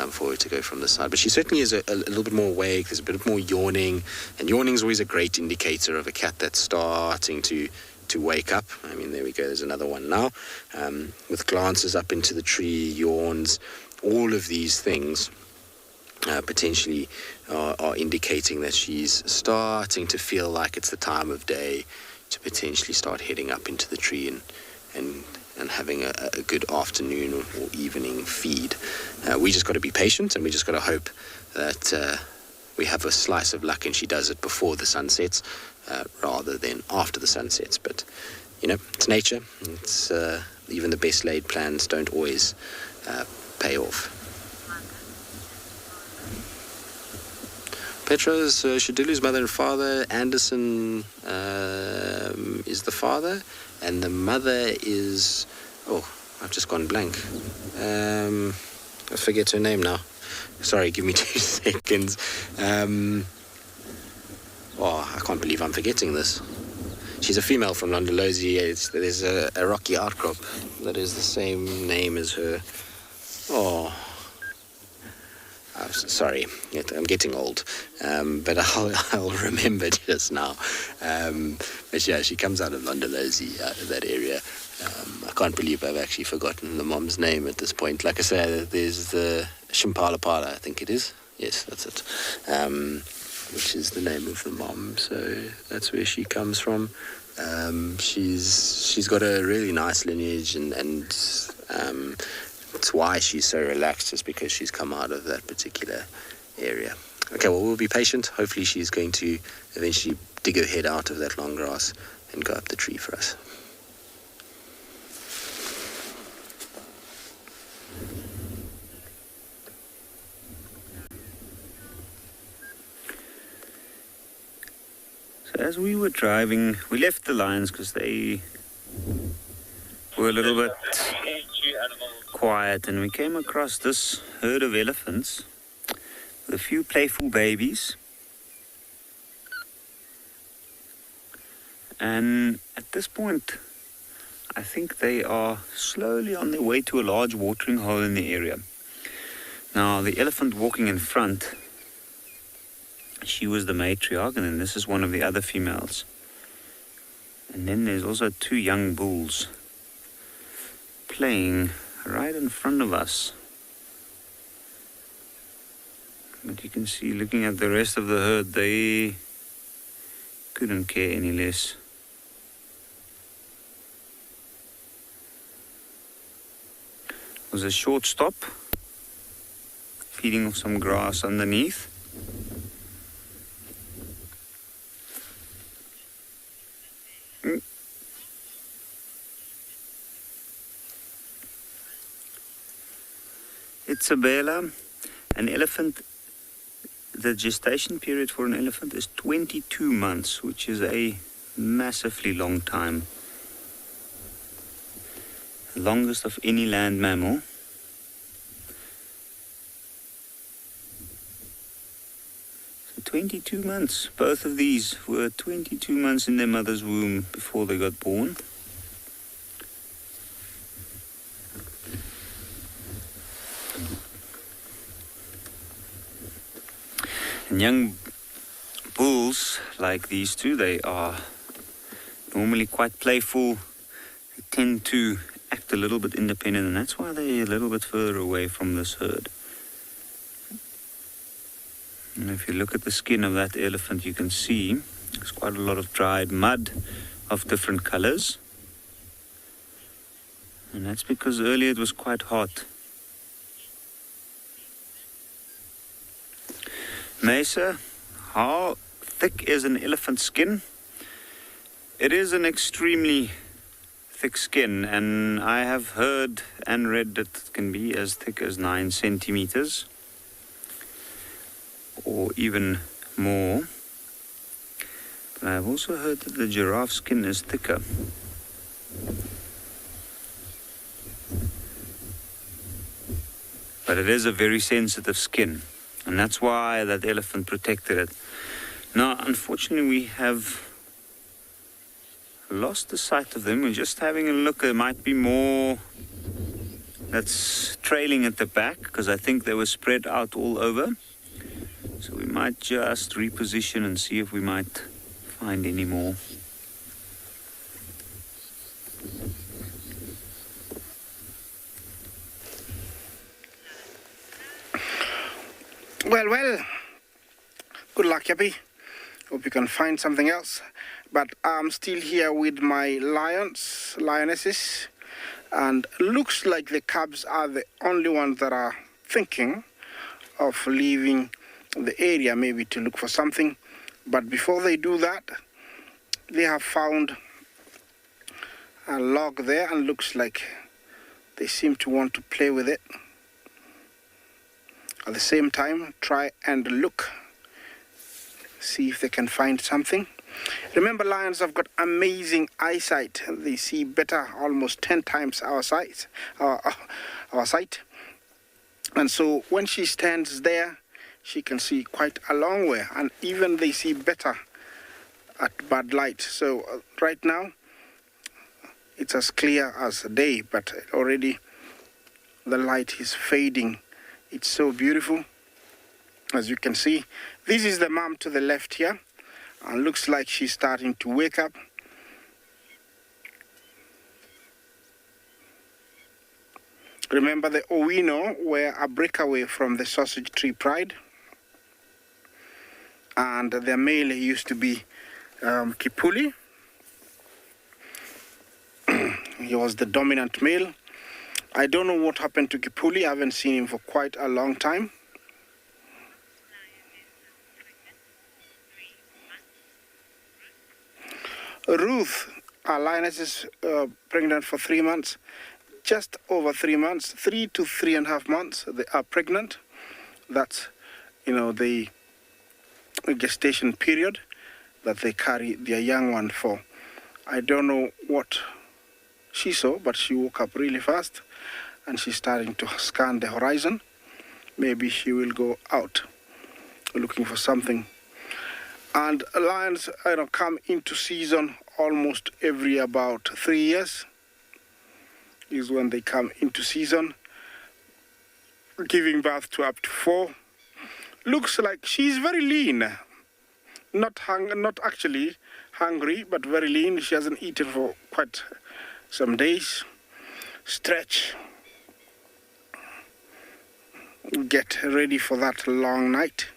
for her to go from this side. But she certainly is a little bit more awake. There's a bit more yawning, and yawning is always a great indicator of a cat that's starting to wake up. I mean, there we go, there's another one now, with glances up into the tree, yawns. All of these things potentially are indicating that she's starting to feel like it's the time of day to potentially start heading up into the tree and having a good afternoon or evening feed. We just got to be patient, and we just got to hope that we have a slice of luck and she does it before the sun sets rather than after the sun sets. But, you know, it's nature. It's even the best laid plans don't always pay off. Petra's Shadilu's mother and father. Anderson is the father, and the mother is... Oh, I've just gone blank. I forget her name now. Sorry, give me 2 seconds. I can't believe I'm forgetting this. She's a female from Londolozi. There's a rocky outcrop that is the same name as her. Sorry, I'm getting old, but I'll remember just now. But yeah, she comes out of Londolozi, out of that area. I can't believe I've actually forgotten the mom's name at this point. Like I said, there's the Shimpala Pala, I think it is. Yes, that's it. Which is the name of the mom. So that's where she comes from. She's got a really nice lineage, and it's why she's so relaxed, is because she's come out of that particular area. Okay, well, we'll be patient. Hopefully she's going to eventually dig her head out of that long grass and go up the tree for us. So as we were driving, we left the lions because they were a little bit quiet, and we came across this herd of elephants with a few playful babies. And at this point, I think they are slowly on their way to a large watering hole in the area. Now, the elephant walking in front, she was the matriarch, and then this is one of the other females. And then there's also 2 young bulls playing right in front of us. But you can see, looking at the rest of the herd, they couldn't care any less. It was a short stop, feeding off some grass underneath. It's a bela. An elephant, the gestation period for an elephant is 22 months, which is a massively long time. The longest of any land mammal. So 22 months. Both of these were 22 months in their mother's womb before they got born. And young bulls like these 2, they are normally quite playful. They tend to act a little bit independent, and that's why they're a little bit further away from this herd. And if you look at the skin of that elephant, you can see there's quite a lot of dried mud of different colors. And that's because earlier it was quite hot. Mesa, how thick is an elephant's skin? It is an extremely thick skin, and I have heard and read that it can be as thick as 9 centimeters or even more. But I've also heard that the giraffe skin is thicker. But it is a very sensitive skin, and that's why that elephant protected it. Now, unfortunately, we have lost the sight of them. We're just having a look. There might be more that's trailing at the back, because I think they were spread out all over. So we might just reposition and see if we might find any more. Well, good luck, Yappy. Hope you can find something else. But I'm still here with my lionesses, and looks like the cubs are the only ones that are thinking of leaving the area, maybe to look for something. But before they do that, they have found a log there, and looks like they seem to want to play with it. At the same time, try and look, see if they can find something. Remember, lions have got amazing eyesight. They see better, almost 10 times our sight. And so when she stands there, she can see quite a long way, and even they see better at bad light. So right now, it's as clear as day, but already the light is fading. It's so beautiful, as you can see. This is the mom to the left here, and looks like she's starting to wake up. Remember, the Owino were a breakaway from the sausage tree pride, and their male used to be Kipuli. He was the dominant male. I don't know what happened to Kipuli. I haven't seen him for quite a long time. Ruth, our lioness, is pregnant for 3 months. Just over 3 months, 3 to 3.5 months, they are pregnant. That's, the gestation period that they carry their young one for. I don't know what she saw, but she woke up really fast, and she's starting to scan the horizon. Maybe she will go out looking for something. And lions, come into season almost every about 3 years. Is when they come into season, giving birth to up to 4. Looks like she's very lean. Not actually hungry, but very lean. She hasn't eaten for quite some days. Stretch. Get ready for that long night.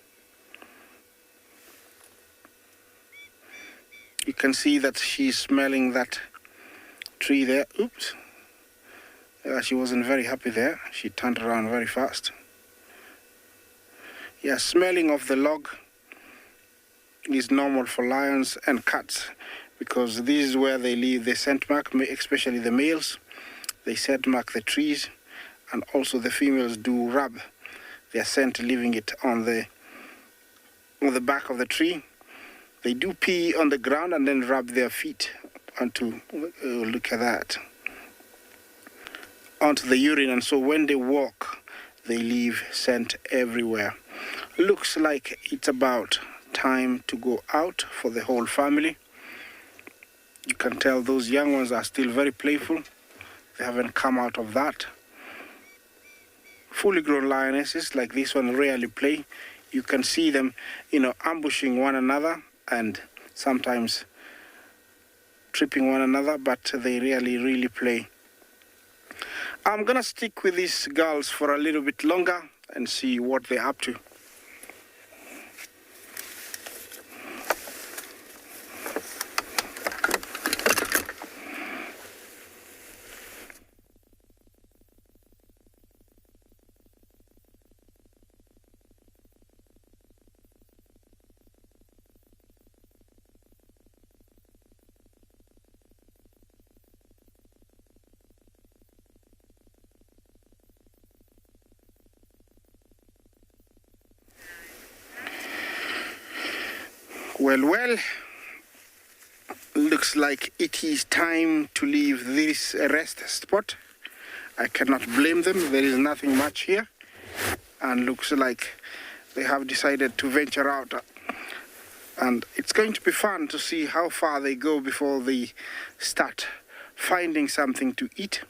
You can see that she's smelling that tree there. Oops. She wasn't very happy there. She turned around very fast. Yeah, smelling of the log is normal for lions and cats, because this is where they leave the scent mark, especially the males. They scent mark the trees, and also the females do rub their scent, leaving it on the back of the tree. They do pee on the ground and then rub their feet onto, look at that, onto the urine, and so when they walk, they leave scent everywhere. Looks like it's about time to go out for the whole family. You can tell those young ones are still very playful. They haven't come out of that. Fully grown lionesses like this one rarely play. You can see them, ambushing one another and sometimes tripping one another, but they rarely really play. I'm gonna stick with these girls for a little bit longer and see what they're up to. Well, looks like it is time to leave this rest spot. I cannot blame them. There is nothing much here. And looks like they have decided to venture out. And it's going to be fun to see how far they go before they start finding something to eat.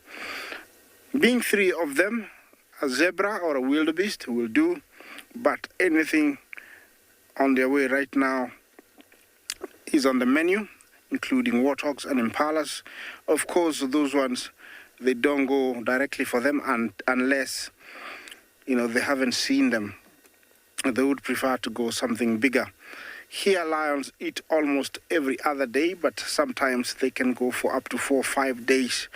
Being 3 of them, a zebra or a wildebeest will do, but anything on their way right now is on the menu, including warthogs and impalas. Of course, those ones, they don't go directly for them, and unless, they haven't seen them. They would prefer to go something bigger. Here, lions eat almost every other day, but sometimes they can go for up to 4 or 5 days.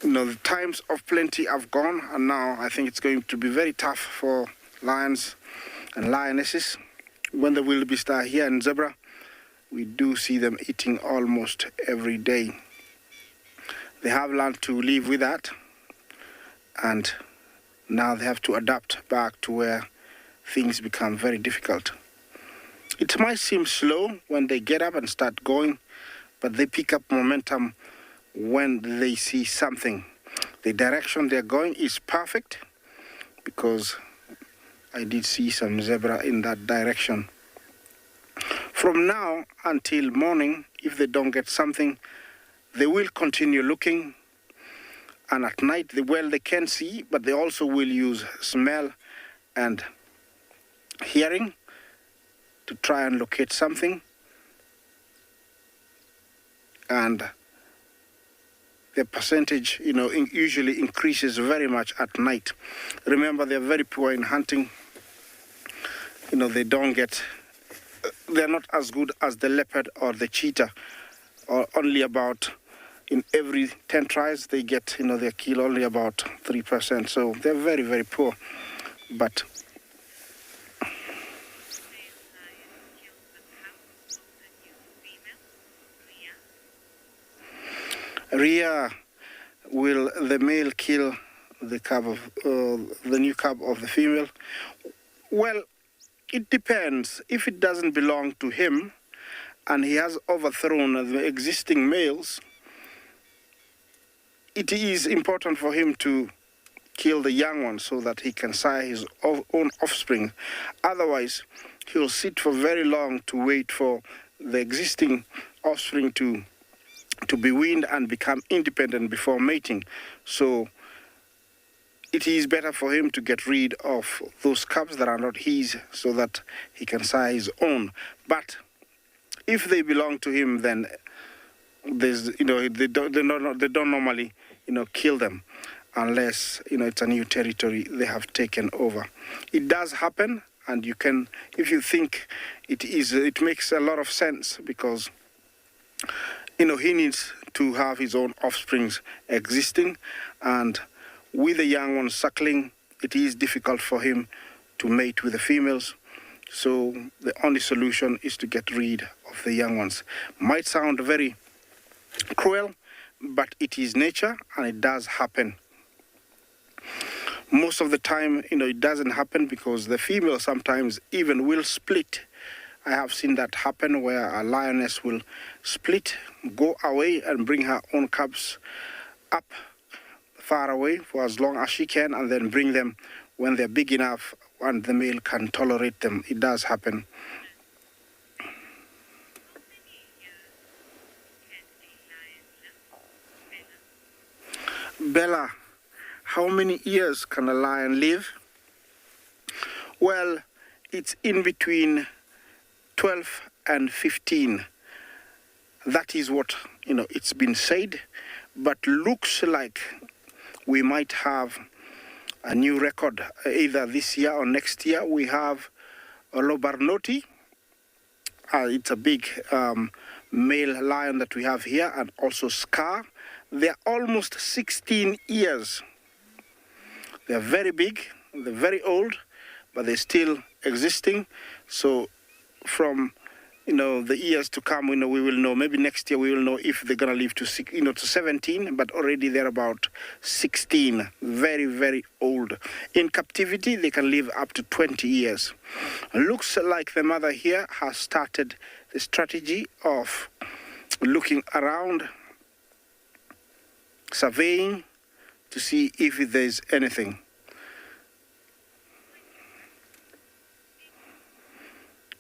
The times of plenty have gone, and now I think it's going to be very tough for lions and lionesses. When the wildebeest are here and zebra, we do see them eating almost every day. They have learned to live with that, and now they have to adapt back to where things become very difficult. It might seem slow when they get up and start going, but they pick up momentum when they see something. The direction they're going is perfect, because I did see some zebra in that direction. From now until morning, if they don't get something, they will continue looking. And at night, they can see, but they also will use smell and hearing to try and locate something. And the percentage, usually increases very much at night. Remember, they're very poor in hunting. They're not as good as the leopard or the cheetah, or only about, in every 10 tries, they get, they kill only about 3%. So they're very, very poor. But Rhea, will the male kill the new cub of the female? Well, it depends. If it doesn't belong to him and he has overthrown the existing males, it is important for him to kill the young one so that he can sire his own offspring. Otherwise, he'll sit for very long to wait for the existing offspring to be weaned and become independent before mating. So it is better for him to get rid of those cubs that are not his so that he can sire his own. But if they belong to him, then there's, they don't normally, kill them unless, it's a new territory they have taken over. It does happen, and you can, if you think it makes a lot of sense, because, he needs to have his own offsprings existing, and with the young ones suckling, it is difficult for him to mate with the females. So the only solution is to get rid of the young ones. Might sound very cruel, but it is nature, and it does happen. Most of the time, it doesn't happen because the female sometimes even will split. I have seen that happen where a lioness will split, go away and bring her own cubs up far away for as long as she can, and then bring them when they're big enough and the male can tolerate them. It does happen. Bella, how many years can a lion live? Well, it's in between 12 and 15. That is what, it's been said, but looks like we might have a new record either this year or next year. We have Lobarnoti. It's a big male lion that we have here, and also Scar. They're almost 16 years. They're very big, they're very old, but they're still existing. So from the years to come, we will know. Maybe next year we will know if they're going to live to 17, but already they're about 16. Very, very old. In captivity, they can live up to 20 years. Looks like the mother here has started the strategy of looking around, surveying to see if there's anything.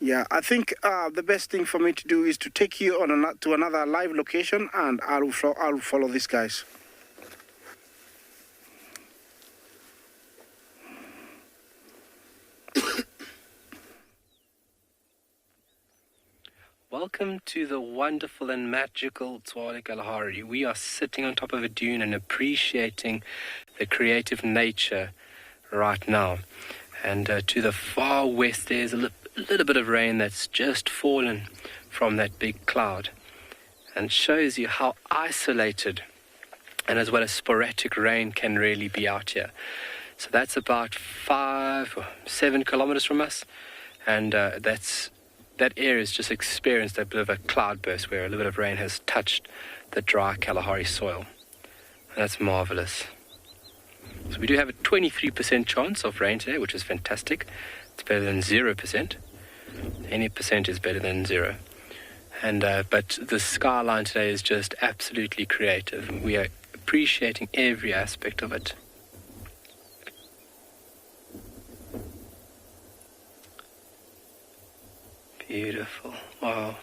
Yeah, I think the best thing for me to do is to take you on to another live location, and I'll follow these guys. Welcome to the wonderful and magical Tswalu Kalahari. We are sitting on top of a dune and appreciating the creative nature right now. And to the far west, there's a little bit of rain that's just fallen from that big cloud, and shows you how isolated and as well as sporadic rain can really be out here. So that's about 5 or 7 kilometers from us, and that area has just experienced a bit of a cloudburst where a little bit of rain has touched the dry Kalahari soil. And that's marvelous. So we do have a 23% chance of rain today, which is fantastic. It's better than 0%. Any percent is better than 0. And but the skyline today is just absolutely creative. We are appreciating every aspect of it. Beautiful. Wow.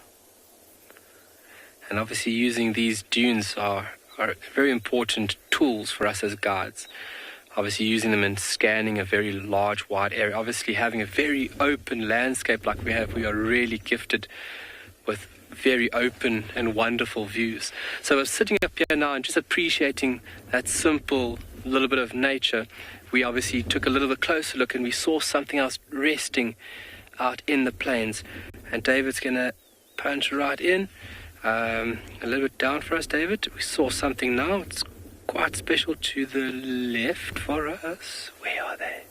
And obviously using these dunes are very important tools for us as guides. Obviously using them in scanning a very large, wide area. Obviously having a very open landscape like we have, we are really gifted with very open and wonderful views. So I'm sitting up here now and just appreciating that simple little bit of nature. We obviously took a little bit closer look and we saw something else resting out in the plains. And David's going to punch right in. A little bit down for us, David. We saw something now. It's quite special to the left for us. Where are they?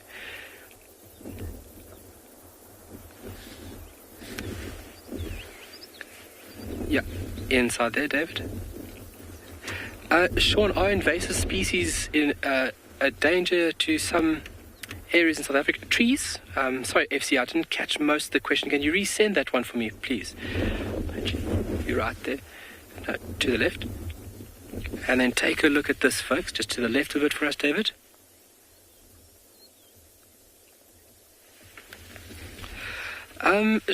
Yeah, inside there, David. Sean, are invasive species in a danger to some areas in South Africa? Trees? Sorry, FC, I didn't catch most of the question. Can you resend that one for me, please? You're right there. No, to the left. And then take a look at this, folks, just to the left of it for us, David.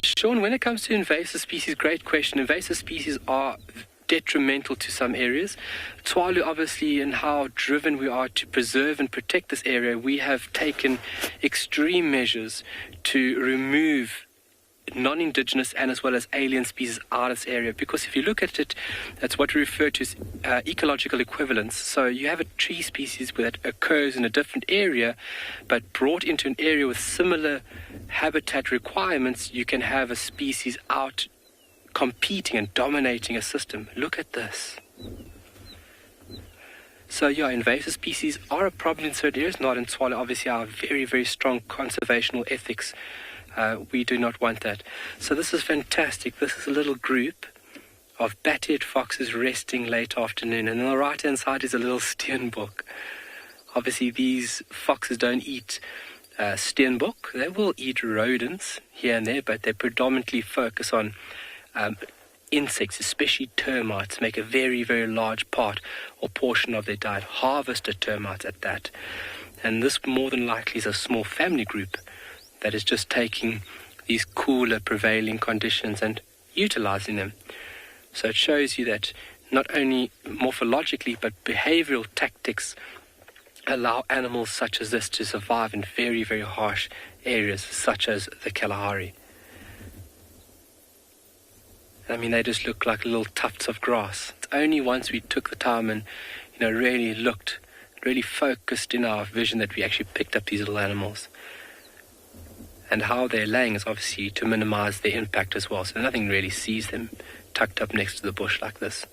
Sean, when it comes to invasive species, great question. Invasive species are detrimental to some areas. Tswalu, obviously, and how driven we are to preserve and protect this area, we have taken extreme measures to remove non-indigenous and as well as alien species out of this area, because if you look at it, that's what we refer to as ecological equivalence. So you have a tree species that occurs in a different area, but brought into an area with similar habitat requirements, you can have a species out competing and dominating a system. Look at this. So yeah, invasive species are a problem in certain areas, not in Tswalu. Obviously our very, very strong conservational ethics, we do not want that. So this is fantastic. This is a little group of bat-eared foxes resting late afternoon, and on the right hand side is a little steenbok. Obviously these foxes don't eat steenbok. They will eat rodents here and there, but they predominantly focus on insects, especially termites, make a very, very large part or portion of their diet. Harvested termites at that. And this more than likely is a small family group that is just taking these cooler prevailing conditions and utilizing them. So it shows you that not only morphologically but behavioral tactics allow animals such as this to survive in very, very harsh areas such as the Kalahari. I mean, they just look like little tufts of grass. It's only once we took the time and, really looked, really focused in our vision that we actually picked up these little animals. And how they're laying is obviously to minimize their impact as well. So nothing really sees them tucked up next to the bush like this.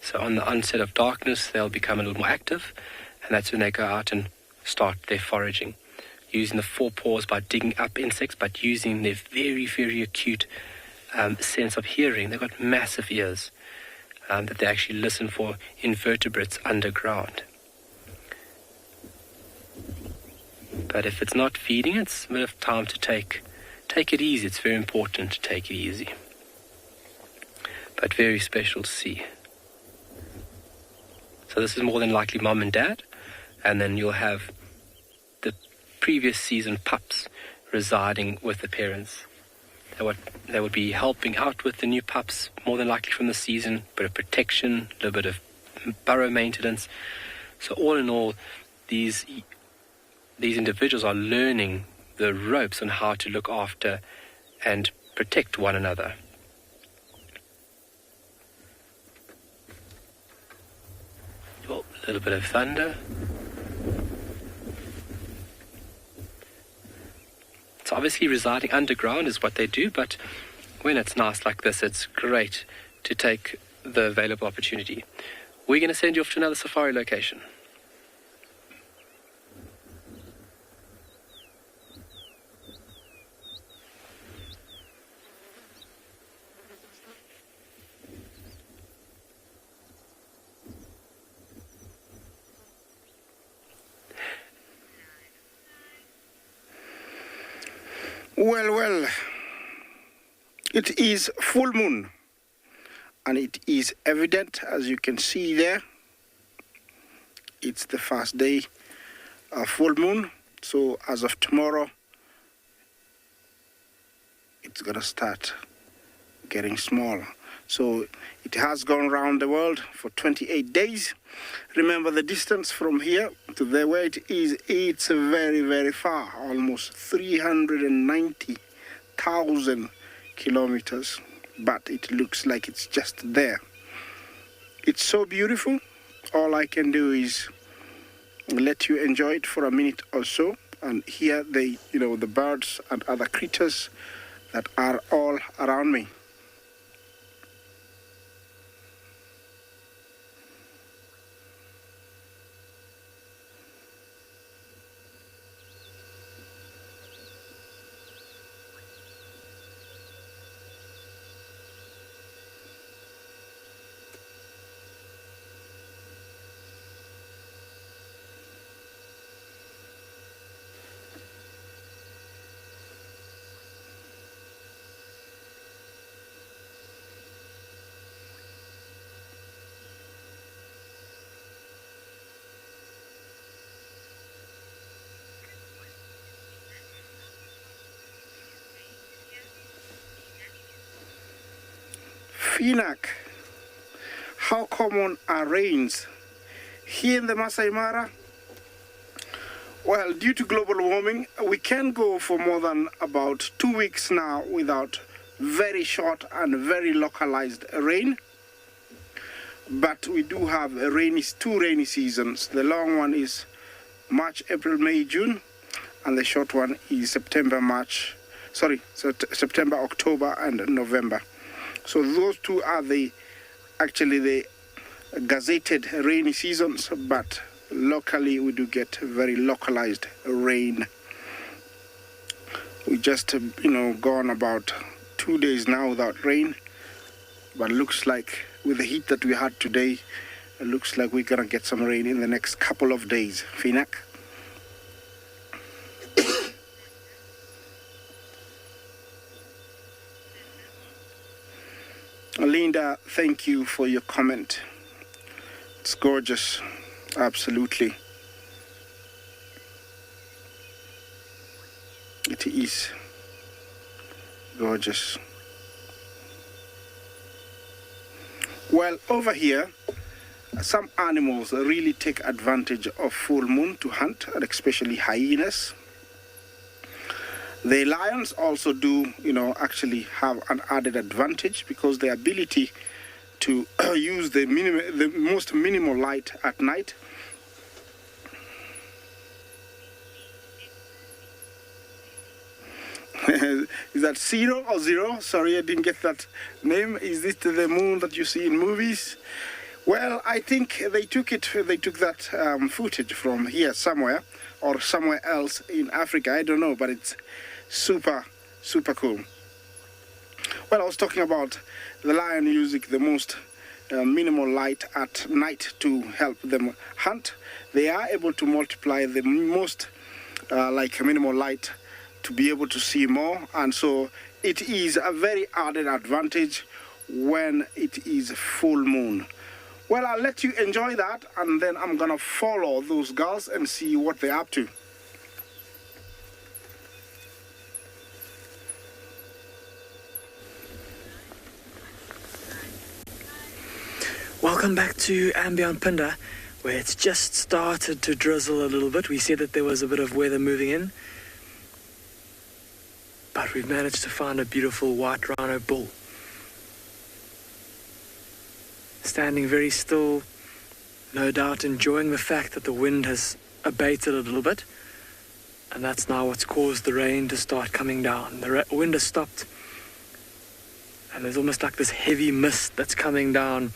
So on the onset of darkness, they'll become a little more active, and that's when they go out and start their foraging using the forepaws by digging up insects, but using their very, very acute sense of hearing. They've got massive ears that they actually listen for invertebrates underground. But if it's not feeding, it's a bit of time to take it easy. It's very important to take it easy. But very special to see. So this is more than likely mom and dad, and then you'll have the previous season pups residing with the parents. They would be helping out with the new pups, more than likely from the season, a bit of protection, a little bit of burrow maintenance. So all in all, these individuals are learning the ropes on how to look after and protect one another. Oh, a little bit of thunder. So obviously residing underground is what they do, but when it's nice like this, it's great to take the available opportunity. We're going to send you off to another safari location. Well, it is full moon, and it is evident, as you can see there. It's the first day of full moon, so as of tomorrow, it's gonna start getting smaller. So it has gone around the world for 28 days. Remember, the distance from here to there where it is, it's very, very far, almost 390,000 kilometers, but it looks like it's just there. It's so beautiful. All I can do is let you enjoy it for a minute or so, and hear the birds and other creatures that are all around me. Phinda, how common are rains here in the Masai Mara? Well, due to global warming, we can go for more than about 2 weeks now without very short and very localized rain. But we do have two rainy seasons. The long one is March, April, May, June, and the short one is September, October, and November. So those two are actually the gazetted rainy seasons, but locally we do get very localized rain. We just gone about 2 days now without rain, but looks like with the heat that we had today, it looks like we're gonna get some rain in the next couple of days. Phinda. Linda, thank you for your comment. It's gorgeous, absolutely. It is gorgeous. Well, over here, some animals really take advantage of full moon to hunt, and especially hyenas. The lions also do, actually have an added advantage because the ability to use the most minimal light at night. Is that Zero or Zero? Sorry, I didn't get that name. Is this the moon that you see in movies? Well, I think they took that footage from here somewhere or somewhere else in Africa. I don't know, but it's super, super cool. Well, I was talking about the lion using the most minimal light at night to help them hunt. They are able to multiply the most minimal light to be able to see more, and so it is a very added advantage when it is full moon. Well, I'll let you enjoy that, and then I'm gonna follow those girls and see what they're up to. Welcome back to andBeyond Phinda, where it's just started to drizzle a little bit. We said that there was a bit of weather moving in, but we've managed to find a beautiful white rhino bull. Standing very still, no doubt enjoying the fact that the wind has abated a little bit, and that's now what's caused the rain to start coming down. The wind has stopped, and there's almost like this heavy mist that's coming down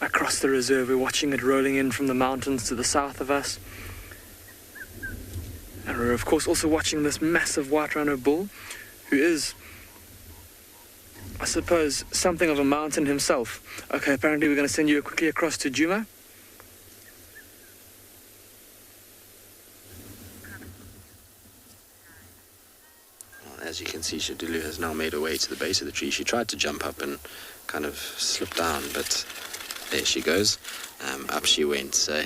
across the reserve. We're watching it rolling in from the mountains to the south of us. And we're of course also watching this massive white rhino bull, who is, I suppose, something of a mountain himself. Okay, apparently we're going to send you quickly across to Djuma. As you can see, Shadulu has now made her way to the base of the tree. She tried to jump up and kind of slip down, but there she goes. Up she went, so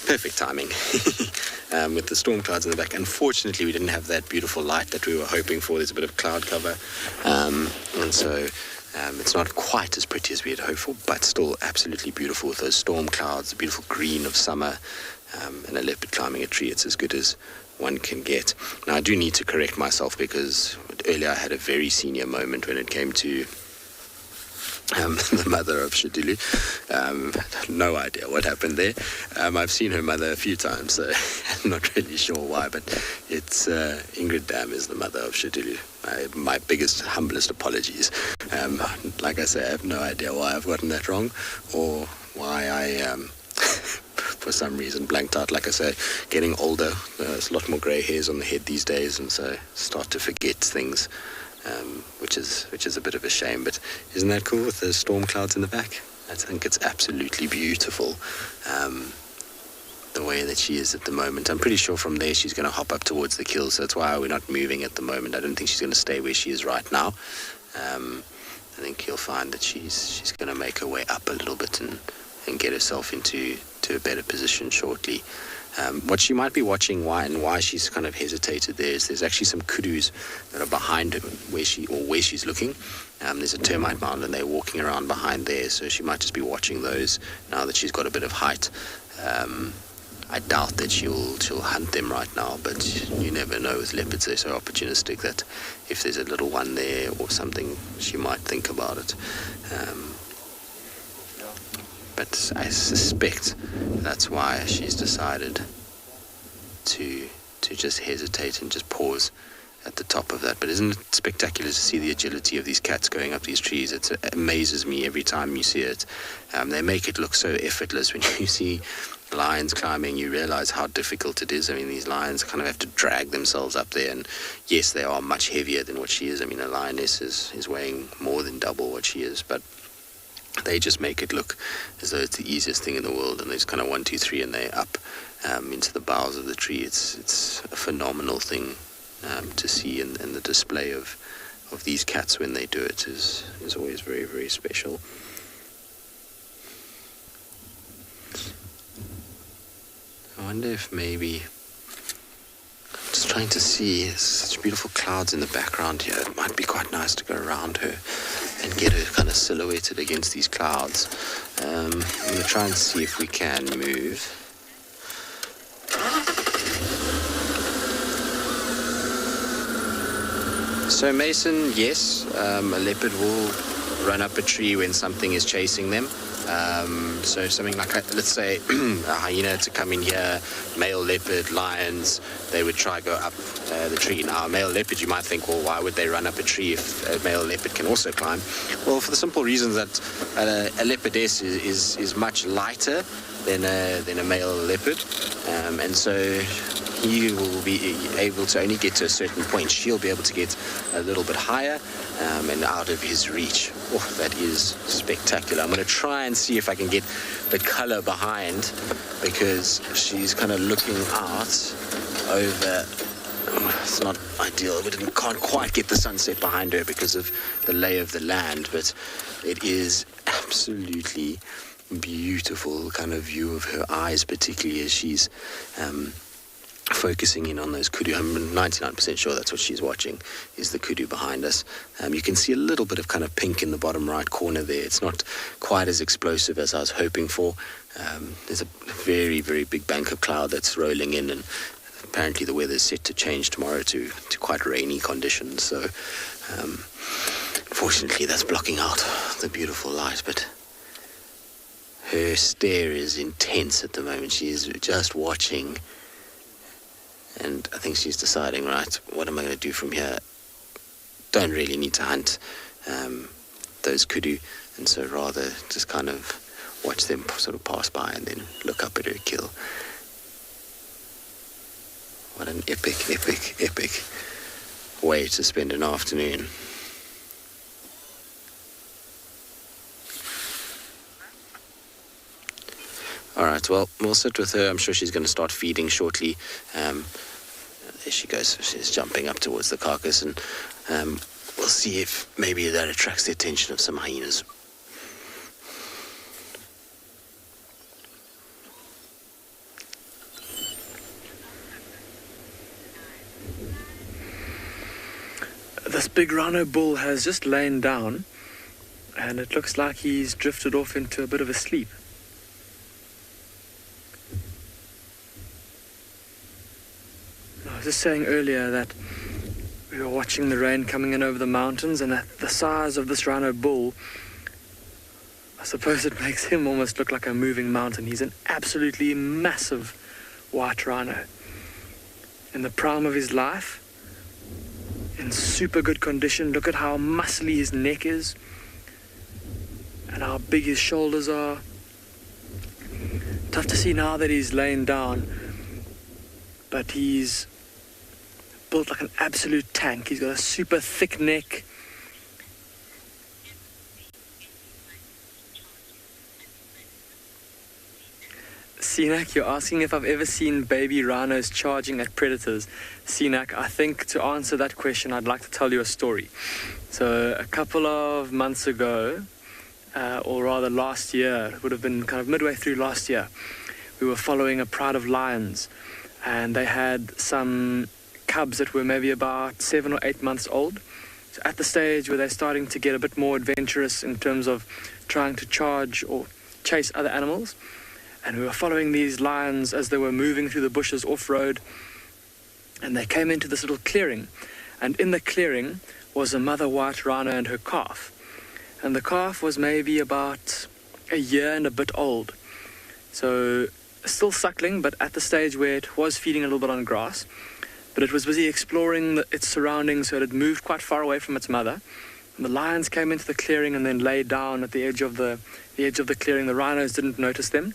perfect timing with the storm clouds in the back. Unfortunately, we didn't have that beautiful light that we were hoping for. There's a bit of cloud cover, and so it's not quite as pretty as we had hoped for, but still absolutely beautiful with those storm clouds, the beautiful green of summer, and a leopard climbing a tree. It's as good as one can get. Now, I do need to correct myself, because earlier I had a very senior moment when it came to the mother of Shadulu. No idea what happened there. I've seen her mother a few times, so I'm not really sure why, but it's Ingrid Dam is the mother of Shadulu. My biggest, humblest apologies. Like I say, I have no idea why I've gotten that wrong, or why I for some reason blanked out. Like I say, getting older, there's a lot more grey hairs on the head these days, and so start to forget things. Which is a bit of a shame, but isn't that cool with the storm clouds in the back? I think it's absolutely beautiful, the way that she is at the moment. I'm pretty sure from there she's going to hop up towards the kill, so that's why we're not moving at the moment. I don't think she's going to stay where she is right now. I think you'll find that she's going to make her way up a little bit and get herself into a better position shortly. What she might be watching, why she's kind of hesitated there, is there's actually some kudus that are behind her where she's looking. There's a termite mound and they're walking around behind there, so she might just be watching those now that she's got a bit of height. I doubt that she'll hunt them right now, but you never know with leopards. They're so opportunistic that if there's a little one there or something, she might think about it. But I suspect that's why she's decided to just hesitate and just pause at the top of that. But isn't it spectacular to see the agility of these cats going up these trees? It amazes me every time you see it. They make it look so effortless. When you see lions climbing, you realize how difficult it is. I mean, these lions kind of have to drag themselves up there, and yes, they are much heavier than what she is. I mean, a lioness is weighing more than double what she is, but they just make it look as though it's the easiest thing in the world, and there's kind of 1, 2, 3, and they're up into the boughs of the tree. It's a phenomenal thing to see, and the display of these cats when they do it is always very, very special. I wonder if maybe, I'm just trying to see, there's such beautiful clouds in the background here. It might be quite nice to go around her and get her kind of silhouetted against these clouds. I'm going to try and see if we can move. So Mason, yes, a leopard will run up a tree when something is chasing them. So something like, let's say, a hyena to come in here, male leopard, lions, they would try go up the tree. Now, a male leopard, you might think, well, why would they run up a tree if a male leopard can also climb? Well, for the simple reason that a leopardess is much lighter than a male leopard, and so he will be able to only get to a certain point. She'll be able to get a little bit higher and out of his reach. Oh, that is spectacular. I'm going to try and see if I can get the color behind, because she's kind of looking out over. It's not ideal. We can't quite get the sunset behind her because of the lay of the land, but it is absolutely beautiful kind of view of her eyes, particularly as she's focusing in on those kudu. I'm 99% sure that's what she's watching, is the kudu behind us. You can see a little bit of kind of pink in the bottom right corner there. It's not quite as explosive as I was hoping for. There's a very, very big bank of cloud that's rolling in, and apparently the weather is set to change tomorrow to quite rainy conditions. So unfortunately that's blocking out the beautiful light, but her stare is intense at the moment. She is just watching, and I think she's deciding, right, what am I going to do from here? Don't really need to hunt those kudu, and so rather just kind of watch them sort of pass by and then look up at her kill. What an epic, epic, epic way to spend an afternoon. All right, well, we'll sit with her. I'm sure she's going to start feeding shortly. There she goes. She's jumping up towards the carcass, and we'll see if maybe that attracts the attention of some hyenas. This big rhino bull has just lain down, and it looks like he's drifted off into a bit of a sleep. I was just saying earlier that we were watching the rain coming in over the mountains, and that the size of this rhino bull, I suppose it makes him almost look like a moving mountain. He's an absolutely massive white rhino. In the prime of his life, in super good condition. Look at how muscly his neck is and how big his shoulders are. Tough to see now that he's laying down, but he's built like an absolute tank. He's got a super thick neck. Sinak, you're asking if I've ever seen baby rhinos charging at predators. Sinak, I think to answer that question, I'd like to tell you a story. So a couple of months ago, or rather last year, it would have been kind of midway through last year, we were following a pride of lions, and they had some cubs that were maybe about 7 or 8 months old. So at the stage where they're starting to get a bit more adventurous in terms of trying to charge or chase other animals. And we were following these lions as they were moving through the bushes off-road, and they came into this little clearing, and in the clearing was a mother white rhino and her calf, and the calf was maybe about a year and a bit old, so still suckling, but at the stage where it was feeding a little bit on grass, but it was busy exploring its surroundings, so it had moved quite far away from its mother. And the lions came into the clearing and then lay down at the edge of the clearing. The rhinos didn't notice them.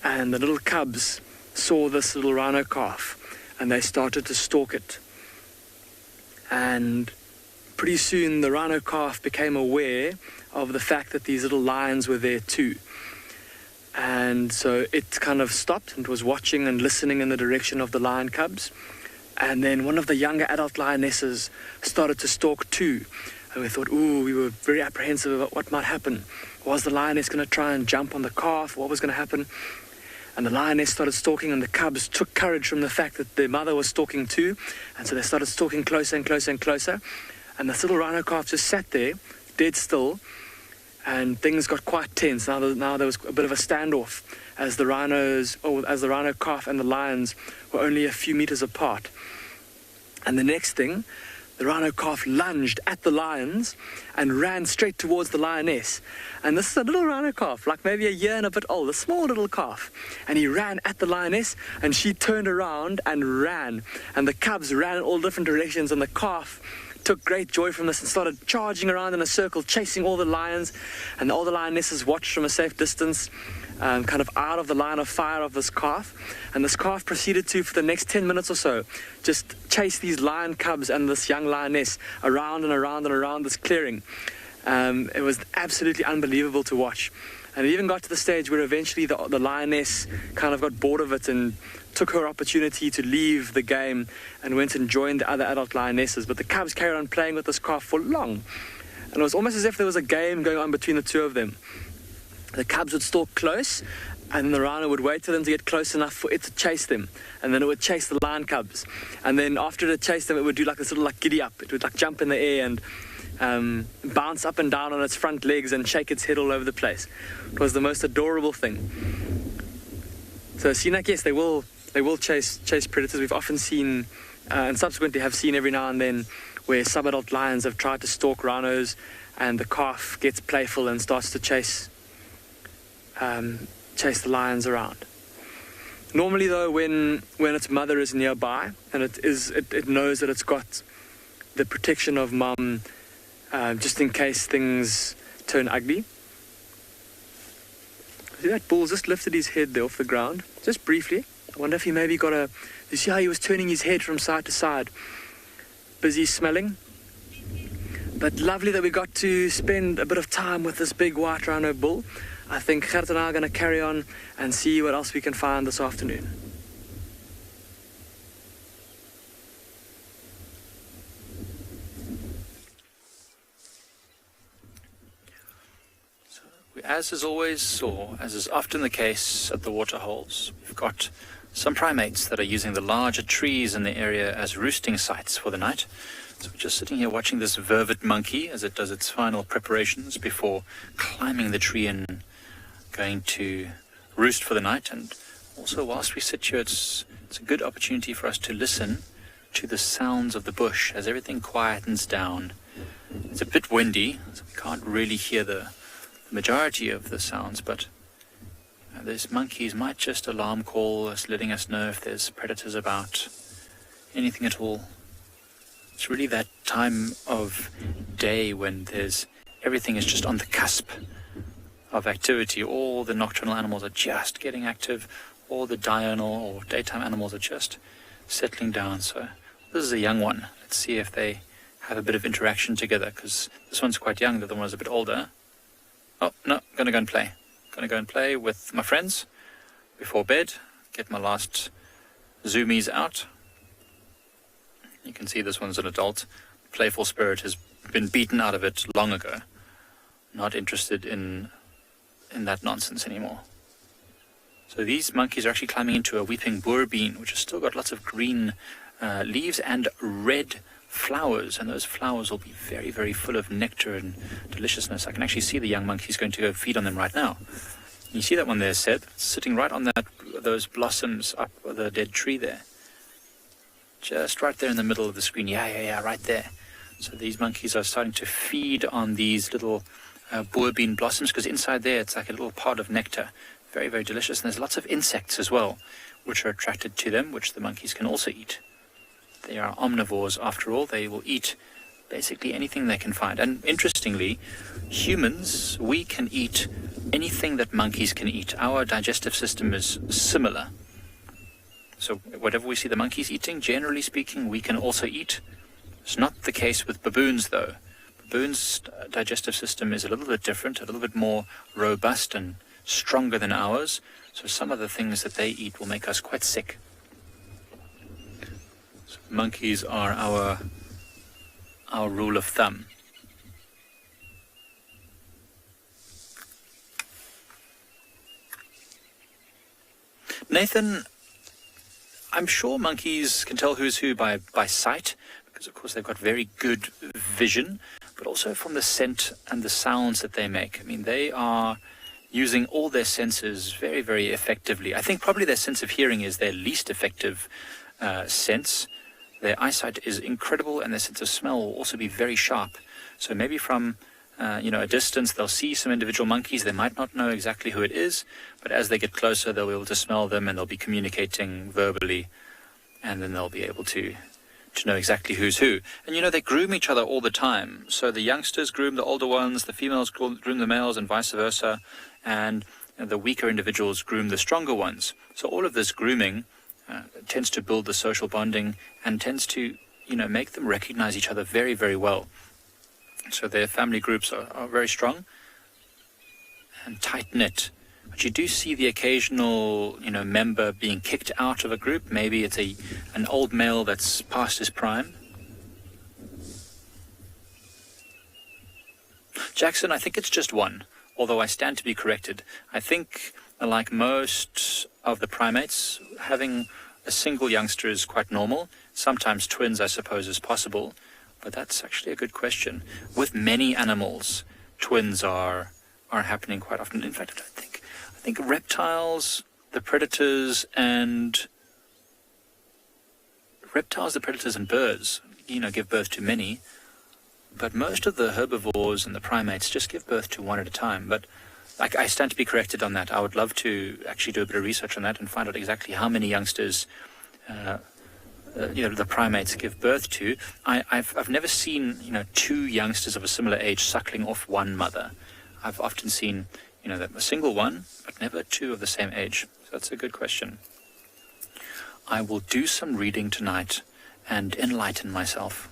And the little cubs saw this little rhino calf, and they started to stalk it. And pretty soon the rhino calf became aware of the fact that these little lions were there too. And so it kind of stopped and was watching and listening in the direction of the lion cubs. And then one of the younger adult lionesses started to stalk too. And we thought, we were very apprehensive about what might happen. Was the lioness going to try and jump on the calf? What was going to happen? And the lioness started stalking, and the cubs took courage from the fact that their mother was stalking too. And so they started stalking closer and closer and closer. And this little rhino calf just sat there, dead still, and things got quite tense. Now there was a bit of a standoff as the rhino calf and the lions were only a few meters apart. And the next thing, the rhino calf lunged at the lions and ran straight towards the lioness. And this is a little rhino calf, like maybe a year and a bit old, a small little calf. And he ran at the lioness, and she turned around and ran. And the cubs ran in all different directions, and the calf took great joy from this and started charging around in a circle, chasing all the lions. And all the lionesses watched from a safe distance, kind of out of the line of fire of this calf. And this calf proceeded to, for the next 10 minutes or so, just chase these lion cubs and this young lioness around and around and around this clearing. It was absolutely unbelievable to watch. And it even got to the stage where eventually the lioness kind of got bored of it and took her opportunity to leave the game and went and joined the other adult lionesses. But the cubs carried on playing with this calf for long. And it was almost as if there was a game going on between the two of them. The cubs would stalk close, and the rhino would wait for them to get close enough for it to chase them. And then it would chase the lion cubs. And then after it had chased them, it would do like this little like giddy up. It would like jump in the air and bounce up and down on its front legs and shake its head all over the place. It was the most adorable thing. So Sinak, yes, they will chase predators. We've often seen, and subsequently have seen every now and then, where sub-adult lions have tried to stalk rhinos, and the calf gets playful and starts to chase the lions around. Normally, though, when its mother is nearby and it knows that it's got the protection of mum, just in case things turn ugly. See that bull just lifted his head there off the ground, just briefly. I wonder if he maybe got a... You see how he was turning his head from side to side? Busy smelling. But lovely that we got to spend a bit of time with this big white rhino bull. I think Gert and I are going to carry on and see what else we can find this afternoon. As is always, or as is often the case at the waterholes, we've got some primates that are using the larger trees in the area as roosting sites for the night. So we're just sitting here watching this vervet monkey as it does its final preparations before climbing the tree and going to roost for the night. And also, whilst we sit here, it's a good opportunity for us to listen to the sounds of the bush as everything quietens down. It's a bit windy, so we can't really hear the majority of the sounds, but these monkeys might just alarm call us, letting us know if there's predators about, anything at all. It's really that time of day when everything is just on the cusp of activity. All the nocturnal animals are just getting active, all the diurnal or daytime animals are just settling down. So this is a young one. Let's see if they have a bit of interaction together, because this one's quite young, the other one is a bit older. Oh, no, gonna go and play. Gonna go and play with my friends before bed, get my last zoomies out. You can see this one's an adult. Playful spirit has been beaten out of it long ago. Not interested in that nonsense anymore. So these monkeys are actually climbing into a weeping boer bean, which has still got lots of green leaves and red flowers, and those flowers will be very, very full of nectar and deliciousness. I can actually see the young monkeys going to go feed on them right now. You see that one there, Seth, sitting right on those blossoms up the dead tree there. Just right there in the middle of the screen. Yeah, right there. So these monkeys are starting to feed on these little boer bean blossoms, because inside there it's like a little pod of nectar. Very, very delicious. And there's lots of insects as well, which are attracted to them, which the monkeys can also eat. They are omnivores after all. They will eat basically anything they can find. And interestingly, humans, we can eat anything that monkeys can eat. Our digestive system is similar. So whatever we see the monkeys eating, generally speaking, we can also eat. It's not the case with baboons, though. Baboons' digestive system is a little bit different, a little bit more robust and stronger than ours. So some of the things that they eat will make us quite sick. So monkeys are our rule of thumb. Nathan, I'm sure monkeys can tell who's who by sight, because of course they've got very good vision, but also from the scent and the sounds that they make. I mean, they are using all their senses very, very effectively. I think probably their sense of hearing is their least effective sense. their eyesight is incredible, and their sense of smell will also be very sharp. So maybe from a distance, they'll see some individual monkeys. They might not know exactly who it is, but as they get closer, they'll be able to smell them, and they'll be communicating verbally, and then they'll be able to know exactly who's who. And they groom each other all the time. So the youngsters groom the older ones, the females groom the males, and vice versa, and the weaker individuals groom the stronger ones. So all of this grooming tends to build the social bonding and tends to make them recognize each other very, very well. So their family groups are very strong and tight-knit. But you do see the occasional, member being kicked out of a group. Maybe it's an old male that's past his prime. Jackson, I think it's just one, although I stand to be corrected. I think, like most of the primates, having a single youngster is quite normal. Sometimes twins, I suppose, is possible. But that's actually a good question. With many animals, twins are happening quite often. In fact, I think reptiles, the predators, and birds, give birth to many. But most of the herbivores and the primates just give birth to one at a time. But I stand to be corrected on that. I would love to actually do a bit of research on that and find out exactly how many youngsters the primates give birth to. I've never seen two youngsters of a similar age suckling off one mother. I've often seen a single one, but never two of the same age. So that's a good question. I will do some reading tonight and enlighten myself.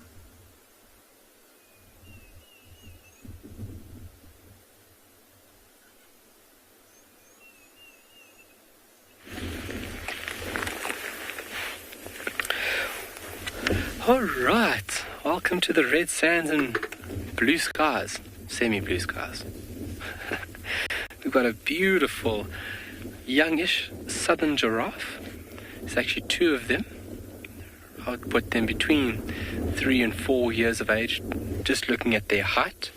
All right, welcome to the red sands and blue skies, semi-blue skies. We've got a beautiful youngish southern giraffe. There's actually two of them. I would put them between 3 and 4 years of age, just looking at their height.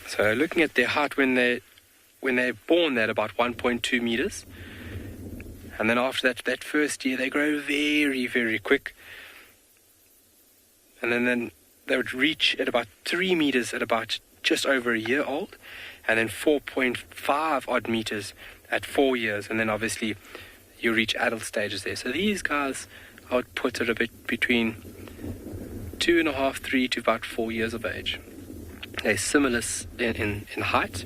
So looking at their height when they're born, they're about 1.2 meters. And then after that first year, they grow very, very quick. And then they would reach at about 3 meters at about just over a year old. And then 4.5 odd meters at 4 years. And then obviously you reach adult stages there. So these guys, I would put it a bit between 2.5, 3 to about 4 years of age. They're similar in height.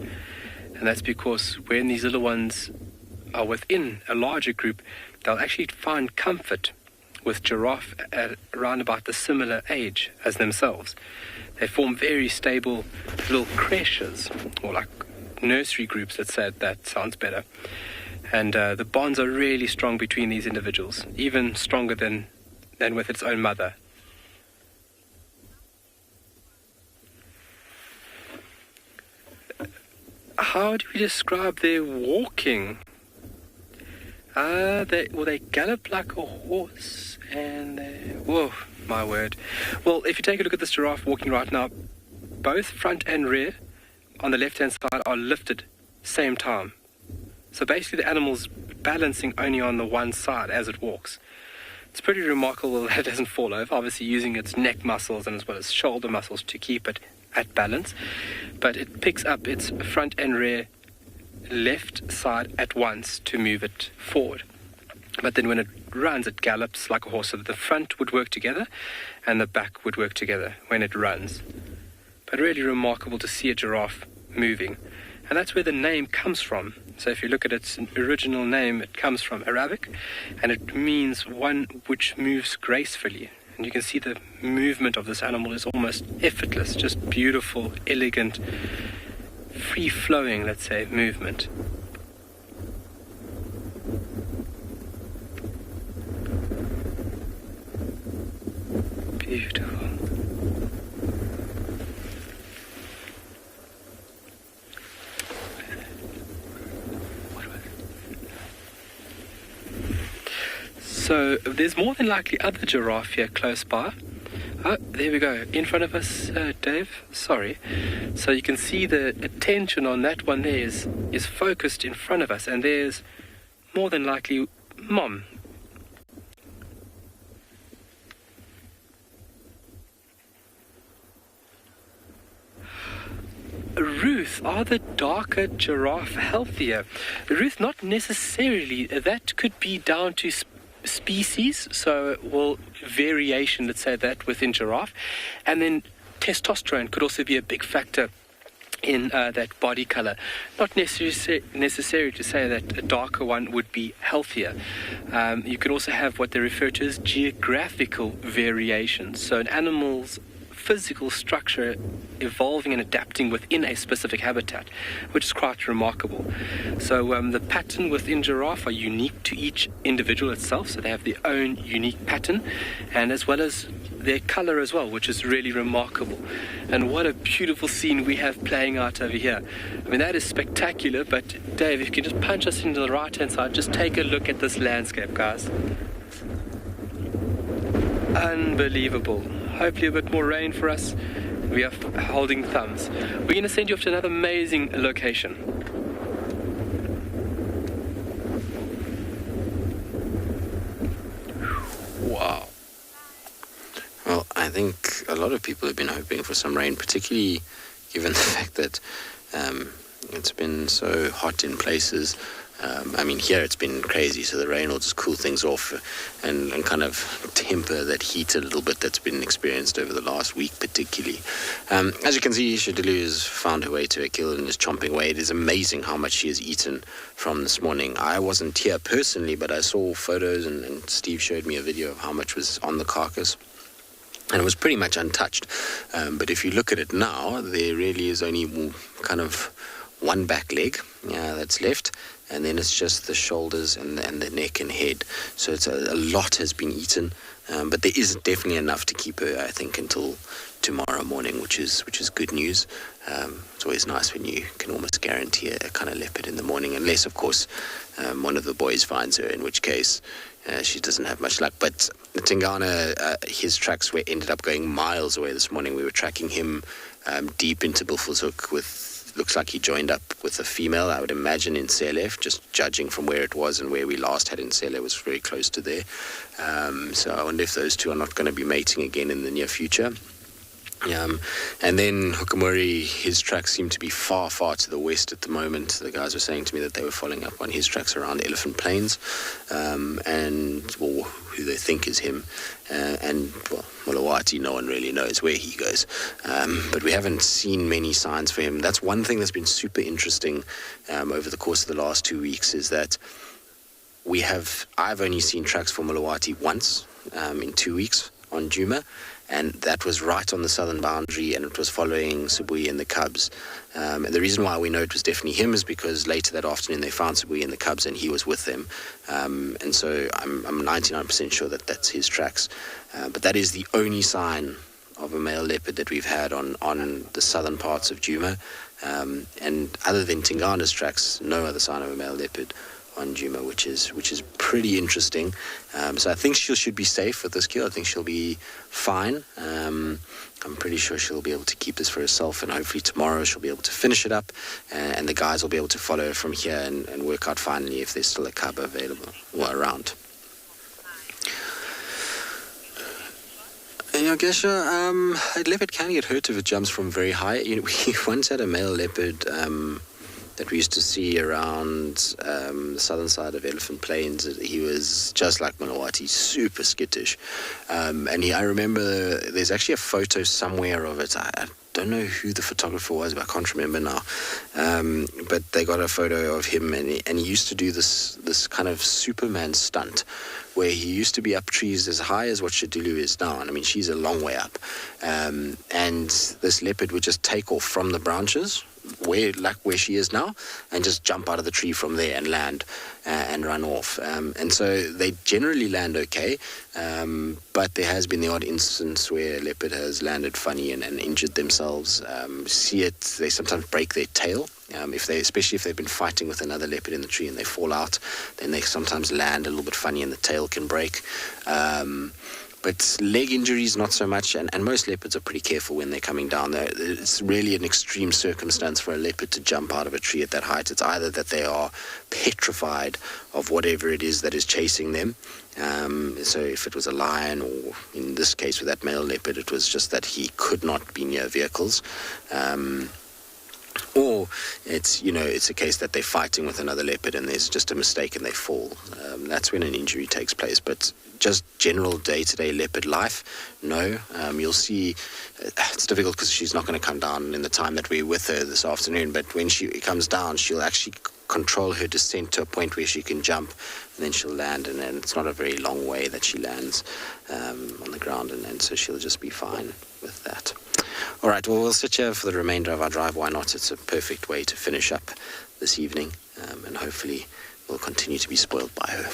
And that's because when these little ones are within a larger group, they'll actually find comfort with giraffe at around about the similar age as themselves. They form very stable little creches, or like nursery groups, let's say. That sounds better. And the bonds are really strong between these individuals, even stronger than with its own mother. How do we describe their walking? They gallop like a horse, and whoa, my word. Well, if you take a look at this giraffe walking right now, both front and rear on the left-hand side are lifted same time. So basically the animal's balancing only on the one side as it walks. It's pretty remarkable that it doesn't fall over, obviously using its neck muscles and as well as shoulder muscles to keep it at balance. But it picks up its front and rear left side at once to move it forward. But then when it runs, it gallops like a horse, so that the front would work together and the back would work together when it runs. But really remarkable to see a giraffe moving. And that's where the name comes from. So if you look at its original name, it comes from Arabic, and it means one which moves gracefully. And you can see the movement of this animal is almost effortless, just beautiful, elegant, free-flowing, let's say, movement. Beautiful. So there's more than likely other giraffe here close by. Oh, there we go, in front of us, Dave, sorry. So you can see the attention on that one there is focused in front of us, and there's more than likely Mom. Ruth, are the darker giraffe healthier? Ruth, not necessarily. That could be down to species, variation, let's say that, within giraffe. And then testosterone could also be a big factor in that body color. Not necessary to say that a darker one would be healthier. You could also have what they refer to as geographical variations. So an animal's physical structure evolving and adapting within a specific habitat, which is quite remarkable. So the pattern within giraffe are unique to each individual itself, so they have their own unique pattern, and as well as their color as well, which is really remarkable. And what a beautiful scene we have playing out over here. I mean, that is spectacular. But Dave, if you can just punch us into the right hand side, just take a look at this landscape, guys. Unbelievable. Hopefully a bit more rain for us. We are holding thumbs. We're going to send you off to another amazing location. Wow. Well, I think a lot of people have been hoping for some rain, particularly given the fact that it's been so hot in places. I mean, here it's been crazy, so the rain will just cool things off and kind of temper that heat a little bit that's been experienced over the last week, particularly. As you can see, Shadulu has found her way to a kill and is chomping away. It is amazing how much she has eaten from this morning. I wasn't here personally, but I saw photos, and Steve showed me a video of how much was on the carcass. And it was pretty much untouched. But if you look at it now, there really is only kind of one back leg that's left. And then it's just the shoulders and the neck and head. So it's a lot has been eaten. But there is definitely enough to keep her, I think, until tomorrow morning, which is good news. It's always nice when you can almost guarantee a kind of leopard in the morning, unless, of course, one of the boys finds her, in which case she doesn't have much luck. But Tingana, his tracks ended up going miles away this morning. We were tracking him deep into Buffelshoek with... Looks like he joined up with a female, I would imagine, in Selef, just judging from where it was and where we last had in Selef was very close to there. So I wonder if those two are not going to be mating again in the near future. And then Hukamuri, his tracks seem to be far, far to the west at the moment. The guys were saying to me that they were following up on his tracks around Elephant Plains, or who they think is him. And, well, Mulawati, no one really knows where he goes. But we haven't seen many signs for him. That's one thing that's been super interesting over the course of the last 2 weeks, is that I've only seen tracks for Mulawati once in 2 weeks on Djuma. And that was right on the southern boundary, and it was following Sibui and the cubs. And the reason why we know it was definitely him is because later that afternoon they found Sibui and the cubs, and he was with them. And so I'm 99% sure that that's his tracks. But that is the only sign of a male leopard that we've had on the southern parts of Djuma. And other than Tingana's tracks, no other sign of a male leopard on Djuma, which is pretty interesting. So I think she should be safe with this kill. I think she'll be fine. I'm pretty sure she'll be able to keep this for herself, and hopefully tomorrow she'll be able to finish it up, and the guys will be able to follow her from here and work out finally if there's still a cub available or around. And Gesha, a leopard can get hurt if it jumps from very high. We once had a male leopard that we used to see around the southern side of Elephant Plains. He was just like Mulawati, super skittish. And I remember there's actually a photo somewhere of it. I don't know who the photographer was, but I can't remember now. But they got a photo of him, and he used to do this kind of Superman stunt, where he used to be up trees as high as what Shadulu is now. And I mean, she's a long way up. And this leopard would just take off from the branches, where she is now, and just jump out of the tree from there and land and run off. And so they generally land okay, but there has been the odd instance where a leopard has landed funny and injured themselves. They sometimes break their tail. Especially if they've been fighting with another leopard in the tree and they fall out, then they sometimes land a little bit funny and the tail can break. But leg injuries, not so much, and most leopards are pretty careful when they're coming down there. It's really an extreme circumstance for a leopard to jump out of a tree at that height. It's either that they are petrified of whatever it is that is chasing them. So if it was a lion, or in this case with that male leopard, it was just that he could not be near vehicles. Or it's a case that they're fighting with another leopard and there's just a mistake and they fall. That's when an injury takes place. But just general day-to-day leopard life, no. You'll see it's difficult because she's not going to come down in the time that we're with her this afternoon. But when she comes down, she'll actually control her descent to a point where she can jump, and then she'll land, and then it's not a very long way that she lands on the ground, and so she'll just be fine with that. All right, well, we'll sit here for the remainder of our drive. Why not? It's a perfect way to finish up this evening, and hopefully we'll continue to be spoiled by her.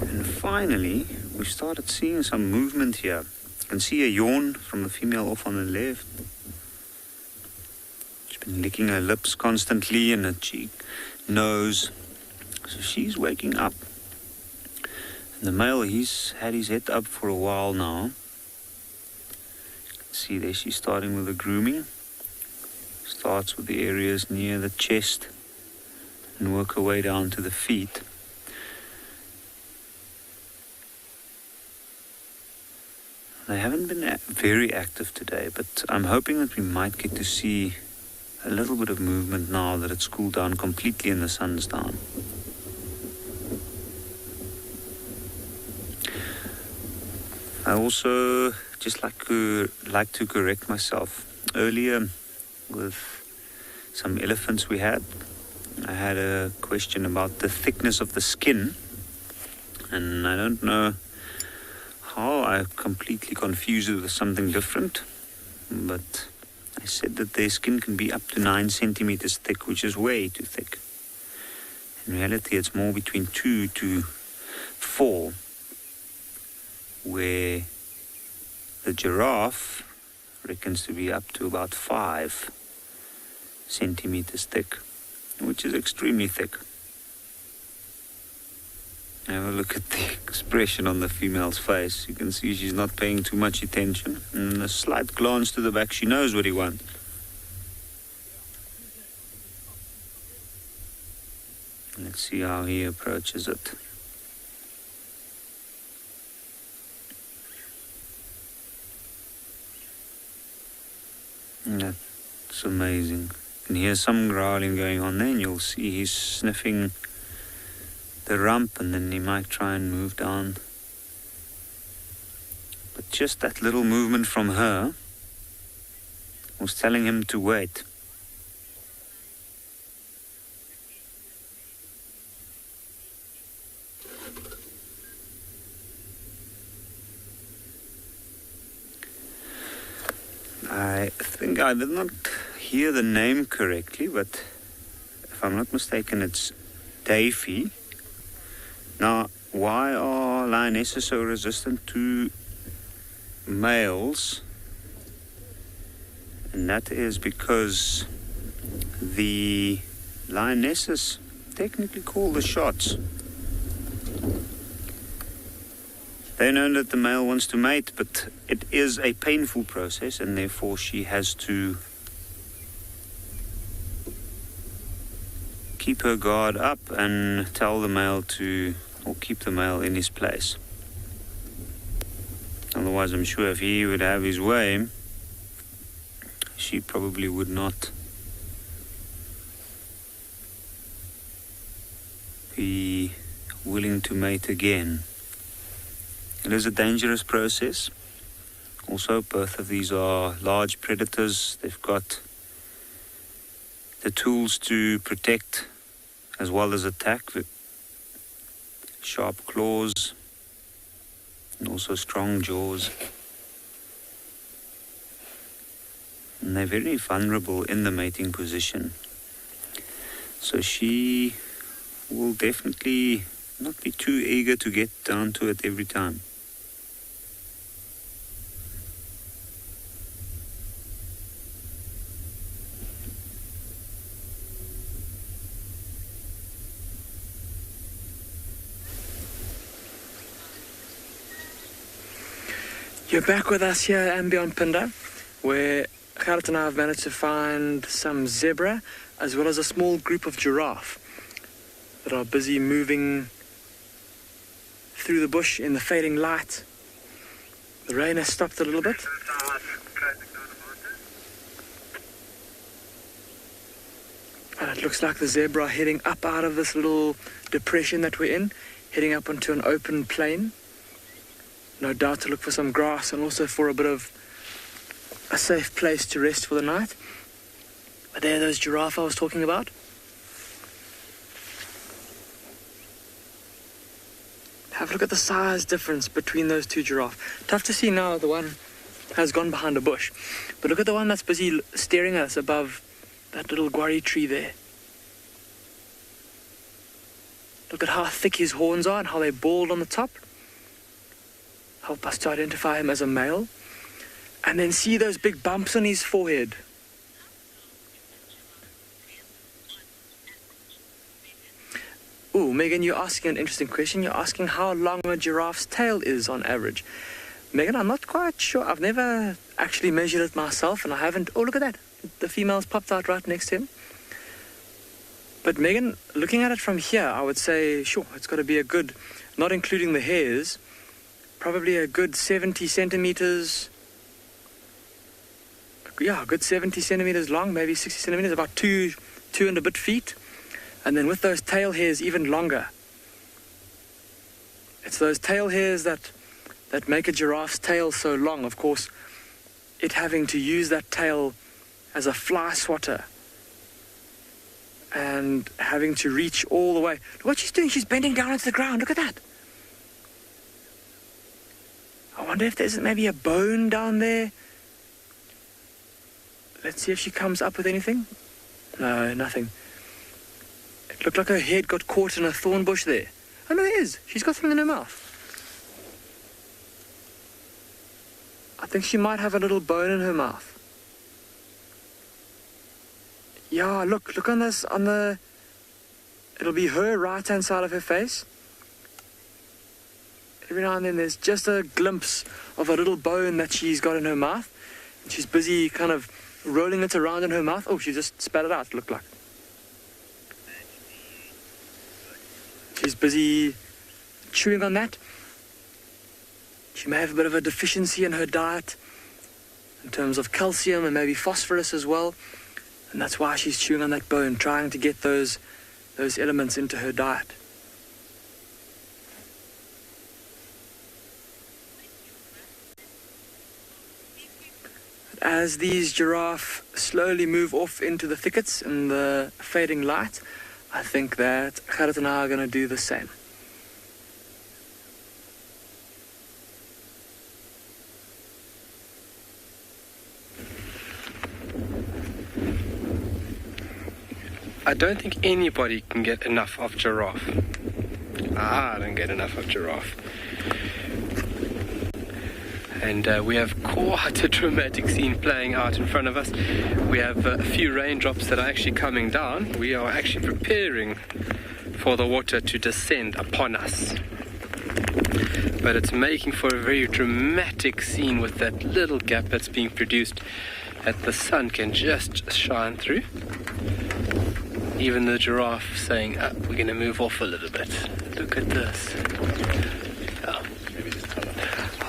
And finally, we started seeing some movement here. You can see a yawn from the female off on the left. She's been licking her lips constantly and her cheek, nose. So she's waking up. And the male, he's had his head up for a while now. You can see there she's starting with the grooming. Starts with the areas near the chest and work her way down to the feet. They haven't been very active today, but I'm hoping that we might get to see a little bit of movement now that it's cooled down completely and the sun's down. I also just like to correct myself. Earlier, with some elephants we had, I had a question about the thickness of the skin, and I don't know how I completely confused it with something different, but I said that their skin can be up to 9 centimeters thick, which is way too thick. In reality, it's more between 2 to 4, where the giraffe reckons to be up to about 5 centimeters thick, which is extremely thick. Have a look at the expression on the female's face. You can see she's not paying too much attention. And a slight glance to the back, she knows what he wants. Let's see how he approaches it. That's amazing. You can hear some growling going on there, and you'll see he's sniffing the rump, and then he might try and move down. But just that little movement from her was telling him to wait. I think I did not hear the name correctly, but if I'm not mistaken, it's Davy. Now, why are lionesses so resistant to males? And that is because the lionesses technically call the shots. They know that the male wants to mate, but it is a painful process, and therefore she has to keep her guard up and tell the male to, or keep the male in his place. Otherwise, I'm sure if he would have his way, she probably would not be willing to mate again. It is a dangerous process. Also, both of these are large predators. They've got the tools to protect as well as attack, with sharp claws and also strong jaws. And they're very vulnerable in the mating position. So she will definitely not be too eager to get down to it every time. You're back with us here at andBeyond Phinda, where Gerrit and I have managed to find some zebra as well as a small group of giraffe that are busy moving through the bush in the fading light. The rain has stopped a little bit. And it looks like the zebra are heading up out of this little depression that we're in, heading up onto an open plain. No doubt to look for some grass and also for a bit of a safe place to rest for the night. But there are those giraffe I was talking about. Have a look at the size difference between those two giraffe. Tough to see now, the one has gone behind a bush. But look at the one that's busy staring at us above that little guarri tree there. Look at how thick his horns are and how they're bald on the top. Help us to identify him as a male. And then see those big bumps on his forehead. Ooh, Megan, you're asking an interesting question. You're asking how long a giraffe's tail is on average. Megan, I'm not quite sure. I've never actually measured it myself, and I haven't. Oh, look at that. The female's popped out right next to him. But Megan, looking at it from here, I would say, sure, it's got to be a good, not including the hairs, probably a good 70 centimeters. Yeah, a good 70 centimeters long, maybe 60 centimeters, about two and a bit feet. And then with those tail hairs, even longer. It's those tail hairs that make a giraffe's tail so long. Of course, it having to use that tail as a fly swatter and having to reach all the way. Look what she's doing. She's bending down into the ground. Look at that. I wonder if there's maybe a bone down there. Let's see if she comes up with anything. No, nothing. It looked like her head got caught in a thorn bush there. Oh, no, there is. She's got something in her mouth. I think she might have a little bone in her mouth. Yeah, look on this, it'll be her right-hand side of her face. Every now and then there's just a glimpse of a little bone that she's got in her mouth. And she's busy kind of rolling it around in her mouth. Oh, she just spat it out, it looked like. She's busy chewing on that. She may have a bit of a deficiency in her diet in terms of calcium and maybe phosphorus as well. And that's why she's chewing on that bone, trying to get those elements into her diet. As these giraffe slowly move off into the thickets in the fading light, I think that Gerrit and I are going to do the same. I don't think anybody can get enough of giraffe. I don't get enough of giraffe. And we have quite a dramatic scene playing out in front of us. We have a few raindrops that are actually coming down. We are actually preparing for the water to descend upon us. But it's making for a very dramatic scene with that little gap that's being produced that the sun can just shine through. Even the giraffe saying, we're going to move off a little bit. Look at this.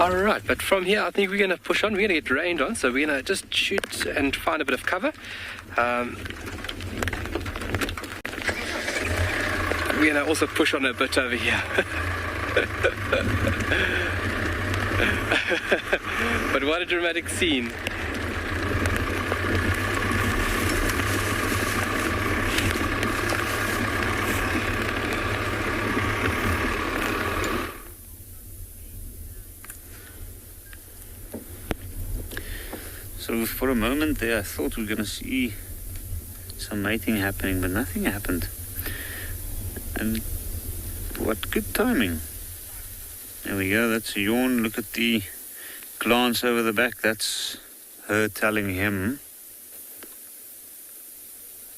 All right, but from here, I think we're going to push on. We're going to get rained on, so we're going to just shoot and find a bit of cover. We're going to also push on a bit over here. But what a dramatic scene. So for a moment there, I thought we were going to see some mating happening, but nothing happened. And what good timing. There we go, that's a yawn. Look at the glance over the back. That's her telling him.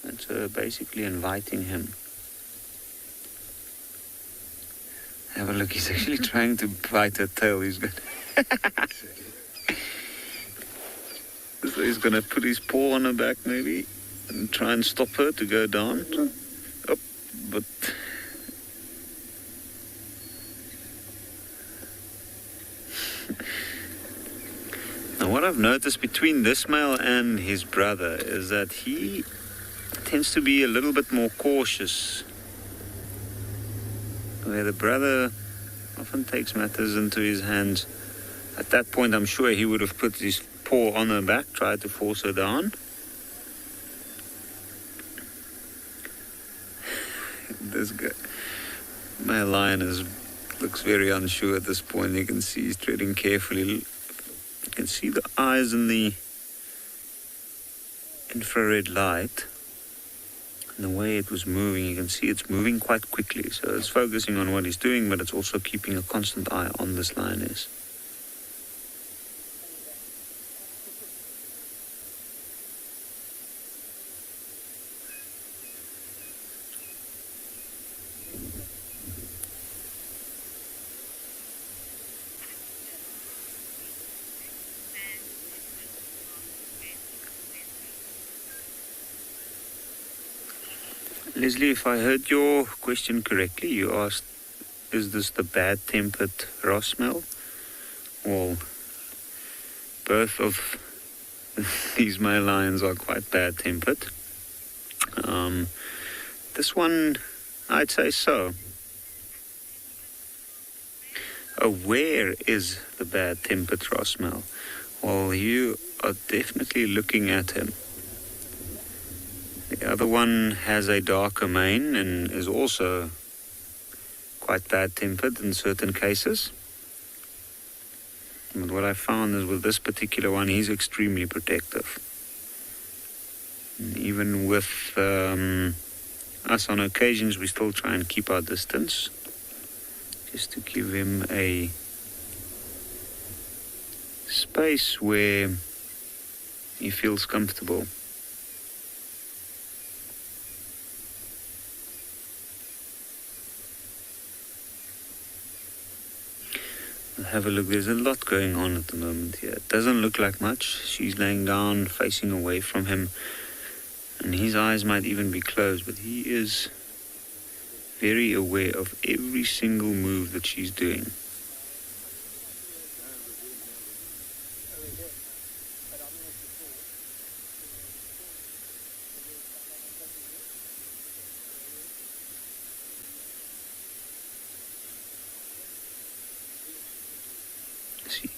That's her basically inviting him. Have a look, he's actually trying to bite her tail. He's going So he's going to put his paw on her back maybe and try and stop her to go down. Oh, but what I've noticed between this male and his brother is that he tends to be a little bit more cautious, where the brother often takes matters into his hands. At that point, I'm sure he would have put his paw on her back, tried to force her down. This guy, my lion, looks very unsure at this point. You can see he's treading carefully. You can see the eyes in the infrared light. And the way it was moving, you can see it's moving quite quickly. So it's focusing on what he's doing, but it's also keeping a constant eye on this lioness. Leslie, if I heard your question correctly, you asked, is this the bad-tempered Ross smell? Well, both of these male lions are quite bad-tempered. This one, I'd say so. Where is the bad-tempered Ross smell? Well, you are definitely looking at him. The other one has a darker mane and is also quite bad-tempered in certain cases. But what I found is with this particular one, he's extremely protective. And even with us on occasions, we still try and keep our distance, just to give him a space where he feels comfortable. Have a look, there's a lot going on at the moment here. It doesn't look like much. She's laying down, facing away from him, and his eyes might even be closed, but he is very aware of every single move that she's doing.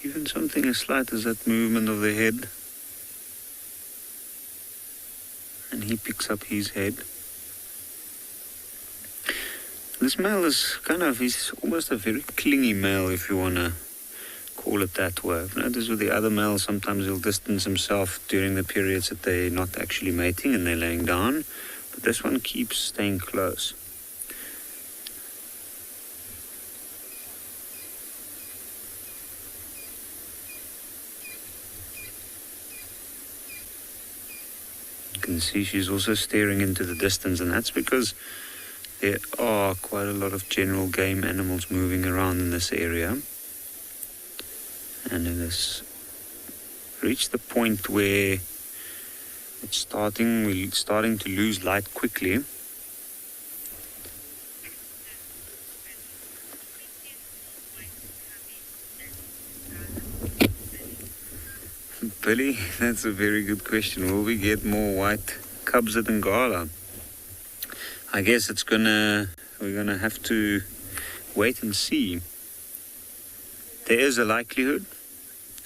Even something as slight as that movement of the head, and he picks up his head. This male is he's almost a very clingy male, if you want to call it that way. I've noticed with the other males, sometimes he'll distance himself during the periods that they're not actually mating and they're laying down, but this one keeps staying close. You can see she's also staring into the distance, and that's because there are quite a lot of general game animals moving around in this area, and it has reached the point where we're starting to lose light quickly. Billy, that's a very good question. Will we get more white cubs at Ngala? I guess we're gonna have to wait and see. There is a likelihood,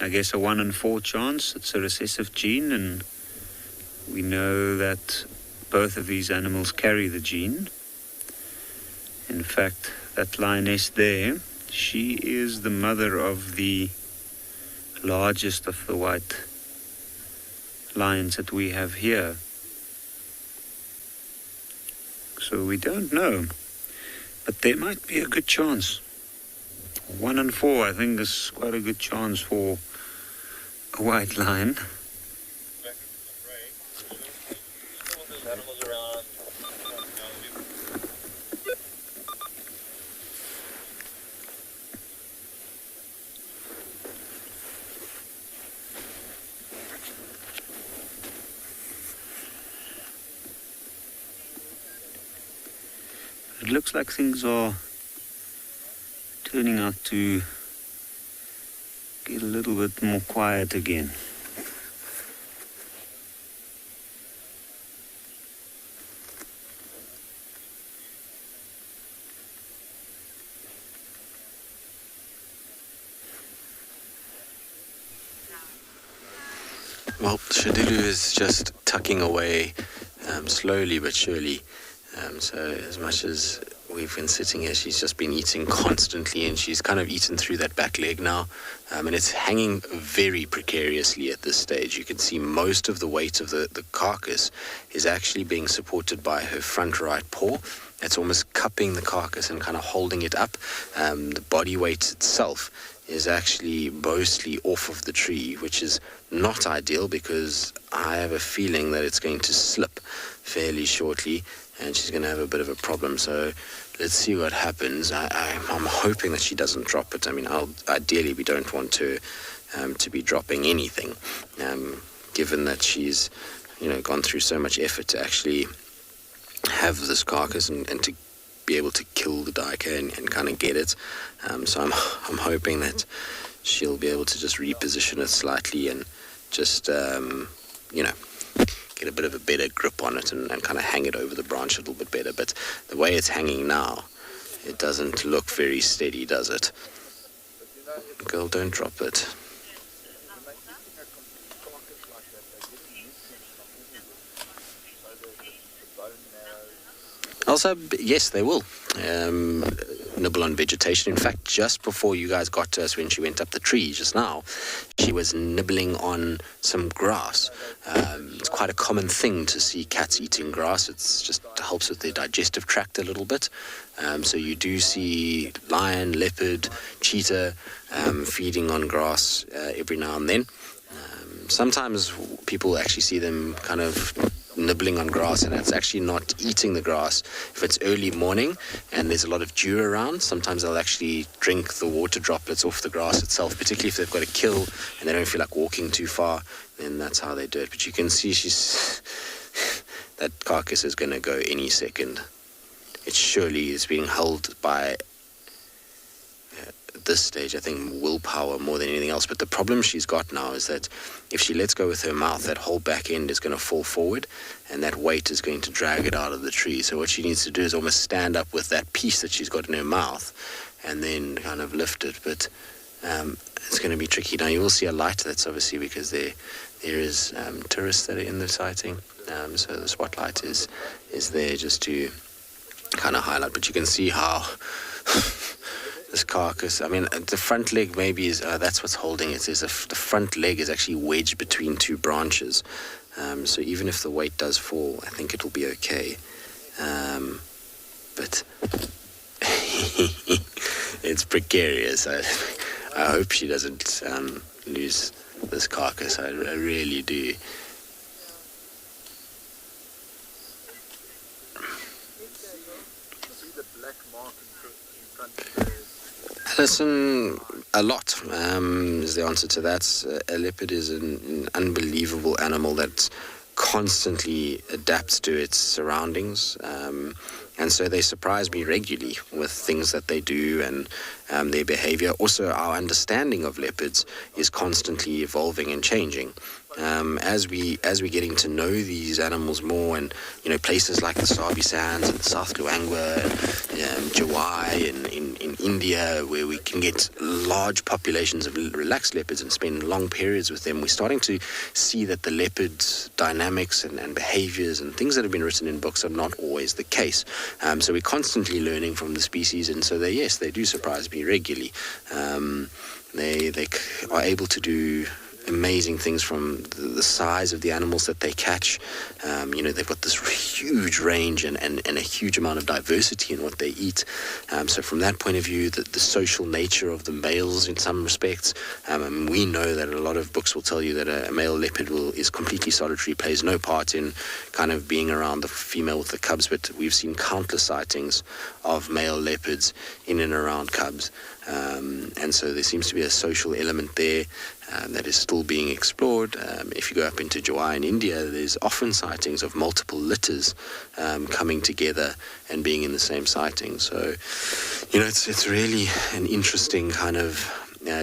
I guess a 1 in 4 chance. It's a recessive gene, and we know that both of these animals carry the gene. In fact, that lioness there, she is the mother of the largest of the white lions that we have here. So we don't know, but there might be a good chance. 1 in 4, I think, is quite a good chance for a white lion. It looks like things are turning out to get a little bit more quiet again. Well, Shadulu is just tucking away slowly but surely. So as much as we've been sitting here, she's just been eating constantly, and she's kind of eaten through that back leg now. And it's hanging very precariously at this stage. You can see most of the weight of the carcass is actually being supported by her front right paw. It's almost cupping the carcass and kind of holding it up. The body weight itself is actually mostly off of the tree, which is not ideal because I have a feeling that it's going to slip fairly shortly and she's going to have a bit of a problem. So let's see what happens. I'm hoping that she doesn't drop it. I mean, ideally we don't want her to be dropping anything, given that she's gone through so much effort to actually have this carcass and to be able to kill the duiker and kind of get it. So I'm hoping that she'll be able to just reposition it slightly and just get a bit of a better grip on it and kind of hang it over the branch a little bit better. But the way it's hanging now, it doesn't look very steady, does it? Girl, don't drop it. Also, yes, they will nibble on vegetation. In fact, just before you guys got to us, when she went up the tree just now, she was nibbling on some grass. It's quite a common thing to see cats eating grass. It just helps with their digestive tract a little bit. So you do see lion, leopard, cheetah feeding on grass every now and then. Sometimes people actually see them kind of nibbling on grass, and it's actually not eating the grass. If it's early morning and there's a lot of dew around, sometimes they'll actually drink the water droplets off the grass itself, particularly if they've got to kill and they don't feel like walking too far, then that's how they do it. But you can see that carcass is going to go any second. It surely is being held by, at this stage, I think, willpower more than anything else. But the problem she's got now is that if she lets go with her mouth, that whole back end is going to fall forward and that weight is going to drag it out of the tree. So what she needs to do is almost stand up with that piece that she's got in her mouth and then kind of lift it. But it's going to be tricky. Now you will see a light. That's obviously because there is tourists that are in the sighting. So the spotlight is there just to kind of highlight. But you can see how this carcass, I mean, the front leg maybe is, that's what's holding it, is the front leg is actually wedged between two branches. So even if the weight does fall, I think it'll be okay. But it's precarious. I hope she doesn't lose this carcass. I really do. Listen, a lot is the answer to that. A leopard is an unbelievable animal that constantly adapts to its surroundings. And so they surprise me regularly with things that they do and their behavior. Also, our understanding of leopards is constantly evolving and changing. As we're getting to know these animals more, and places like the Sabi Sands and the South Luangwa and Jawai in India, where we can get large populations of relaxed leopards and spend long periods with them, we're starting to see that the leopard's dynamics and behaviors and things that have been written in books are not always the case. So we're constantly learning from the species, and so they do surprise me regularly. They are able to do amazing things from the size of the animals that they catch. They've got this huge range and a huge amount of diversity in what they eat. So from that point of view, the social nature of the males in some respects, we know that a lot of books will tell you that a male leopard is completely solitary, plays no part in kind of being around the female with the cubs, but we've seen countless sightings of male leopards in and around cubs. And so there seems to be a social element there that is still being explored. If you go up into Jawai in India, there's often sightings of multiple litters coming together and being in the same sighting. So, it's really an interesting kind of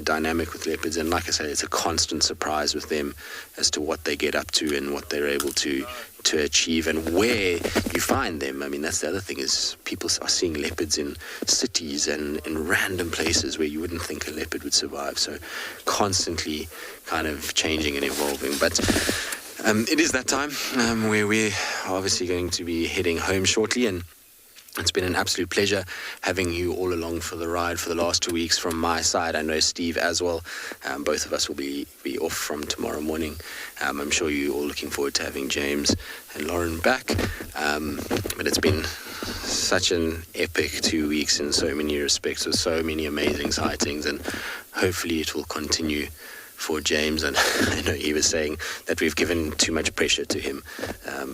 dynamic with leopards, and like I say, it's a constant surprise with them as to what they get up to and what they're able to achieve and where you find them. I mean, that's the other thing, is people are seeing leopards in cities and in random places where you wouldn't think a leopard would survive. So constantly kind of changing and evolving. But it is that time where we're obviously going to be heading home shortly, and it's been an absolute pleasure having you all along for the ride for the last 2 weeks from my side. I know Steve as well. Both of us will be off from tomorrow morning. I'm sure you're all looking forward to having James and Lauren back. But it's been such an epic 2 weeks in so many respects, with so many amazing sightings, and hopefully it will continue for James. And I know he was saying that we've given too much pressure to him,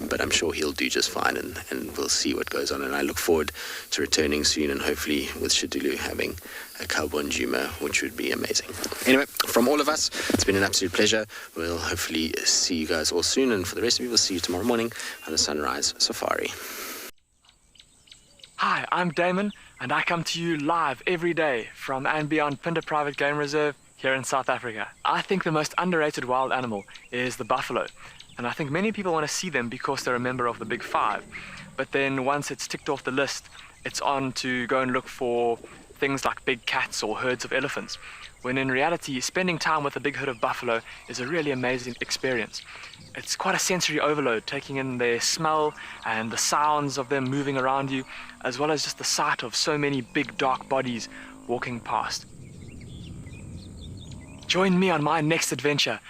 but I'm sure he'll do just fine, and we'll see what goes on. And I look forward to returning soon, and hopefully with Shidulu having a cub on Djuma, which would be amazing. Anyway, from all of us, it's been an absolute pleasure. We'll hopefully see you guys all soon, and for the rest of you, we'll see you tomorrow morning on the Sunrise Safari. Hi, I'm Damon, and I come to you live every day from andBeyond Phinda Private Game Reserve here in South Africa. I think the most underrated wild animal is the buffalo, and I think many people want to see them because they're a member of the Big Five. But then once it's ticked off the list, it's on to go and look for things like big cats or herds of elephants, when in reality, spending time with a big herd of buffalo is a really amazing experience. It's quite a sensory overload, taking in their smell and the sounds of them moving around you, as well as just the sight of so many big dark bodies walking past. Join me on my next adventure